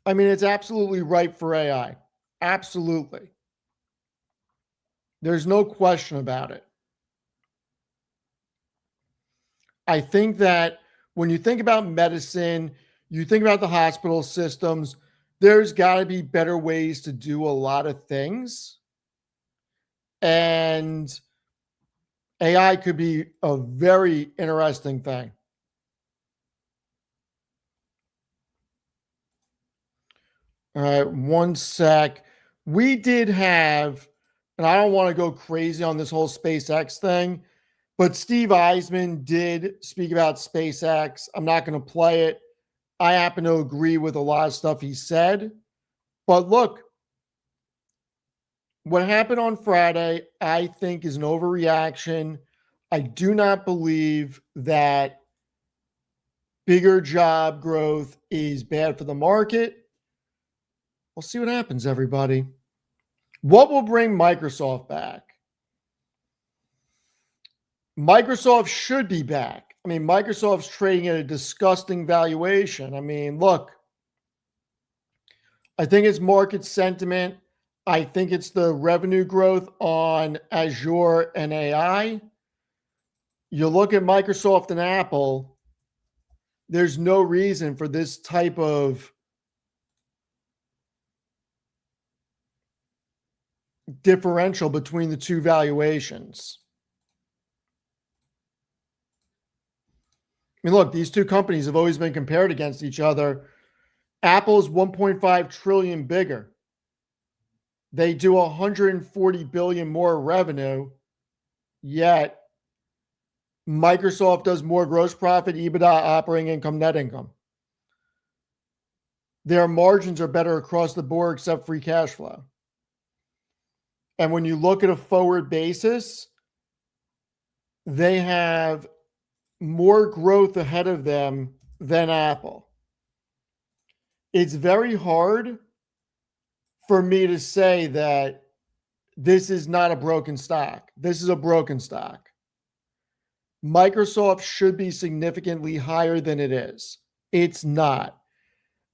I mean, it's absolutely ripe for AI. Absolutely. There's no question about it. I think that when you think about medicine, you think about the hospital systems, there's got to be better ways to do a lot of things. And AI could be a very interesting thing. All right, one sec. We did have, and I don't want to go crazy on this whole SpaceX thing, but Steve Eisman did speak about SpaceX. I'm not going to play it. I happen to agree with a lot of stuff he said. But look, what happened on Friday, I think, is an overreaction. I do not believe that bigger job growth is bad for the market. We'll see what happens, everybody. What will bring Microsoft back? Microsoft should be back. I mean, Microsoft's trading at a disgusting valuation. I mean, look, I think it's market sentiment. I think it's the revenue growth on Azure and AI. You look at Microsoft and Apple, there's no reason for this type of differential between the two valuations. I mean, look, these two companies have always been compared against each other. Apple's 1.5 trillion bigger. They do 140 billion more revenue, yet Microsoft does more gross profit, EBITDA, operating income, net income. Their margins are better across the board except free cash flow. And when you look at a forward basis, they have more growth ahead of them than Apple. It's very hard for me to say that this is not a broken stock. This is a broken stock. Microsoft should be significantly higher than it is. It's not.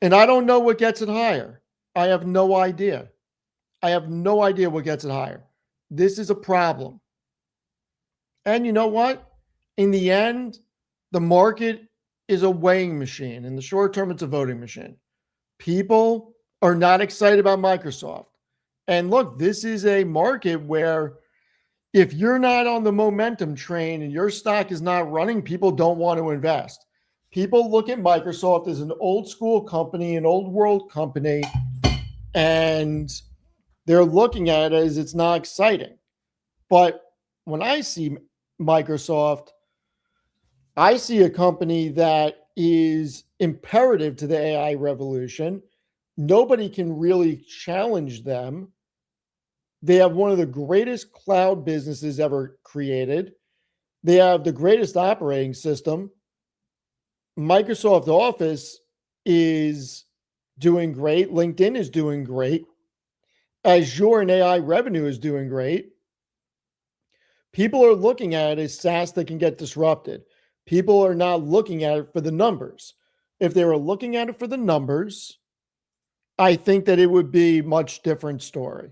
And I don't know what gets it higher. I have no idea. I have no idea what gets it higher. This is a problem. And you know what? In the end, the market is a weighing machine. In the short term, it's a voting machine. People are not excited about Microsoft. And look, this is a market where if you're not on the momentum train and your stock is not running, people don't want to invest. People look at Microsoft as an old school company, an old world company, and they're looking at it as it's not exciting. But when I see Microsoft, I see a company that is imperative to the AI revolution. Nobody can really challenge them. They have one of the greatest cloud businesses ever created. They have the greatest operating system. Microsoft Office is doing great. LinkedIn is doing great. Azure and AI revenue is doing great. People are looking at it as SaaS that can get disrupted. People are not looking at it for the numbers. If they were looking at it for the numbers, I think that it would be a much different story.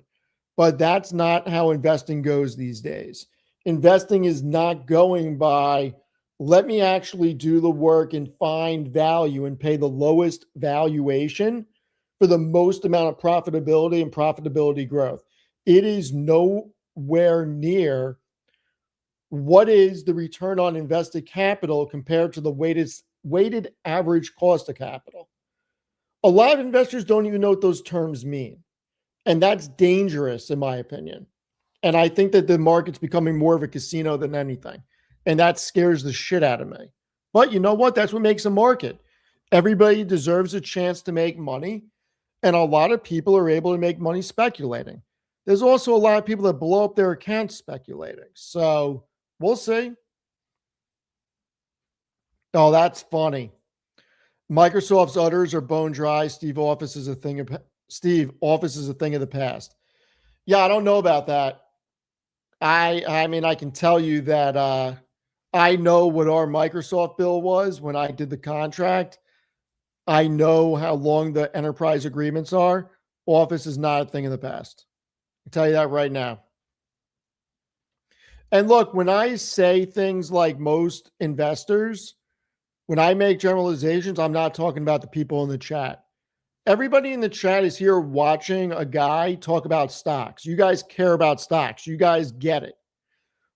But that's not how investing goes these days. Investing is not going by, let me actually do the work and find value and pay the lowest valuation for the most amount of profitability and profitability growth. It is nowhere near what is the return on invested capital compared to the weighted average cost of capital. A lot of investors don't even know what those terms mean. And that's dangerous, in my opinion. And I think that the market's becoming more of a casino than anything. And that scares the shit out of me. But you know what? That's what makes a market. Everybody deserves a chance to make money. And a lot of people are able to make money speculating. There's also a lot of people that blow up their accounts speculating. So we'll see. Oh, that's funny. Microsoft's udders are bone dry. Office is a thing of the past. Yeah, I don't know about that. I mean, I can tell you that I know what our Microsoft bill was when I did the contract. I know how long the enterprise agreements are. Office is not a thing of the past. I'll tell you that right now. And look, when I say things like most investors, when I make generalizations, I'm not talking about the people in the chat. Everybody in the chat is here watching a guy talk about stocks. You guys care about stocks. You guys get it.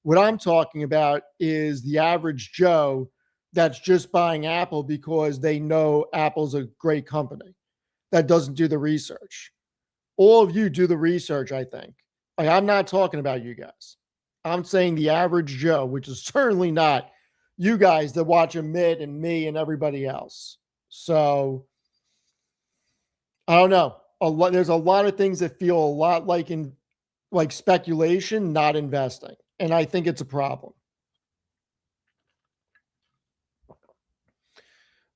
What I'm talking about is the average Joe that's just buying Apple because they know Apple's a great company that doesn't do the research. All of you do the research, I think. Like, I'm not talking about you guys. I'm saying the average Joe, which is certainly not you guys that watch Amit and me and everybody else. So I don't know. There's a lot of things that feel a lot like speculation, not investing. And I think it's a problem.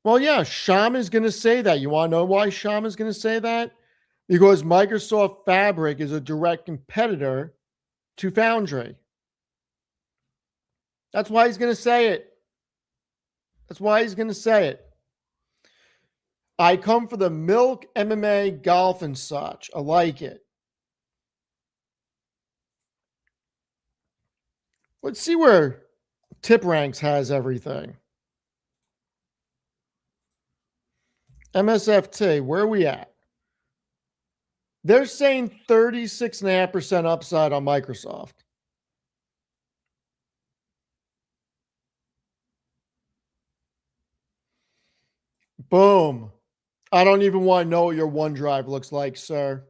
Well, yeah, Sham is going to say that. You want to know why Sham is going to say that? Because Microsoft Fabric is a direct competitor to Foundry. That's why he's going to say it. That's why he's going to say it. I come for the milk, MMA, golf, and such. I like it. Let's see where Tip Ranks has everything. MSFT, where are we at? They're saying 36.5% upside on Microsoft. Boom. I don't even want to know what your OneDrive looks like, sir.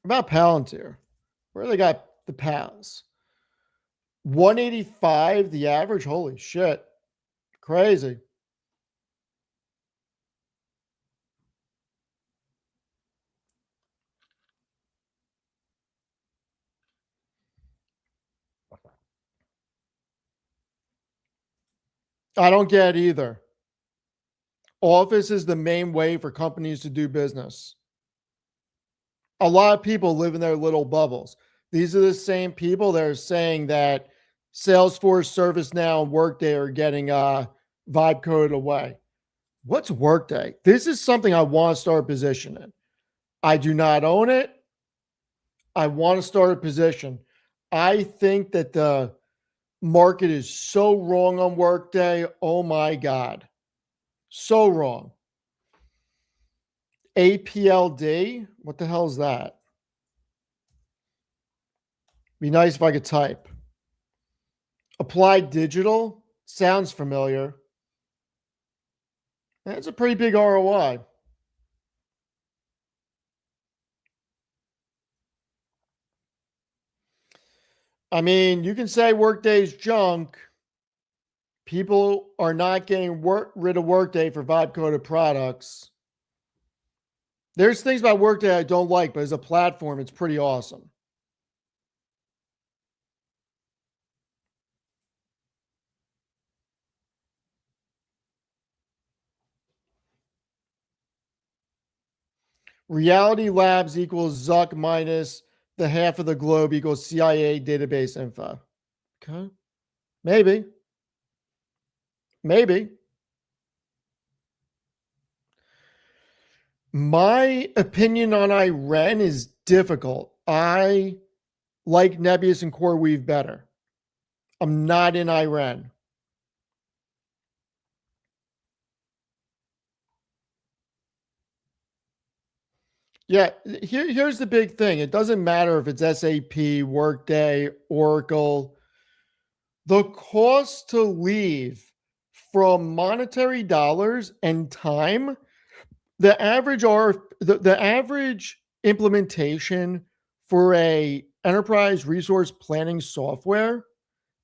About Palantir. Where they got the pals? 185, the average? Holy shit. Crazy. I don't get it either. Office is the main way for companies to do business. A lot of people live in their little bubbles. These are the same people that are saying that Salesforce, ServiceNow, and Workday are getting vibe coded away. What's Workday? This is something I want to start a position in. I do not own it. I want to start a position. I think that the market is so wrong on Workday. Oh my God. So wrong. APLD? What the hell is that? Be nice if I could type. Applied Digital? Sounds familiar. That's a pretty big ROI. I mean, you can say Workday's junk. People are not getting rid of Workday for vibe-coded products. There's things about Workday I don't like, but as a platform, it's pretty awesome. Reality Labs equals Zuck minus the half of the globe equals CIA database info. Okay. Maybe. Maybe. My opinion on Iren is difficult. I like Nebius and CoreWeave better. I'm not in Iren. Yeah, here's the big thing. It doesn't matter if it's SAP, Workday, Oracle. The cost to leave from monetary dollars and time, the average implementation for a enterprise resource planning software,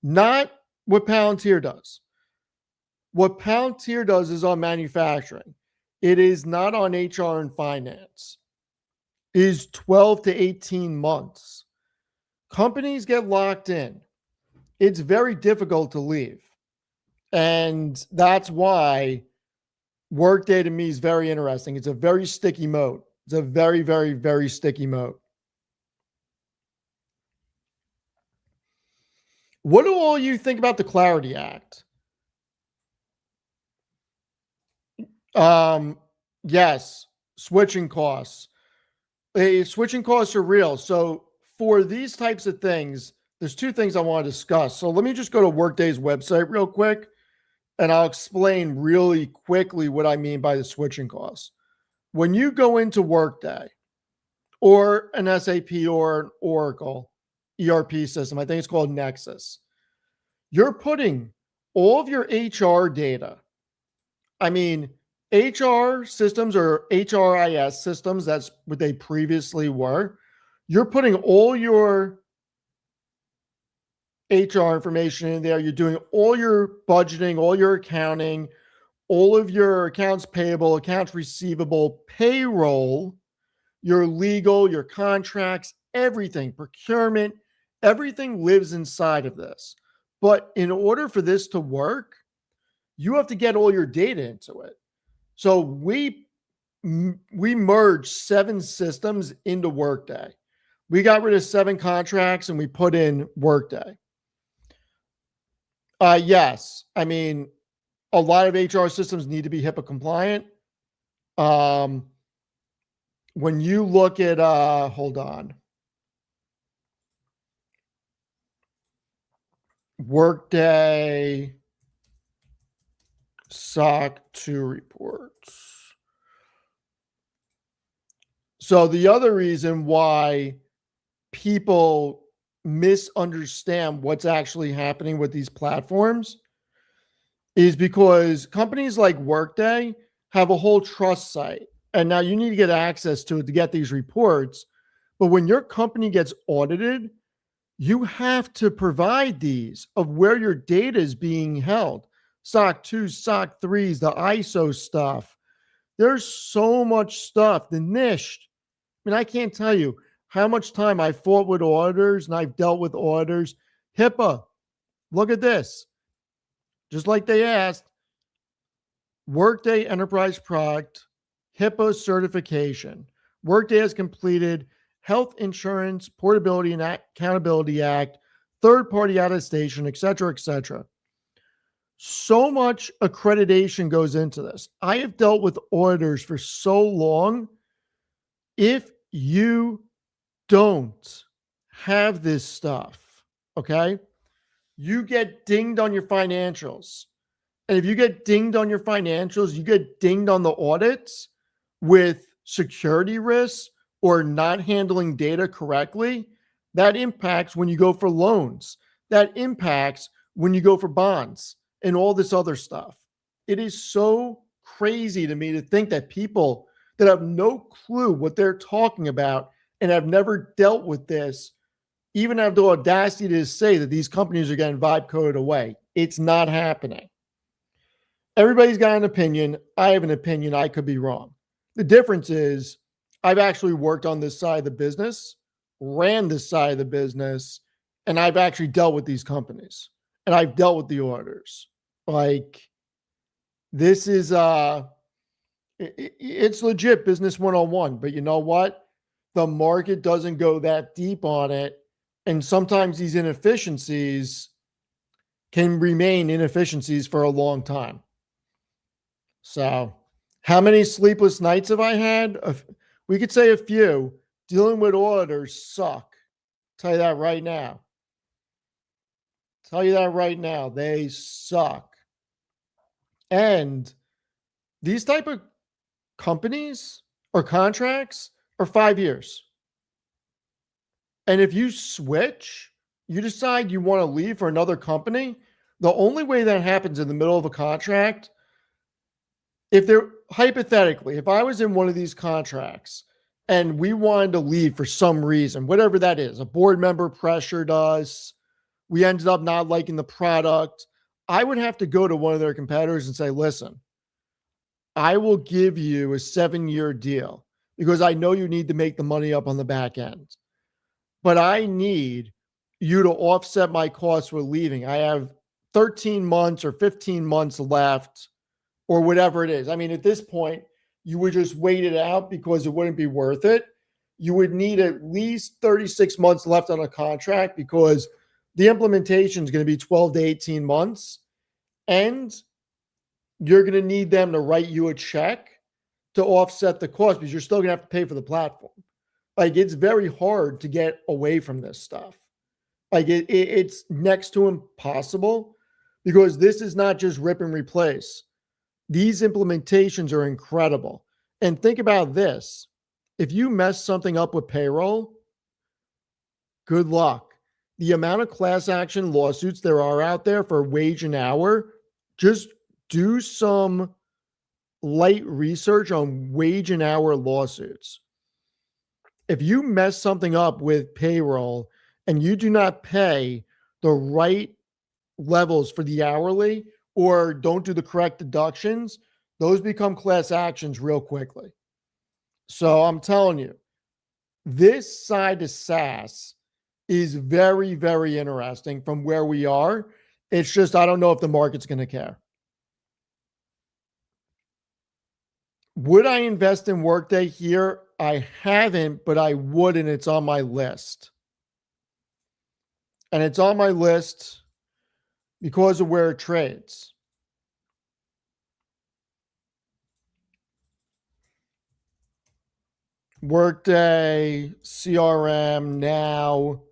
not what Palantir does. What Palantir does is on manufacturing. It is not on HR and finance. Is 12 to 18 months. companies get locked in. It's very difficult to leave. And that's why Workday to me is very interesting. It's a very sticky moat. It's a very, very, very sticky moat. What do all you think about the Clarity Act? Yes, switching costs. Switching costs are real. So for these types of things, there's two things I want to discuss. So let me just go to Workday's website real quick, and I'll explain really quickly what I mean by the switching costs. When you go into Workday or an SAP or an Oracle ERP system, I think it's called Nexus, you're putting all of your HR data. I mean, HR systems or HRIS systems, that's what they previously were. You're putting all your HR information in there. You're doing all your budgeting, all your accounting, all of your accounts payable, accounts receivable, payroll, your legal, your contracts, everything, procurement, everything lives inside of this. But in order for this to work, you have to get all your data into it. So we merged 7 systems into Workday. We got rid of 7 contracts and we put in Workday. Yes, I mean, a lot of HR systems need to be HIPAA compliant. When you look at, hold on. Workday SOC 2 reports. So the other reason why people misunderstand what's actually happening with these platforms is because companies like Workday have a whole trust site. And now you need to get access to it to get these reports. But when your company gets audited, you have to provide these of where your data is being held. SOC 2, SOC 3s, the ISO stuff. There's so much stuff. The NIST. I mean, I can't tell you how much time I fought with auditors and I've dealt with auditors. HIPAA. Look at this. Just like they asked, Workday Enterprise Product, HIPAA certification. Workday has completed Health Insurance Portability and Accountability Act, third-party attestation, et cetera, et cetera. So much accreditation goes into this. I have dealt with auditors for so long. If you don't have this stuff, okay, you get dinged on your financials. And if you get dinged on your financials, you get dinged on the audits with security risks or not handling data correctly. That impacts when you go for loans. That impacts when you go for bonds and all this other stuff. It is so crazy to me to think that people that have no clue what they're talking about and have never dealt with this even have the audacity to say that these companies are getting vibe coded away. It's not happening. Everybody's got an opinion. I have an opinion. I could be wrong. The difference is I've actually worked on this side of the business, ran this side of the business, and I've actually dealt with these companies and I've dealt with the auditors. Like, this is it's legit business 101, but you know what? The market doesn't go that deep on it. And sometimes these inefficiencies can remain inefficiencies for a long time. So how many sleepless nights have I had? We could say a few. Dealing with auditors suck. Tell you that right now. They suck. And these type of companies or contracts are 5 years. And if you switch, you decide you want to leave for another company, the only way that happens in the middle of a contract, if they're hypothetically, if I was in one of these contracts and we wanted to leave for some reason, whatever that is, a board member pressured us, we ended up not liking the product, I would have to go to one of their competitors and say, listen, I will give you a 7-year deal because I know you need to make the money up on the back end. But I need you to offset my costs with leaving. I have 13 months or 15 months left or whatever it is. I mean, at this point, you would just wait it out because it wouldn't be worth it. You would need at least 36 months left on a contract because the implementation is going to be 12 to 18 months. And you're going to need them to write you a check to offset the cost because you're still going to have to pay for the platform. Like, it's very hard to get away from this stuff. Like, it's next to impossible because this is not just rip and replace. These implementations are incredible. And think about this. If you mess something up with payroll, good luck. The amount of class action lawsuits there are out there for wage and hour, just do some light research on wage and hour lawsuits. If you mess something up with payroll and you do not pay the right levels for the hourly or don't do the correct deductions, those become class actions real quickly. So I'm telling you, this side of SaaS is very, very interesting from where we are. It's just, I don't know if the market's going to care. Would I invest in Workday here? I haven't, but I would, and it's on my list. And it's on my list because of where it trades. Workday, CRM, Now,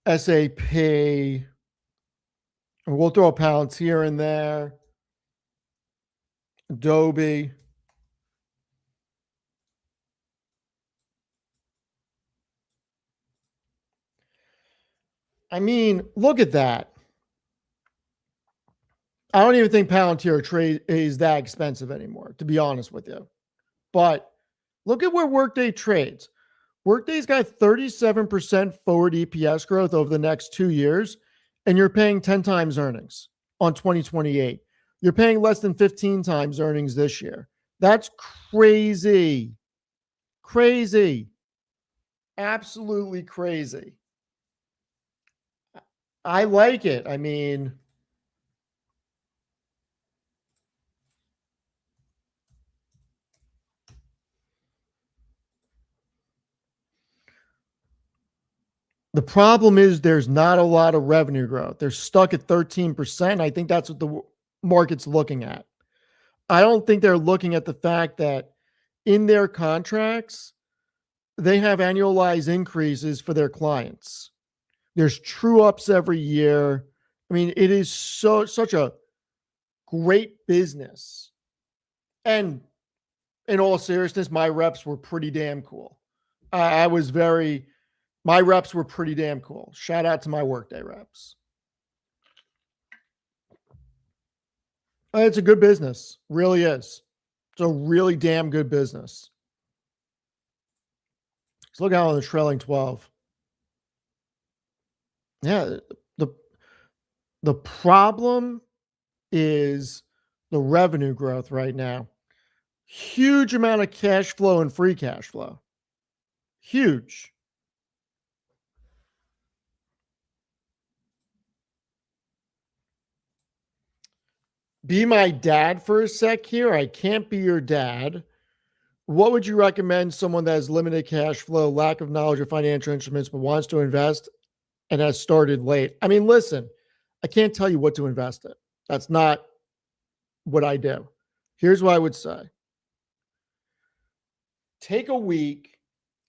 SAP. And we'll throw a Palantir in there. Adobe. I mean, look at that. I don't even think Palantir trade is that expensive anymore, to be honest with you. But look at where Workday trades. Workday's got 37% forward EPS growth over the next 2 years, and you're paying 10 times earnings on 2028. You're paying less than 15 times earnings this year. That's crazy. Crazy. Absolutely crazy. I like it. I mean, the problem is there's not a lot of revenue growth. They're stuck at 13%. I think that's what the market's looking at. I don't think they're looking at the fact that in their contracts, they have annualized increases for their clients. There's true ups every year. I mean, it is such a great business. And in all seriousness, my reps were pretty damn cool. My reps were pretty damn cool. Shout out to my Workday reps. It's a good business. Really is. It's a really damn good business. Let's look out on the trailing 12. Yeah, the problem is the revenue growth right now. Huge amount of cash flow and free cash flow. Huge. Be my dad for a sec here. I can't be your dad. What would you recommend someone that has limited cash flow, lack of knowledge of financial instruments, but wants to invest and has started late? I mean, listen, I can't tell you what to invest in. That's not what I do. Here's what I would say. Take a week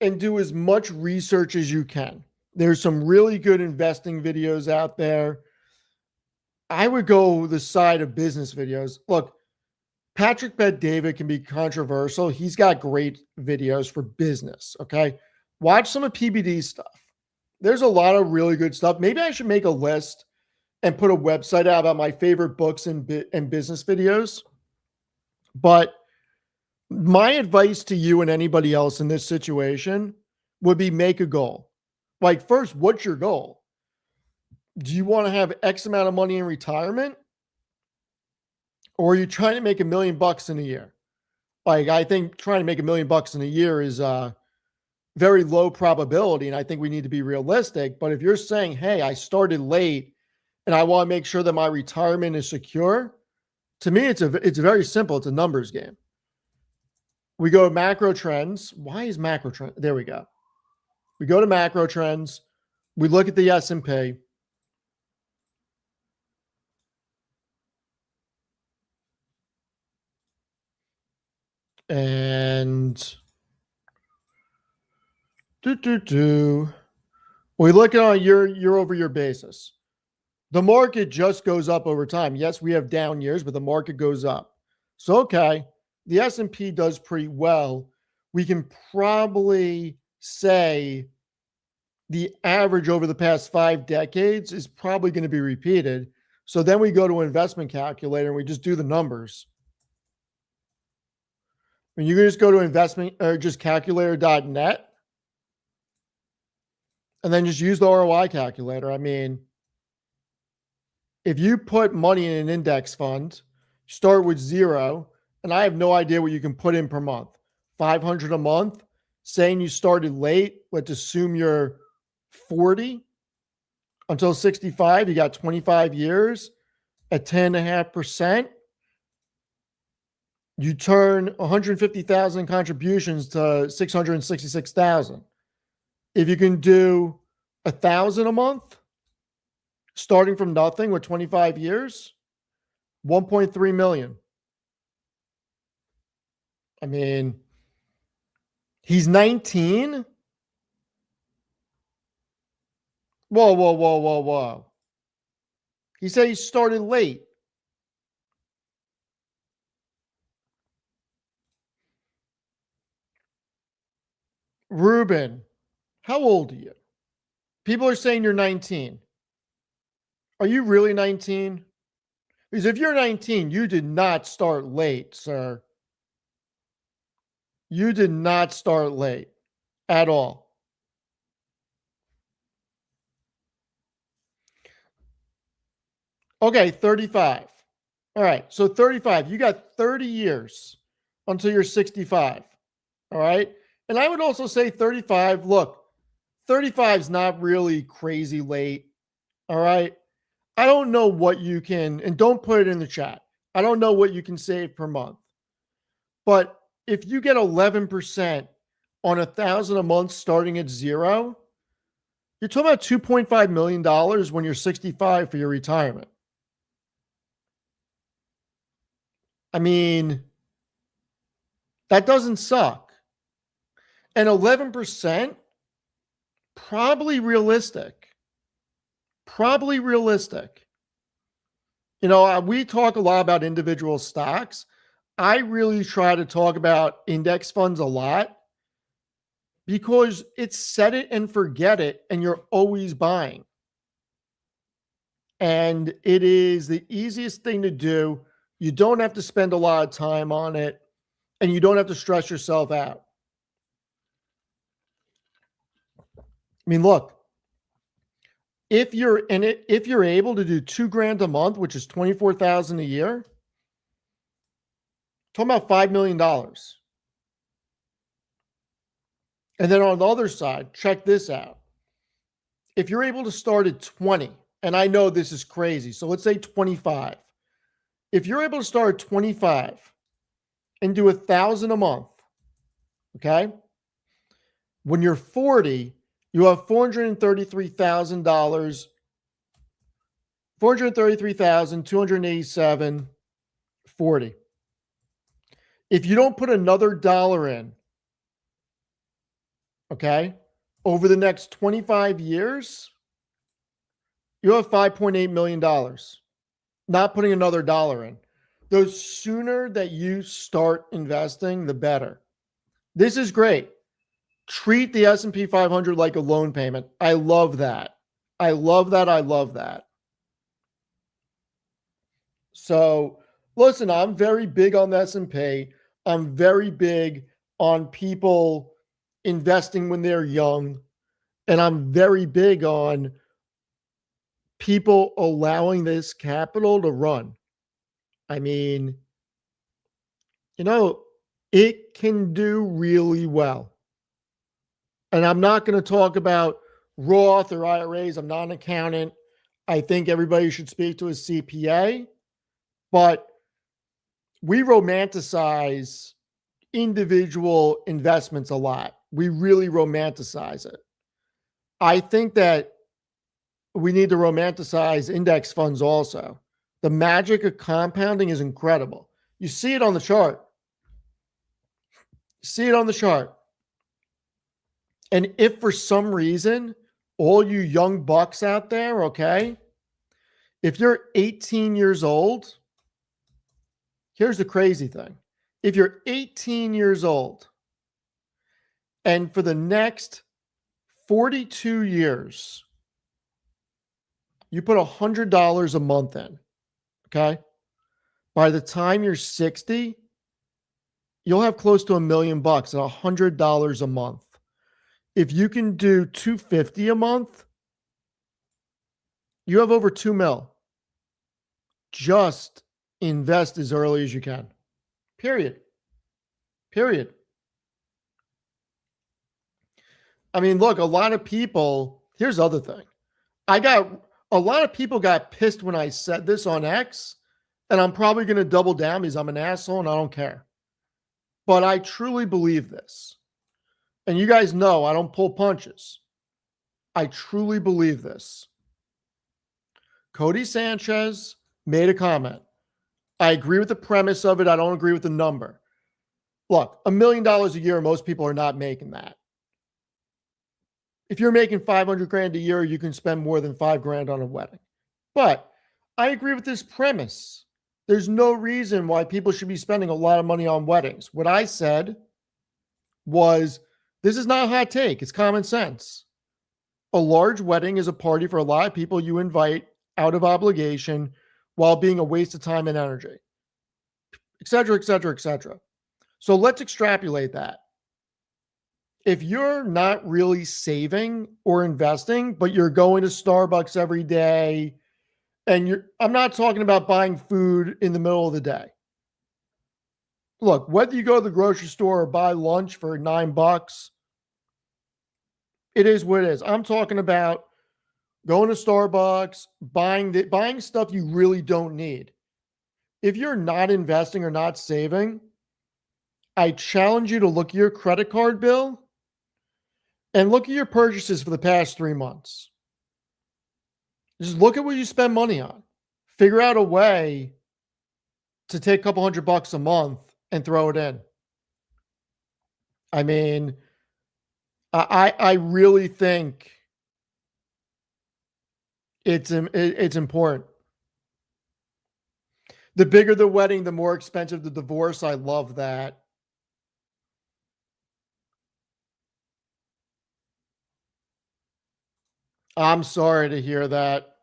and do as much research as you can. There's some really good investing videos out there. I would go the side of business videos. Look, Patrick Bet-David can be controversial. He's got great videos for business, okay? Watch some of PBD's stuff. There's a lot of really good stuff. Maybe I should make a list and put a website out about my favorite books and business videos. But my advice to you and anybody else in this situation would be make a goal. Like, first, what's your goal? Do you want to have X amount of money in retirement? Or are you trying to make $1 million in a year? Like, I think trying to make $1 million in a year is very low probability, and I think we need to be realistic. But if you're saying, hey, I started late and I want to make sure that my retirement is secure, to me, it's very simple. It's a numbers game. We go to macro trends. Why is macro trend? There we go. We go to macro trends. We look at the S&P. And we look at on a year-over-year basis. The market just goes up over time. Yes, we have down years, but the market goes up. So, okay, the S&P does pretty well. We can probably say the average over the past 5 decades is probably going to be repeated. So then we go to an investment calculator and we just do the numbers. I mean, you can just go to investment or just calculator.net and then just use the ROI calculator. I mean, if you put money in an index fund, start with 0, and I have no idea what you can put in per month. $500 a month, saying you started late, let's assume you're 40 until 65, you got 25 years at 10.5%. You turn 150,000 contributions to 666,000. If you can do 1,000 a month, starting from nothing with 25 years, 1.3 million. I mean, he's 19. Whoa. He said he started late. Ruben, how old are you? People are saying you're 19. Are you really 19? Because if you're 19, you did not start late, sir. You did not start late at all. Okay, 35. All right, so 35. You got 30 years until you're 65. All right. And I would also say 35. Look, 35 is not really crazy late. All right. I don't know what you can, and don't put it in the chat. I don't know what you can save per month. But if you get 11% on 1,000 a month starting at 0, you're talking about $2.5 million when you're 65 for your retirement. I mean, that doesn't suck. And 11%, probably realistic. Probably realistic. You know, we talk a lot about individual stocks. I really try to talk about index funds a lot because it's set it and forget it, and you're always buying. And it is the easiest thing to do. You don't have to spend a lot of time on it, and you don't have to stress yourself out. I mean, look, if you're in it, if you're able to do $2,000 a month, which is $24,000 a year, talking about $5 million. And then on the other side, check this out. If you're able to start at 20, and I know this is crazy, so let's say 25. If you're able to start at 25 and do 1,000 a month, okay? When you're 40, you have $433,000, $433,287.40. If you don't put another dollar in, okay, over the next 25 years, you have $5.8 million. Not putting another dollar in. The sooner that you start investing, the better. This is great. Treat the S&P 500 like a loan payment. I love that. I love that. So, listen, I'm very big on the S&P. I'm very big on people investing when they're young. And I'm very big on people allowing this capital to run. I mean, you know, it can do really well. And I'm not going to talk about Roth or IRAs. I'm not an accountant. I think everybody should speak to a CPA. But we romanticize individual investments a lot. We really romanticize it. I think that we need to romanticize index funds also. The magic of compounding is incredible. You see it on the chart. See it on the chart. And if for some reason, all you young bucks out there, okay, if you're 18 years old, here's the crazy thing. If you're 18 years old and for the next 42 years, you put $100 a month in, okay? By the time you're 60, you'll have close to $1 million at $100 a month. If you can do $250 a month, you have over $2 million. Just invest as early as you can. Period. I mean, look, a lot of people, here's the other thing. A lot of people got pissed when I said this on X, and I'm probably going to double down because I'm an asshole and I don't care. But I truly believe this. And you guys know I don't pull punches. I truly believe this. Cody Sanchez made a comment. I agree with the premise of it. I don't agree with the number. Look, $1 million a year, most people are not making that. If you're making 500 grand a year, you can spend more than $5 grand on a wedding. But I agree with this premise. There's no reason why people should be spending a lot of money on weddings. What I said was, this is not a hot take. It's common sense. A large wedding is a party for a lot of people you invite out of obligation while being a waste of time and energy, et cetera, et cetera, et cetera. So let's extrapolate that. If you're not really saving or investing, but you're going to Starbucks every day, and I'm not talking about buying food in the middle of the day. Look, whether you go to the grocery store or buy lunch for $9, it is what it is. I'm talking about going to Starbucks, buying stuff you really don't need. If you're not investing or not saving, I challenge you to look at your credit card bill and look at your purchases for the past 3 months. Just look at what you spend money on. Figure out a way to take a couple $100 a month and throw it in. I mean, I really think it's important. The bigger the wedding, the more expensive the divorce. I love that. I'm sorry to hear that.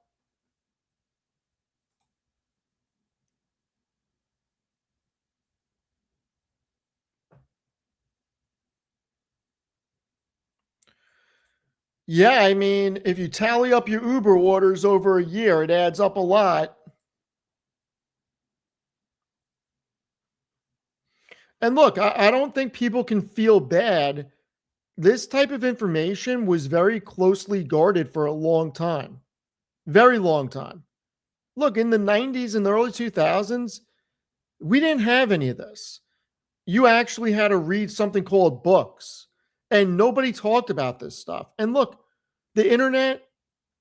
Yeah, I mean, if you tally up your Uber orders over a year, it adds up a lot. And look, I don't think people can feel bad. This type of information was very closely guarded for a long time. Very long time. Look, in the 90s and the early 2000s, we didn't have any of this. You actually had to read something called books, and nobody talked about this stuff. And look, the internet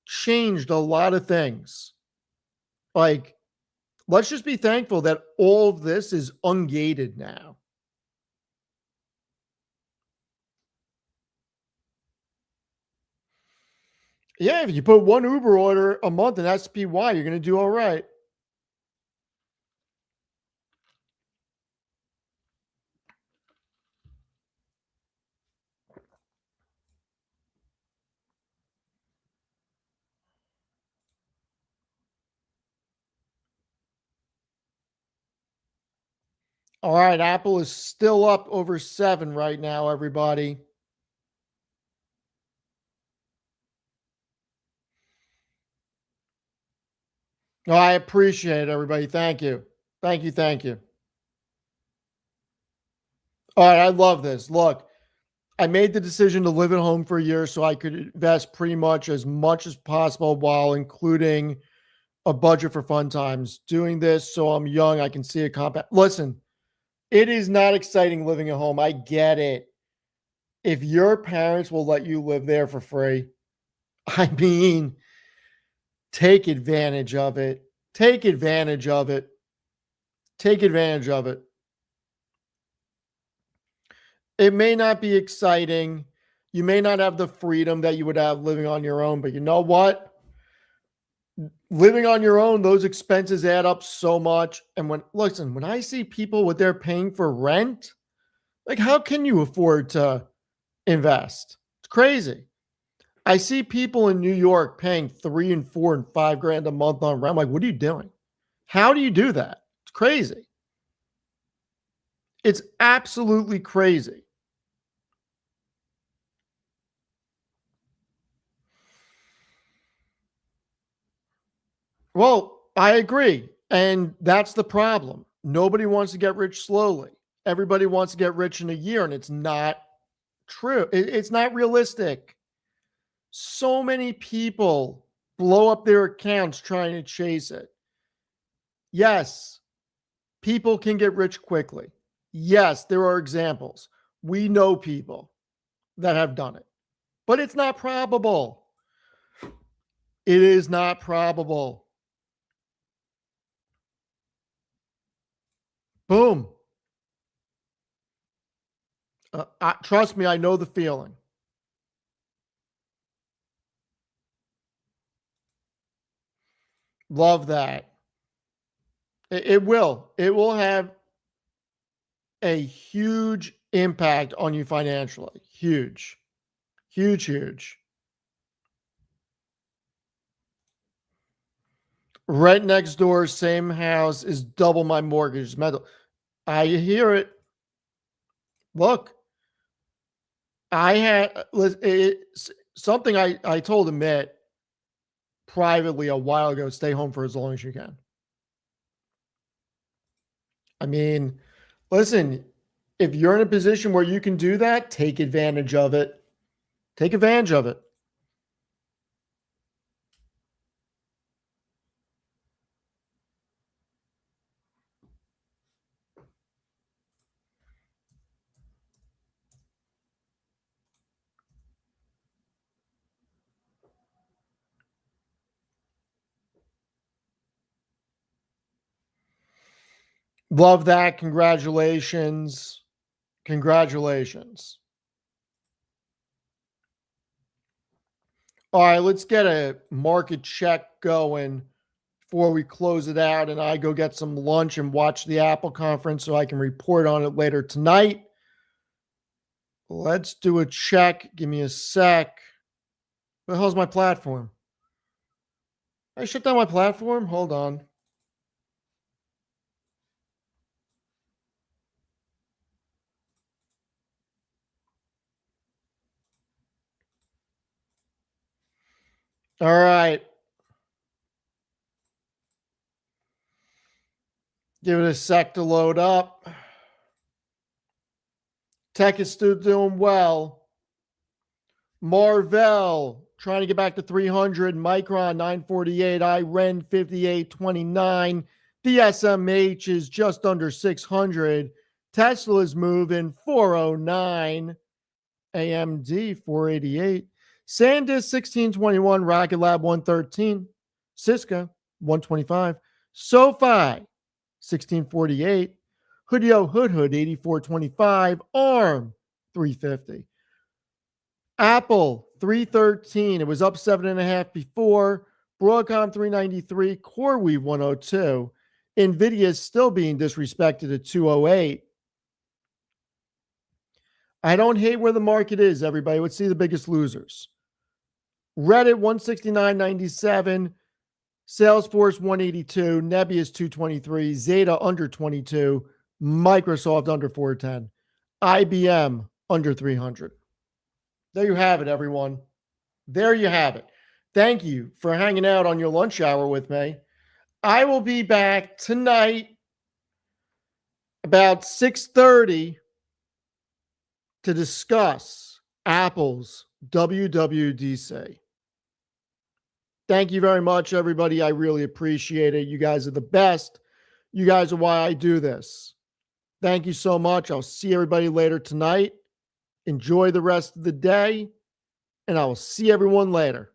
changed a lot of things. Like, let's just be thankful that all of this is ungated now. Yeah, if you put one Uber order a month in SPY, you're going to do all right. All right, Apple is still up over 7 right now, everybody. No, I appreciate it, everybody. Thank you. Thank you. Thank you. All right, I love this. Look, I made the decision to live at home for a year so I could invest pretty much as possible while including a budget for fun times. Doing this so I'm young, I can see a compound. Listen, it is not exciting living at home. I get it. If your parents will let you live there for free, I mean, take advantage of it. Take advantage of it. Take advantage of it. It may not be exciting. You may not have the freedom that you would have living on your own, but you know what? Living on your own, those expenses add up so much. And when I see people what they're paying for rent, like how can you afford to invest? It's crazy. I see people in New York paying $3 and $4 and $5 a month on rent. I'm like, what are you doing? How do you do that? It's crazy. It's absolutely crazy. Well, I agree. And that's the problem. Nobody wants to get rich slowly. Everybody wants to get rich in a year, and it's not true. It's not realistic. So many people blow up their accounts trying to chase it. Yes, people can get rich quickly. Yes, there are examples. We know people that have done it, but it's not probable. It is not probable. Boom. Trust me, I know the feeling. Love that. It will. It will have a huge impact on you financially. Huge. Huge, huge. Rent next door, same house, is double my mortgage. I hear it. Look, I had something I told Amit privately a while ago, stay home for as long as you can. I mean, listen, if you're in a position where you can do that, take advantage of it. Take advantage of it. Love that. Congratulations. Congratulations. All right, let's get a market check going before we close it out and I go get some lunch and watch the Apple conference so I can report on it later tonight. Let's do a check. Give me a sec. What the hell's my platform? I shut down my platform? Hold on. All right. Give it a sec to load up. Tech is still doing well. Marvell trying to get back to 300. Micron 948. IREN 5829. DSMH is just under 600. Tesla's moving 409. AMD 488. SanDisk 1621. Rocket Lab 113. Cisco 125. SoFi 1648. Hoodio Hood 8425. ARM 350. Apple 313. It was up 7.5 before. Broadcom 393. CoreWeave 102. NVIDIA is still being disrespected at 208. I don't hate where the market is, everybody. Let's see the biggest losers. Reddit 169.97. Salesforce 182. Nebius 223. Zeta under 22. Microsoft under 410. IBM under 300. There you have it, everyone. There you have it. Thank you for hanging out on your lunch hour with me. I will be back tonight about 6:30 to discuss Apple's WWDC. Thank you very much, everybody. I really appreciate it. You guys are the best. You guys are why I do this. Thank you so much. I'll see everybody later tonight. Enjoy the rest of the day, and I will see everyone later.